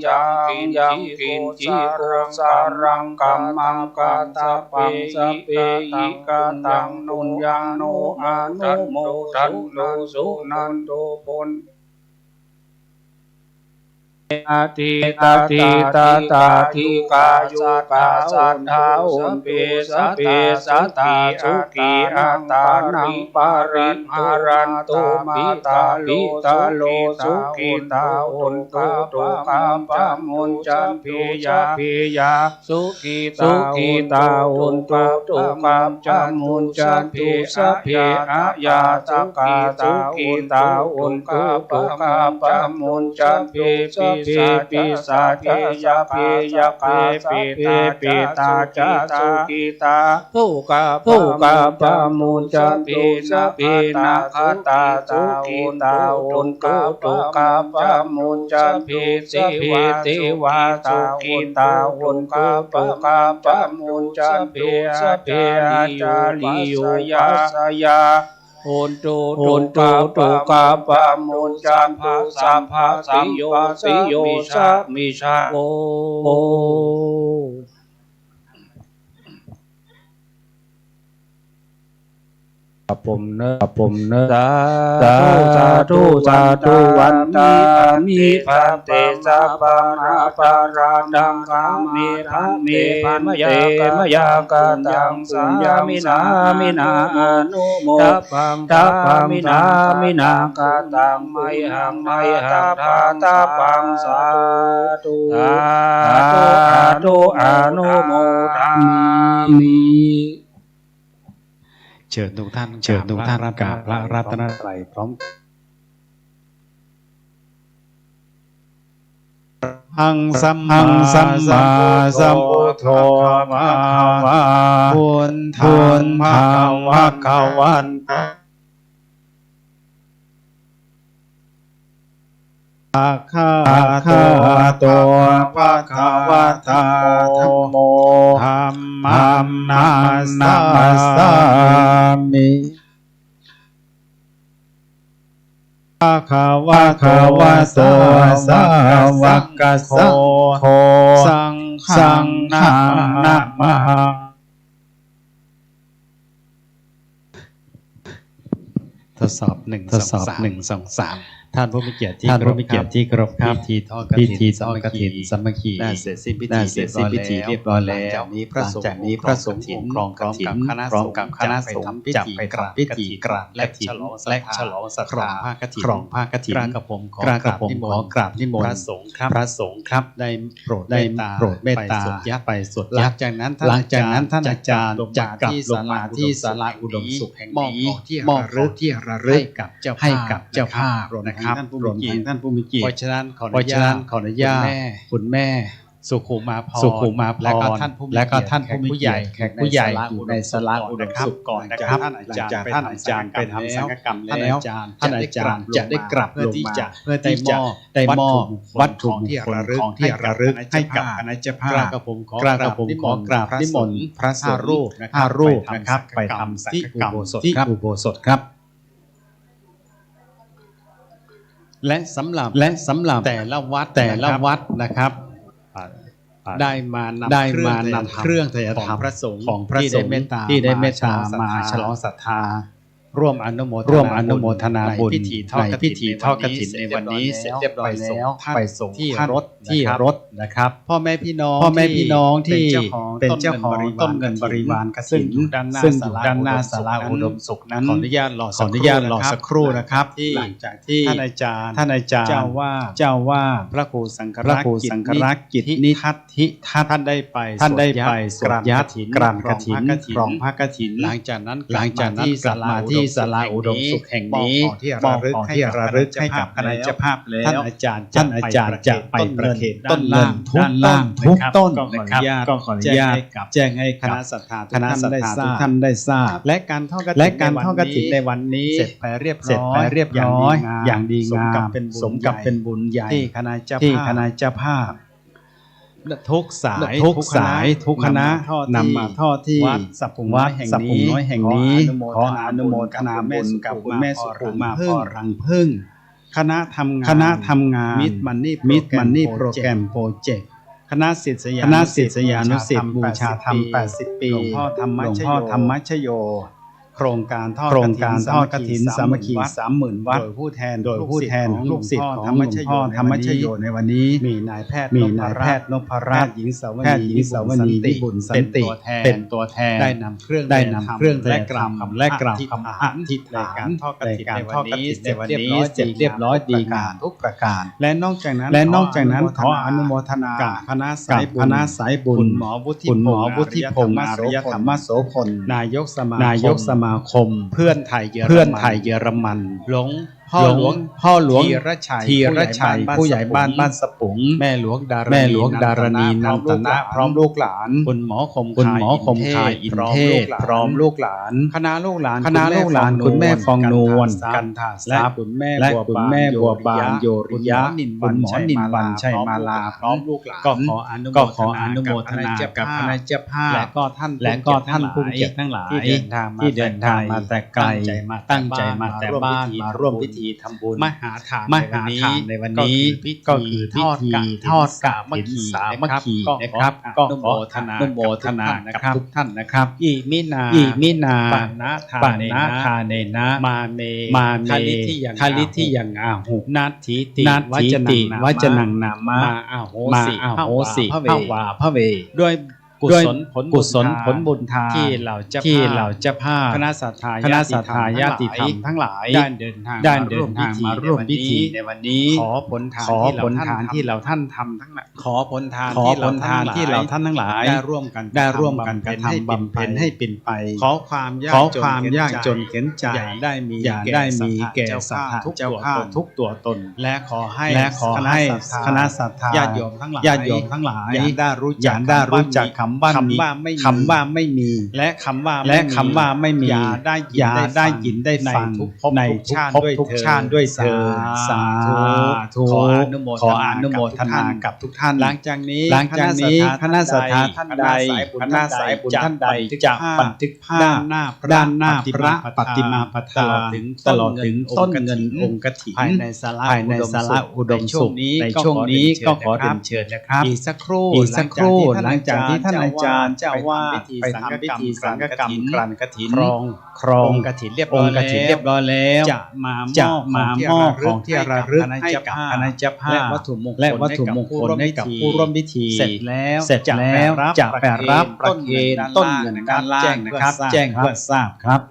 จังยังกินจิสารังกัมมังกาตาปังสเปยิกาตังนุนยังโนอนุโมทันโลสุนันโตปน อาทิตาทิตาตาทิกายุกาสัทธาอุปปิสัตสัตติสุขีอัตตานังปาริหารันตุมาตาลิตาโลสุขิตาอุนตุตุคามปะมุนจัมพิยาสุขิตาอุนตุตุคามจามุนจัมพิสัพเพอะยาตกาสุขิตาอุนตุตุคามปะมุนจัมพิสัพเพปิสาเทยะเพยะกาปิตาจาสุขิตาผู้กาปะมุนจัมพิสัพเพนาคตาสุขิตาอุนตุตุกาปะมุนจัมพิเทวาสุขิตาอุนกาปะมุนจัมพิสัพเพอาจาริโยสยาอุนตุตุกาปะมุนจัมภะสัมภะสิโยมิชาโอผมเนสาธุวันนี้อามิพันเตสัพพะนาปาราดังกามิพันเตมยากาตังสัญญามินาอนุโมทัพพามินากาตังไมหังตาปังสาธุอนุโมทัมิ เชิญทุกท่านกราบพระรัตนตรัยพร้อมหังสัมมาสัมพุทโธพุทธังภะวันอาคาโตภะคะวะตาธัมโมธัมมังนาสามิภะคะวะโตสาวกสังโฆสังฆังนะมะทดสอบ1 2 3ท่านผู้มีเกียรติที่เคารพครับพิธีทอดกฐินสามัคคีได้เสร็จสิ้นพิธีเรียบร้อยแล้วจากนี้พระสงฆ์ปกครองกฐินพร้อมกับคณะสงฆ์จะไปทำพิธีกราบและฉลองศรัทธาครองผ้ากฐินกระผมขอกราบนิมนต์พระสงฆ์ครับได้โปรดเมตตาไปสวดยัดจากนั้นท่านอาจารย์จะกลับลงมาที่ศาลาอุดมสุขแห่งนี้มอบที่ระลึกให้กับเจ้าภาพนะครับรวมทั้งท่านผู้มีเกียรติเพราะฉะนั้นขออนุญาตคุณแม่สุขุมาพรและก็ท่านผู้มีเกียรติแขกผู้ใหญ่อยู่ในศาลาอุดมสุขก่อนนะครับท่านอาจารย์ไปทำสังฆกรรมแล้วท่านอาจารย์จะได้กลับลงมาเพื่อที่จะได้มอบวัตถุมงคลของที่ระลึกให้กับคณะเจ้าภาพกระผมขอกราบนิมนต์พระสงฆ์5 รูปนะครับไปทำสังฆกรรมที่อุโบสถครับและสำหรับแต่ละวัดนะครับได้มานำเครื่องไตรธรรมของพระสงฆ์ที่ได้เมตตามาฉลองศรัทธาร่วมอนุโมทนาบุญในพิธีทอดกฐินในวันนี้เสร็จเรียบร้อยแล้วไปส่งที่รถนะครับพ่อแม่พี่น้องที่เป็นเจ้าของต้นเงินบริวารกฐินซึ่งอยู่ด้านหน้าศาลาอุดมสุขนั้นขออนุญาตรอสักครู่นะครับหลังจากที่ท่านอาจารย์เจ้าว่าพระครูสังฆรักษ์กิจนิทัศน์ท่านได้ไปสวดยัดกรานกฐินครองพระกฐินหลังจากนั้นกลับมาที่ศาลาอุดมสุขแห่งนี้มอบของที่ระลึกให้กับคณะเจ้าภาพแล้วท่านอาจารย์จะไปประเคนต้นล่างทุกต้นนะครับก็ขออนุญาตแจ้งให้คณะศรัทธาทุกท่านได้ทราบและการทอดกฐินในวันนี้เสร็จไปเรียบร้อยอย่างดีงามสมกับเป็นบุญใหญ่ที่คณะเจ้าภาพทุกสายทุกคณะนำมาทอดที่วัดสัพพุงน้อยแห่งนี้ขออนุโมทนาบุญกับคุณแม่สุขุมาพรรังพึ่งคณะทำงานมิตรมันนี่โปรแกรมโปรเจกต์คณะศิษยานุศิษย์บูชาธรรม80 ปีหลวงพ่อธรรมชโย โครงการทอดกฐินสามัคคี30,000 วัดโดยผู้แทนลูกศิษย์ของหลวงพ่อธรรมชโยในวันนี้มีนายแพทย์นพรัตน์หญิงสาวนีวิบุญสันติเป็นตัวแทนได้นำเครื่องและกล่าวคำอธิษฐานในการทอดกฐินในวันนี้เสร็จเรียบร้อยดีงามทุกประการและนอกจากนั้นขออนุโมทนากับคณะสายบุญคุณหมอวุฒิพงษ์อารยธรรมโสพลนายกสมาคมเพื่อนไทยเยอรมันหลวงพ่อหลวงธีรชัยผู้ใหญ่บ้านสปุงแม่หลวงดารณีนันตนะพร้อมลูกหลานคุณหมอคมคายอินเทพพร้อมลูกหลานคณะลูกหลานคุณแม่ฟองนวลกันทาและคุณแม่บัวบานโยริยะคุณหมอนินวันชัยมาลาพร้อมลูกหลานก็ขออนุโมทนากับคณะเจ้าภาพและก็ท่านผู้เกียรติทั้งหลายที่เดินทางมาแต่ไกลตั้งใจมาแต่บ้านมาร่วมพิธีทำบุญมหาทานในวันนี้ก็คือทอดสามัคคีนะครับก็อนุโมทนากับทุกท่านนะครับอิมินาปานะทาเนนะมาเมคาลิทิยังอาหุนัตถิติวัจนังนามาอาโหสิภวาพระเวด้วยกุศลผลบุญทานที่เราจะพาคณะสัตยาติธรรมทั้งหลายได้เดินทางมาร่วมพิธีในวันนี้ขอผลทานที่เราท่านทำทั้งหลายขอผลทานที่เราท่านทั้งหลายได้ร่วมกันกระทำบำเพ็ญให้เป็นไปขอความยากจนเข็นใจอย่าได้มีแก่สัตว์เจ้าข้าทุกตัวตนและขอให้คณะสัตยาติโยมทั้งหลายอย่าได้รู้จักคำว่าไม่มีและคำว่าไม่มีอย่าได้ยินได้ฟังในทุกชาติด้วยเถิดสาธุขออนุโมทนากับทุกท่านหลังจากนี้คณะสัตยาท่านใดคณะสายบุญท่านใดจะบันทึกภาพด้านหน้าพระปฏิมาประธานตลอดถึงต้นเงินองค์กฐินภายในศาลาอุดมสุขในช่วงนี้ก็ขอเรียนเชิญนะครับอีกสักครู่หลังจากที่ท่านอาจารย์เจ้าว่าไปทำพิธีสังฆกรรมกลั่นกฐินครองกฐินเรียบร้อยแล้วจะมามอบของที่ระลึกให้กับคณะเจ้าภาพและวัตถุมงคลให้กับผู้ร่วมพิธีเสร็จแล้วจะไปรับประเคนต้นเงินด้านล่างนะครับแจ้งเพื่อทราบครับ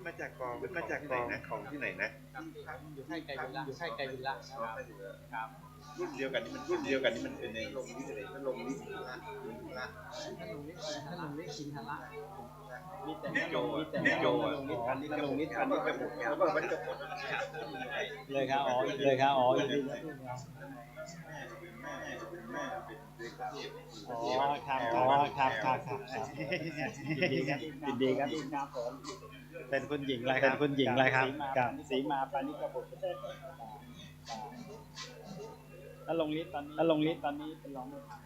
มาจากกองนะของที่ไหนนะอยู่ใกล้ไกลวิลล่าครับรุ่นเดียวกันนี่มันเป็นในลงนี้อะไรก็ลงนี้ถ้าลงนี้กินทะละมีแต่โยอันนี้กระหมดแล้วก็มันจะหมดเลยครับอ๋อครับยินดีครับผมเป็นคุณหญิงอะไรครับกับสีมาปานิกบุตรแล้วลงลิสต์ตอนนี้เป็นรองไม่ทัน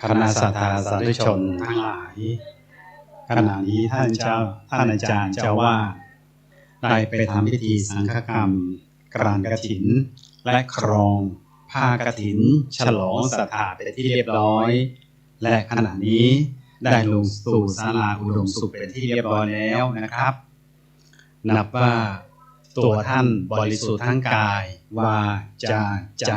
คณะสัตยาสาธุชนทั้งหลายขณะนี้ท่านอาจารย์เจ้าว่าได้ไปทำพิธีสังฆกรรมกรานกฐินและครอง ผ้ากฐินฉลองศรัทธาเป็นที่เรียบร้อยและขณะนี้ได้ลงสู่ศาลาอุดมสุขเป็นที่เรียบร้อยแล้วนะครับนับว่าตัวท่านบริสุทธิ์ทั้งกายวาจาใจ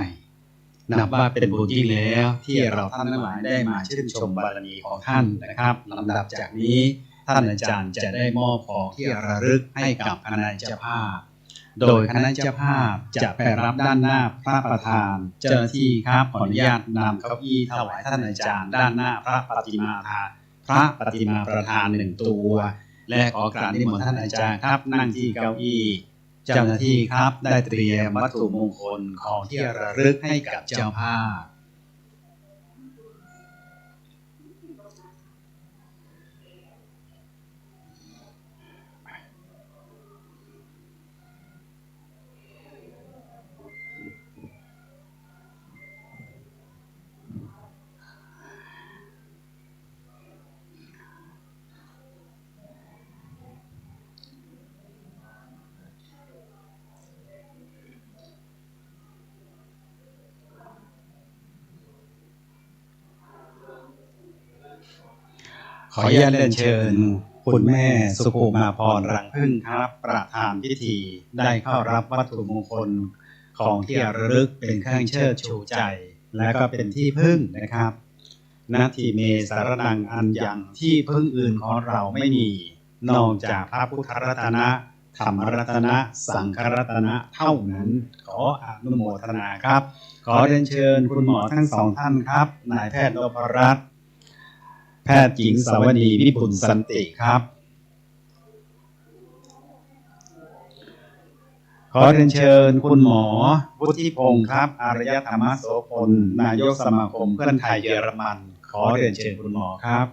นับว่าเป็นบุญที่แล้วที่เราท่านทั้งหลายได้มาชื่นชมบารมีของท่านนะครับลำดับจากนี้ท่านอาจารย์จะได้มอบของที่ระลึกให้กับคณะเจ้าภาพโดยคณะเจ้าภาพจะไปรับด้านหน้าพระประธานเจ้าหน้าที่ครับขออนุญาตนำเก้าอี้ถวายท่านอาจารย์ด้านหน้าพระปฏิมาประธาน1 ตัวและขอกราบนิมนต์ท่านอาจารย์ครับนั่งที่เก้าอี้เจ้าหน้าที่ครับได้เตรียมวัตถุมงคลของที่ระลึกให้กับเจ้าภาพขออนุญาตเรียนเชิญคุณแม่สุภูมาพรรังพึ่งครับประธานพิธีได้เข้ารับวัตถุมงคลของที่ระลึกเป็นเครื่องเชิดชูใจและก็เป็นที่พึ่งนะครับนาทีเมสารนังอันยังที่พึ่งอื่นของเราไม่มีนอกจากพระพุทธรัตนะธรรมรัตนะสังฆรัตนะเท่านั้นขออนุโมทนาครับขอเรียนเชิญคุณหมอทั้งสองท่านครับนายแพทย์นพรัตน์แพทย์หญิงสวนีวิบุลสันติครับขอเรียนเชิญคุณหมอวุฒิพงศ์ครับอารยธรรมโสพลนายกสมาคมเพื่อนไทยเยอรมันขอเรียนเชิญคุณหมอครับ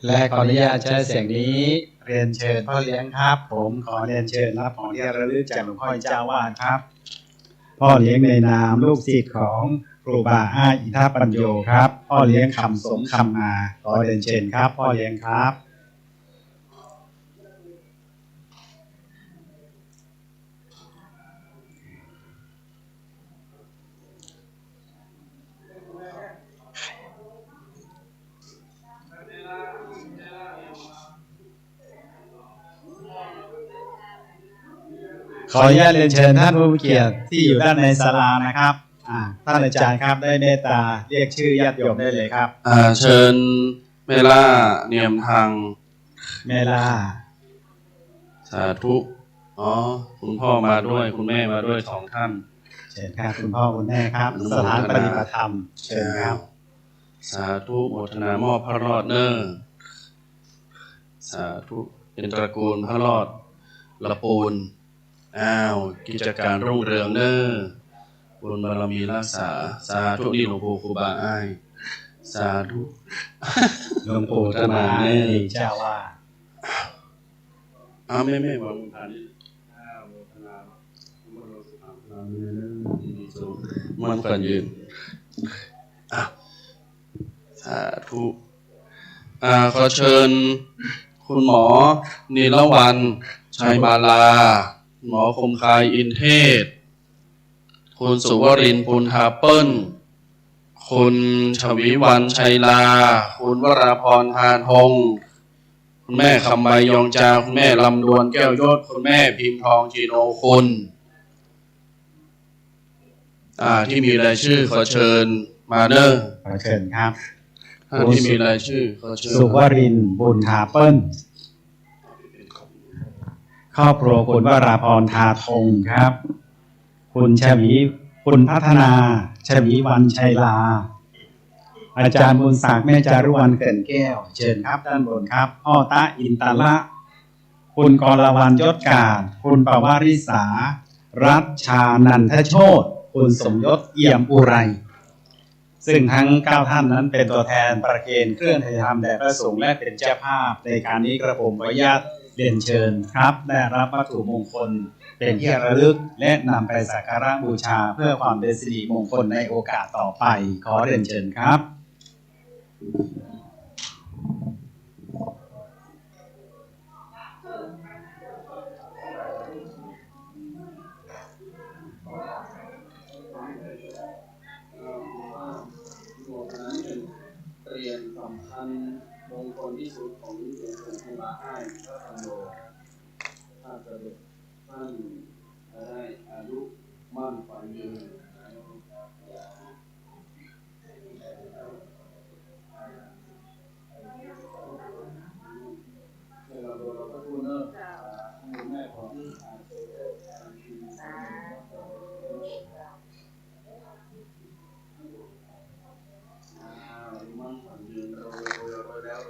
และขออนุญาตใช้เสียงนี้เรียนเชิญพ่อเลี้ยงครับผมขอเรียนเชิญรับของที่ระลึกจากหลวงพ่อเจ้าวาดครับพ่อเลี้ยงในนามลูกศิษย์ของครูบาอ้ายอิทธปัญโยครับพ่อเลี้ยงคำสมคำมาขอเรียนเชิญครับพ่อเลี้ยงครับขออนุญาตเรียนเชิญท่านผู้มีเกียรติที่อยู่ด้านในศาลานะครับท่านอาจารย์ครับได้เมตตาเรียกชื่อญาติโยมได้เลยครับเชิญเมล่าเนียมทางเมล่าสาธุคุณพ่อมาด้วยคุณแม่มาด้วย2 ท่านเชิญครับคุณพ่อคุณแม่ครับสถานปฏิบัติธรรมเชิญครับสาธุโมทนามอบพระรอดเนอสาธุเป็นตระกูลพระรอดละปูนกิจการรุ่งเรืองเนอบุญบารมีรักษาสาธุนี่หลวงปู่ครูบาอ้ายสาธุหลวงปู่ธนาเจ้าว่าไม่วางทานมันกันยืนสาธุขอเชิญคุณหมอนิรวรรณชัยมาลาหมอคมคายอินเทศคุณสุวรินทร์ปุณธาเปิ้ลคุณชวีวันชัยลาคุณวราพรทานหงคุณแม่คำใบยองจาคุณแม่ลำดวนแก้วยศคุณแม่พิมพ์ทองจีโนคุณที่มีรายชื่อขอเชิญมาเนอขอเชิญครับท่านที่มีรายชื่อขอเชิญสุวรินทร์บุญธาเปิ้ลครอบครัวคุณวราพรทาทงครับคุณชวีคุณพัฒนาชวีวันชัยลาอาจารย์บุญศักดิ์แม่จารุวรรณเกินแก้วเชิญครับด้านบนครับพ่อตาอินตาละ คุณกรวรรณยศการคุณปวาริสารัชชานันทโชติคุณสมยศเอี่ยมอุไรซึ่งทั้ง9ท่านนั้นเป็นตัวแทนประเคนเครื่องไทยธรรมแด่พระสงฆ์และเป็นเจ้าภาพในการนี้กระผมขออนุญาตเรียนเชิญครับได้รับวัตถุมงคลเป็นที่ระลึกและนำไปสักการะบูชาเพื่อความเป็นสิริมงคลในโอกาสต่อไปขอเรียนเชิญครับเรียนสำคัญมงคลที่สุดของหลวงปู่ครูบาให้พระธรรมโมถ้าเกิดท่านได้อายุมั่นขวัญยืนเราก็พูดเนอะแม่ของมั่นขวัญยืนเราแล้ว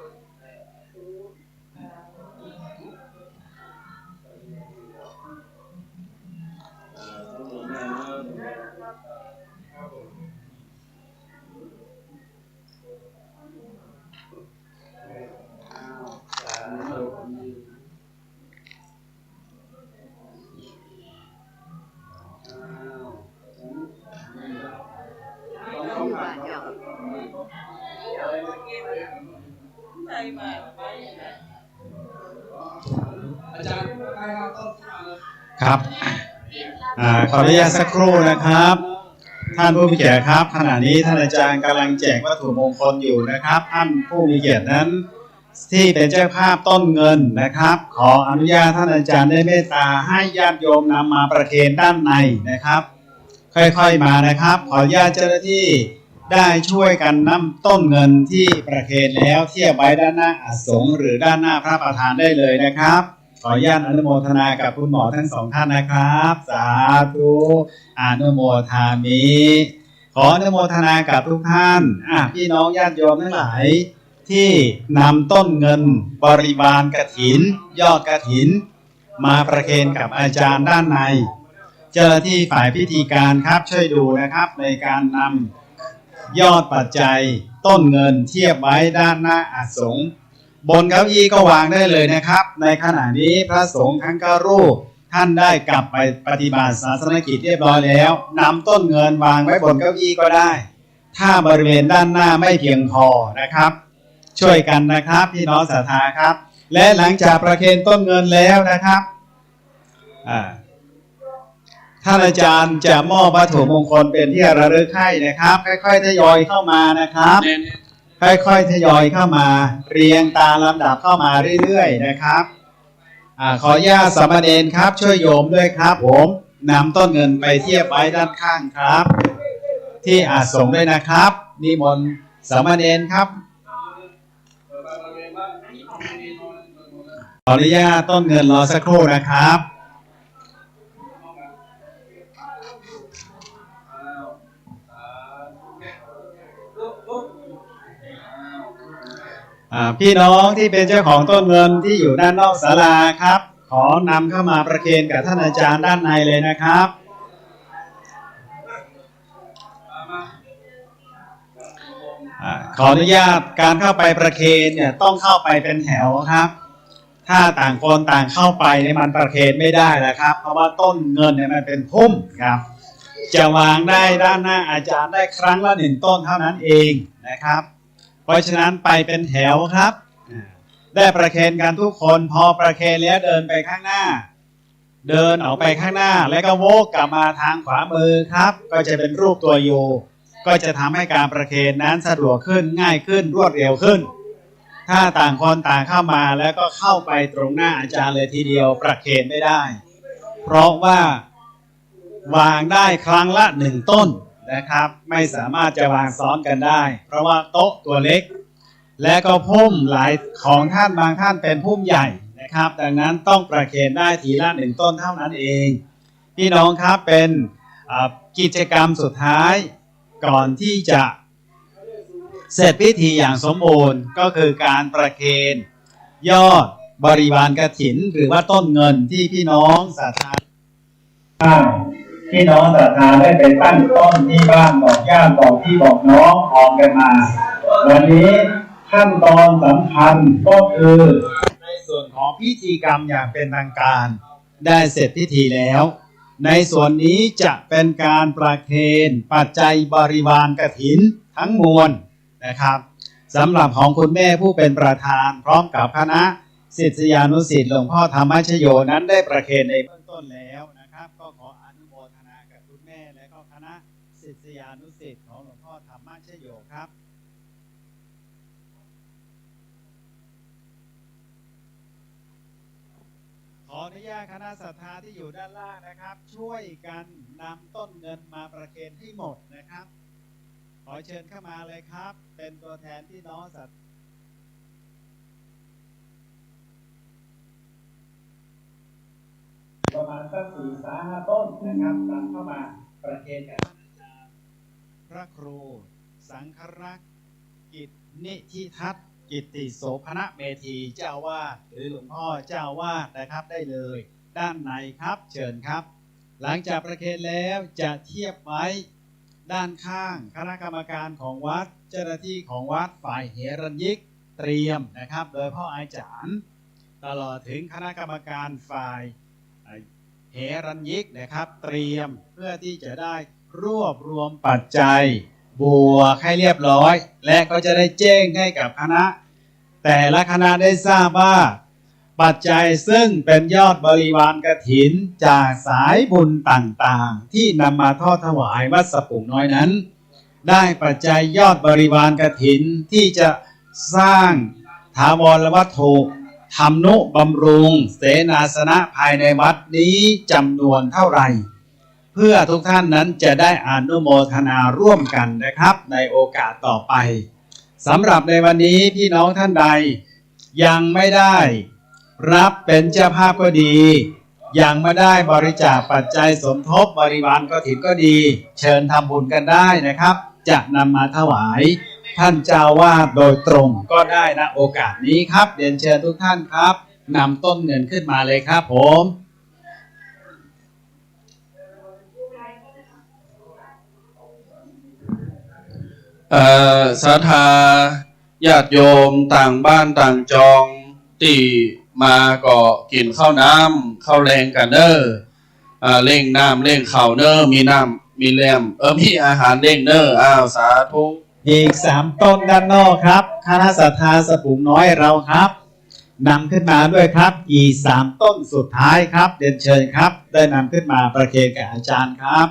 ครับขออนุญาตสักครู่นะครับท่านผู้มีเกียรติครับขณะนี้ท่านอาจารย์กำลังแจกวัตถุมงคลอยู่นะครับท่านผู้มีเกียรตินั้นที่เป็นเจ้าภาพต้นเงินนะครับขออนุญาตท่านอาจารย์ได้เมตตาให้ญาติโยมนำมาประเคนด้านในนะครับค่อยๆมานะครับขออนุญาตเจ้าหน้าที่ได้ช่วยกันนำต้นเงินที่ประเคนแล้วเทียบไว้ด้านหน้าอาสงหรือด้านหน้าพระประธานได้เลยนะครับขออนุญาตอนุโมทนากับคุณหมอทั้งสองท่านนะครับสาธุอนุโมทามิขออนุโมทนากับทุกท่านพี่น้องญาติโยมทั้งหลายที่นำต้นเงินบริวารกฐินยอดกฐินมาประเคนกับอาจารย์ด้านในเจ้าหน้าที่ฝ่ายพิธีการครับช่วยดูนะครับในการนำยอดปัจจัยต้นเงินเทียบไว้ด้านหน้าอาสงบนเก้าอี้ก็วางได้เลยนะครับในขณะนี้พระสงฆ์ทั้ง9รูปท่านได้กลับไปปฏิบัติศาสนกิจเรียบร้อยแล้วนำต้นเงินวางไว้บนเก้าอี้ก็ได้ถ้าบริเวณด้านหน้าไม่เพียงพอนะครับช่วยกันนะครับพี่น้องศรัทธาครับและหลังจากประเคนต้นเงินแล้วนะครับท่านอาจารย์จะมอบวัตถุมงคลเป็นที่ระลึกให้นะครับค่อยๆทยอยเข้ามานะครับค่อยๆทยอยเข้ามาเรียงตามลำดับเข้ามาเรื่อยๆนะครับขออนุญาตสามเณรครับช่วยโยมด้วยครับผมนำต้นเงินไปเทียบไว้ด้านข้างครับที่อาสงด้วยนะครับนิมนต์สามเณรครับขออนุญาตต้นเงินรอสักครู่นะครับพี่น้องที่เป็นเจ้าของต้นเงินที่อยู่ด้านนอกศาลาครับขอนำเข้ามาประเคนกับท่านอาจารย์ด้านในเลยนะครับขออนุญาตการเข้าไปประเคนเนี่ยต้องเข้าไปเป็นแถวครับถ้าต่างคนต่างเข้าไปเนี่ยมันประเคนไม่ได้นะครับเพราะว่าต้นเงินเนี่ยมันเป็นพุ่มครับจะวางได้ด้านหน้าอาจารย์ได้ครั้งละ1ต้นเท่านั้นเองนะครับเพราะฉะนั้นไปเป็นแถวครับได้ประเคนกันทุกคนพอประเคนแล้วเดินไปข้างหน้าเดินออกไปข้างหน้าแล้วก็โวกกลับมาทางขวามือครับก็จะเป็นรูปตัวยูก็จะทำให้การประเคนนั้นสะดวกขึ้นง่ายขึ้นรวดเร็วขึ้นถ้าต่างคนต่างเข้ามาแล้วก็เข้าไปตรงหน้าอาจารย์เลยทีเดียวประเคนไม่ได้เพราะว่าวางได้ครั้งละ1ต้นนะครับไม่สามารถจะวางซ้อนกันได้เพราะว่าโต๊ะตัวเล็กและก็พุ่มหลายของท่านบางท่านเป็นพุ่มใหญ่นะครับดังนั้นต้องประเคนได้ทีละ1ต้นเท่านั้นเองพี่น้องครับเป็นกิจกรรมสุดท้ายก่อนที่จะเสร็จพิธีอย่างสมบูรณ์ก็คือการประเคนยอด บริวารกฐินหรือว่าต้นเงินที่พี่น้องศรัทธาพี่น้องศรัทธาได้ไปตั้งต้นที่บ้านบอกญาติบอกพี่บอกน้องพร้อมกันมาวันนี้ขั้นตอนสำคัญก็คือในส่วนของพิธีกรรมอย่างเป็นทางการได้เสร็จพิธีแล้วในส่วนนี้จะเป็นการประเคนปัจจัยบริวารกฐินทั้งมวลนะครับสำหรับของคุณแม่ผู้เป็นประธานพร้อมกับคณะศิษยานุศิษย์หลวงพ่อธรรมชโยนั้นได้ประเคนในเบื้องต้นแล้วนะครับก็ขออนุโมทนากับคุณแม่และก็คณะศิษยานุศิษย์ของหลวงพ่อธรรมชโยครับขออนุญาตคณะศรัทธาที่อยู่ด้านล่างนะครับช่วยกันนำต้นเงินมาประเคนให้หมดนะครับขอเชิญเข้ามาเลยครับเป็นตัวแทนพี่น้องศรัทธาประมาณสัก4-5 ต้นนะครับนำเข้ามาประเคนกันพระครูสังฆรักษ์กิจนิธิทัศน์กิตติโสภณเมธีเจ้าวาดหรือหลวงพ่อเจ้าวาดนะครับได้เลยด้านในครับเชิญครับหลังจากประเคนแล้วจะเทียบไว้ด้านข้างคณะกรรมการของวัดเจ้าหน้าที่ของวัดฝ่ายเหรัญยิกเตรียมนะครับโดยพ่ออาจารย์ตลอดถึงคณะกรรมการฝ่ายเหรัญยิกนะครับเตรียมเพื่อที่จะได้รวบรวมปัจจัยบวกให้เรียบร้อยและก็จะได้แจ้งให้กับคณะแต่ละคณะได้ทราบว่าปัจจัยซึ่งเป็นยอดบริวารกฐินจากสายบุญต่างๆที่นำมาทอดถวายวัดสะปุ่งน้อยนั้นได้ปัจจัยยอดบริวารกฐินที่จะสร้างถาวรวัตถุทำนุบำรุงเสนาสนะภายในวัดนี้จำนวนเท่าไหร่เพื่อทุกท่านนั้นจะได้อนุโมทนาร่วมกันนะครับในโอกาสต่อไปสำหรับในวันนี้พี่น้องท่านใดยังไม่ได้รับเป็นเจ้าภาพก็ดียังไม่ได้บริจาคปัจจัยสมทบบริวารกฐินก็ดีเชิญทำบุญกันได้นะครับจะนำมาถวายท่านเจ้าวาดโดยตรงก็ได้นะโอกาสนี้ครับเรียนเชิญทุกท่านครับนำต้นเงินขึ้นมาเลยครับผมศรัทธาญาติโยมต่างบ้านต่างจองตีมาก็กินข้าวน้ำข้าวแรงกันเนอเร่งน้ำเร่งข้าวเนอมีน้ำมีแรมมีอาหารเร่งเนอสาธุอีก3 ต้นด้านนอกครับคณะศรัทธาสะปุ่งน้อยเราครับนำขึ้นมาด้วยครับอีก3 ต้นสุดท้ายครับเรียนเชิญครับได้นำขึ้นมาประเคนกับอาจารย์ครับ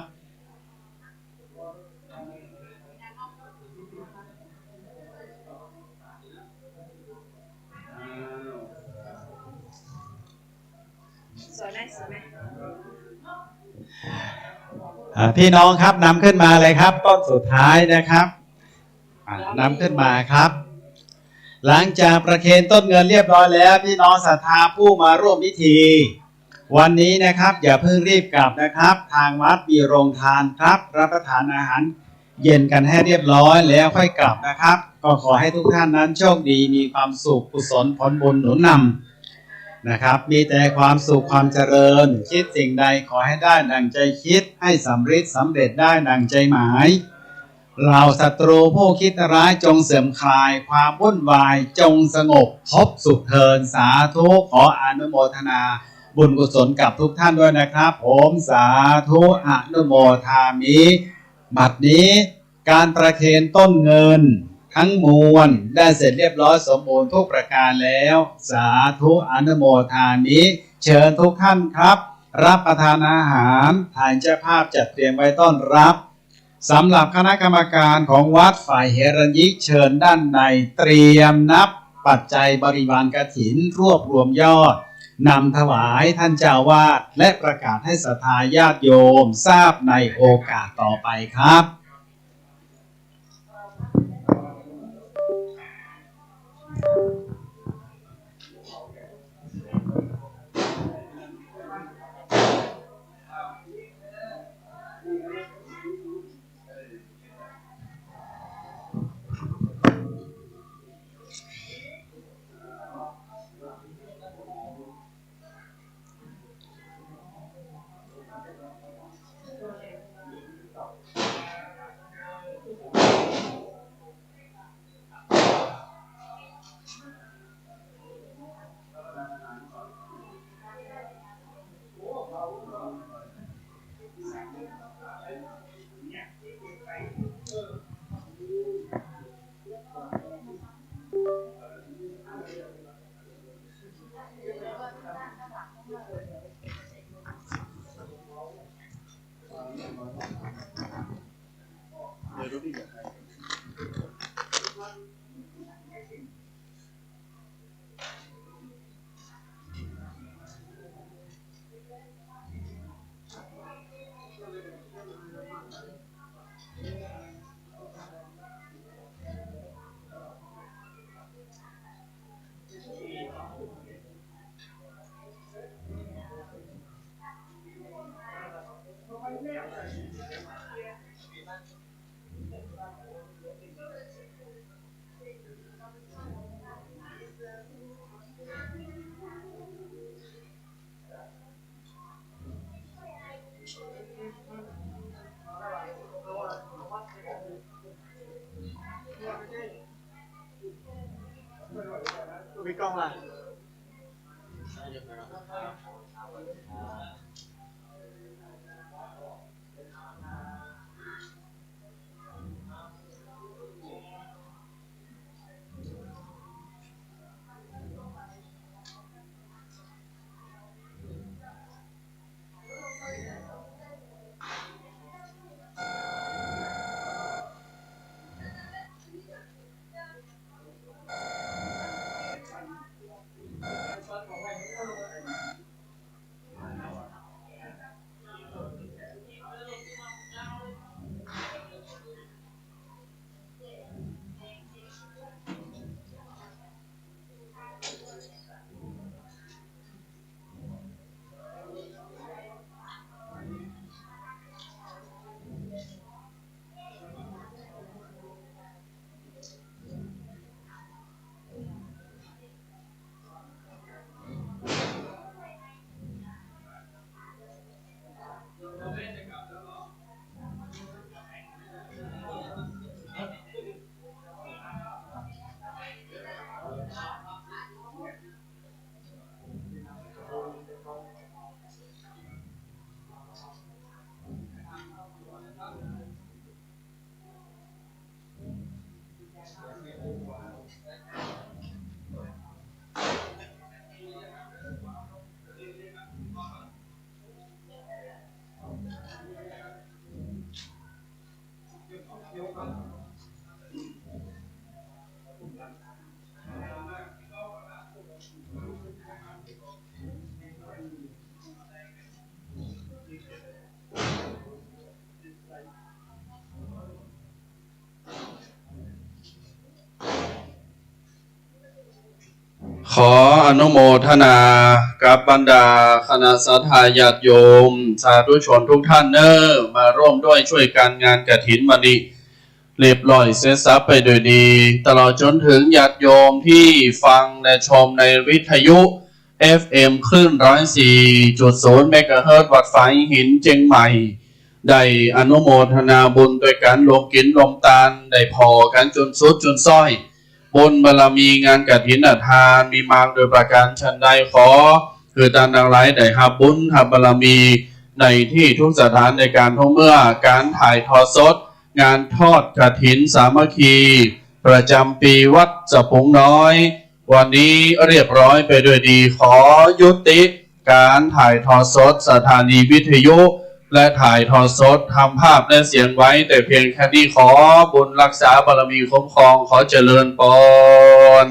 พี่น้องครับนำขึ้นมาเลยครับต้นสุดท้ายนะครับนำขึ้นมาครับหลังจากประเคนต้นเงินเรียบร้อยแล้วพี่น้องศรัทธาผู้มาร่วมพิธีวันนี้นะครับอย่าเพิ่งรีบกลับนะครับทางวัดมีโรงทานครับรับประทานอาหารเย็นกันให้เรียบร้อยแล้วค่อยกลับนะครับก็ขอให้ทุกท่านนั้นโชคดีมีความสุขกุศลผลบุญหนุนนำนะครับมีแต่ความสุขความเจริญคิดสิ่งใดขอให้ได้ดังใจคิดให้สำเร็จได้ดังใจหมายเราศัตรูผู้คิดร้ายจงเสื่อมคลายความวุ่นวายจงสงบพบสุขเทินสาธุขออนุโมทนาบุญกุศลกับทุกท่านด้วยนะครับผมสาธุอนุโมทามิบัดนี้การประเคนต้นเงินทั้งมวลได้เสร็จเรียบร้อยสมบูรณ์ทุกประการแล้วสาธุอนุโมทามิเชิญทุกท่านครับรับประทานอาหารทางเจ้าภาพจัดเตรียมไว้ต้อนรับสำหรับคณะกรรมการของวัดฝ่ายเหรัญยิกเชิญด้านในเตรียมนับปัจจัยบริวารกฐินรวบรวมยอดนำถวายท่านเจ้าวาดและประกาศให้ศรัทธาญาติโยมทราบในโอกาสต่อไปครับ ข มีกล้องล่ะ ขออนุโมทนากับบรรดาคณะศรัทธาญาติโยมสาธุชนทุกท่านมาร่วมด้วยช่วยกันงานกฐินวันนี้เรียบร้อยเสร็จสับไปโดยดี ตลอดจนถึงญาติโยมที่ฟังและชมในวิทยุ FM คลื่น 104.0 เมกะเฮิรตซ์วัดฝายหินเจียงใหม่ได้อนุโมทนาบุญด้วยการรวมกินรวมทานได้พอกันจนสุดจนซ้อยบุญบารมีงานกฐินทานมีมากโดยประการชั้นใดขอคือท่านทั้งหลายได้รับบุญรับบารมีในที่ทุกสถานในการท่องเมื่อการถ่ายทอดสดงานทอดกฐินสามัคคีประจำปีวัดสะพุงน้อยวันนี้เรียบร้อยไปด้วยดีขอยุติการถ่ายทอดสดสถานีวิทยุและถ่ายทอดสดทำภาพและเสียงไว้แต่เพียงแค่นี้ขอบุญรักษาบารมีคุ้มครองขอเจริญพร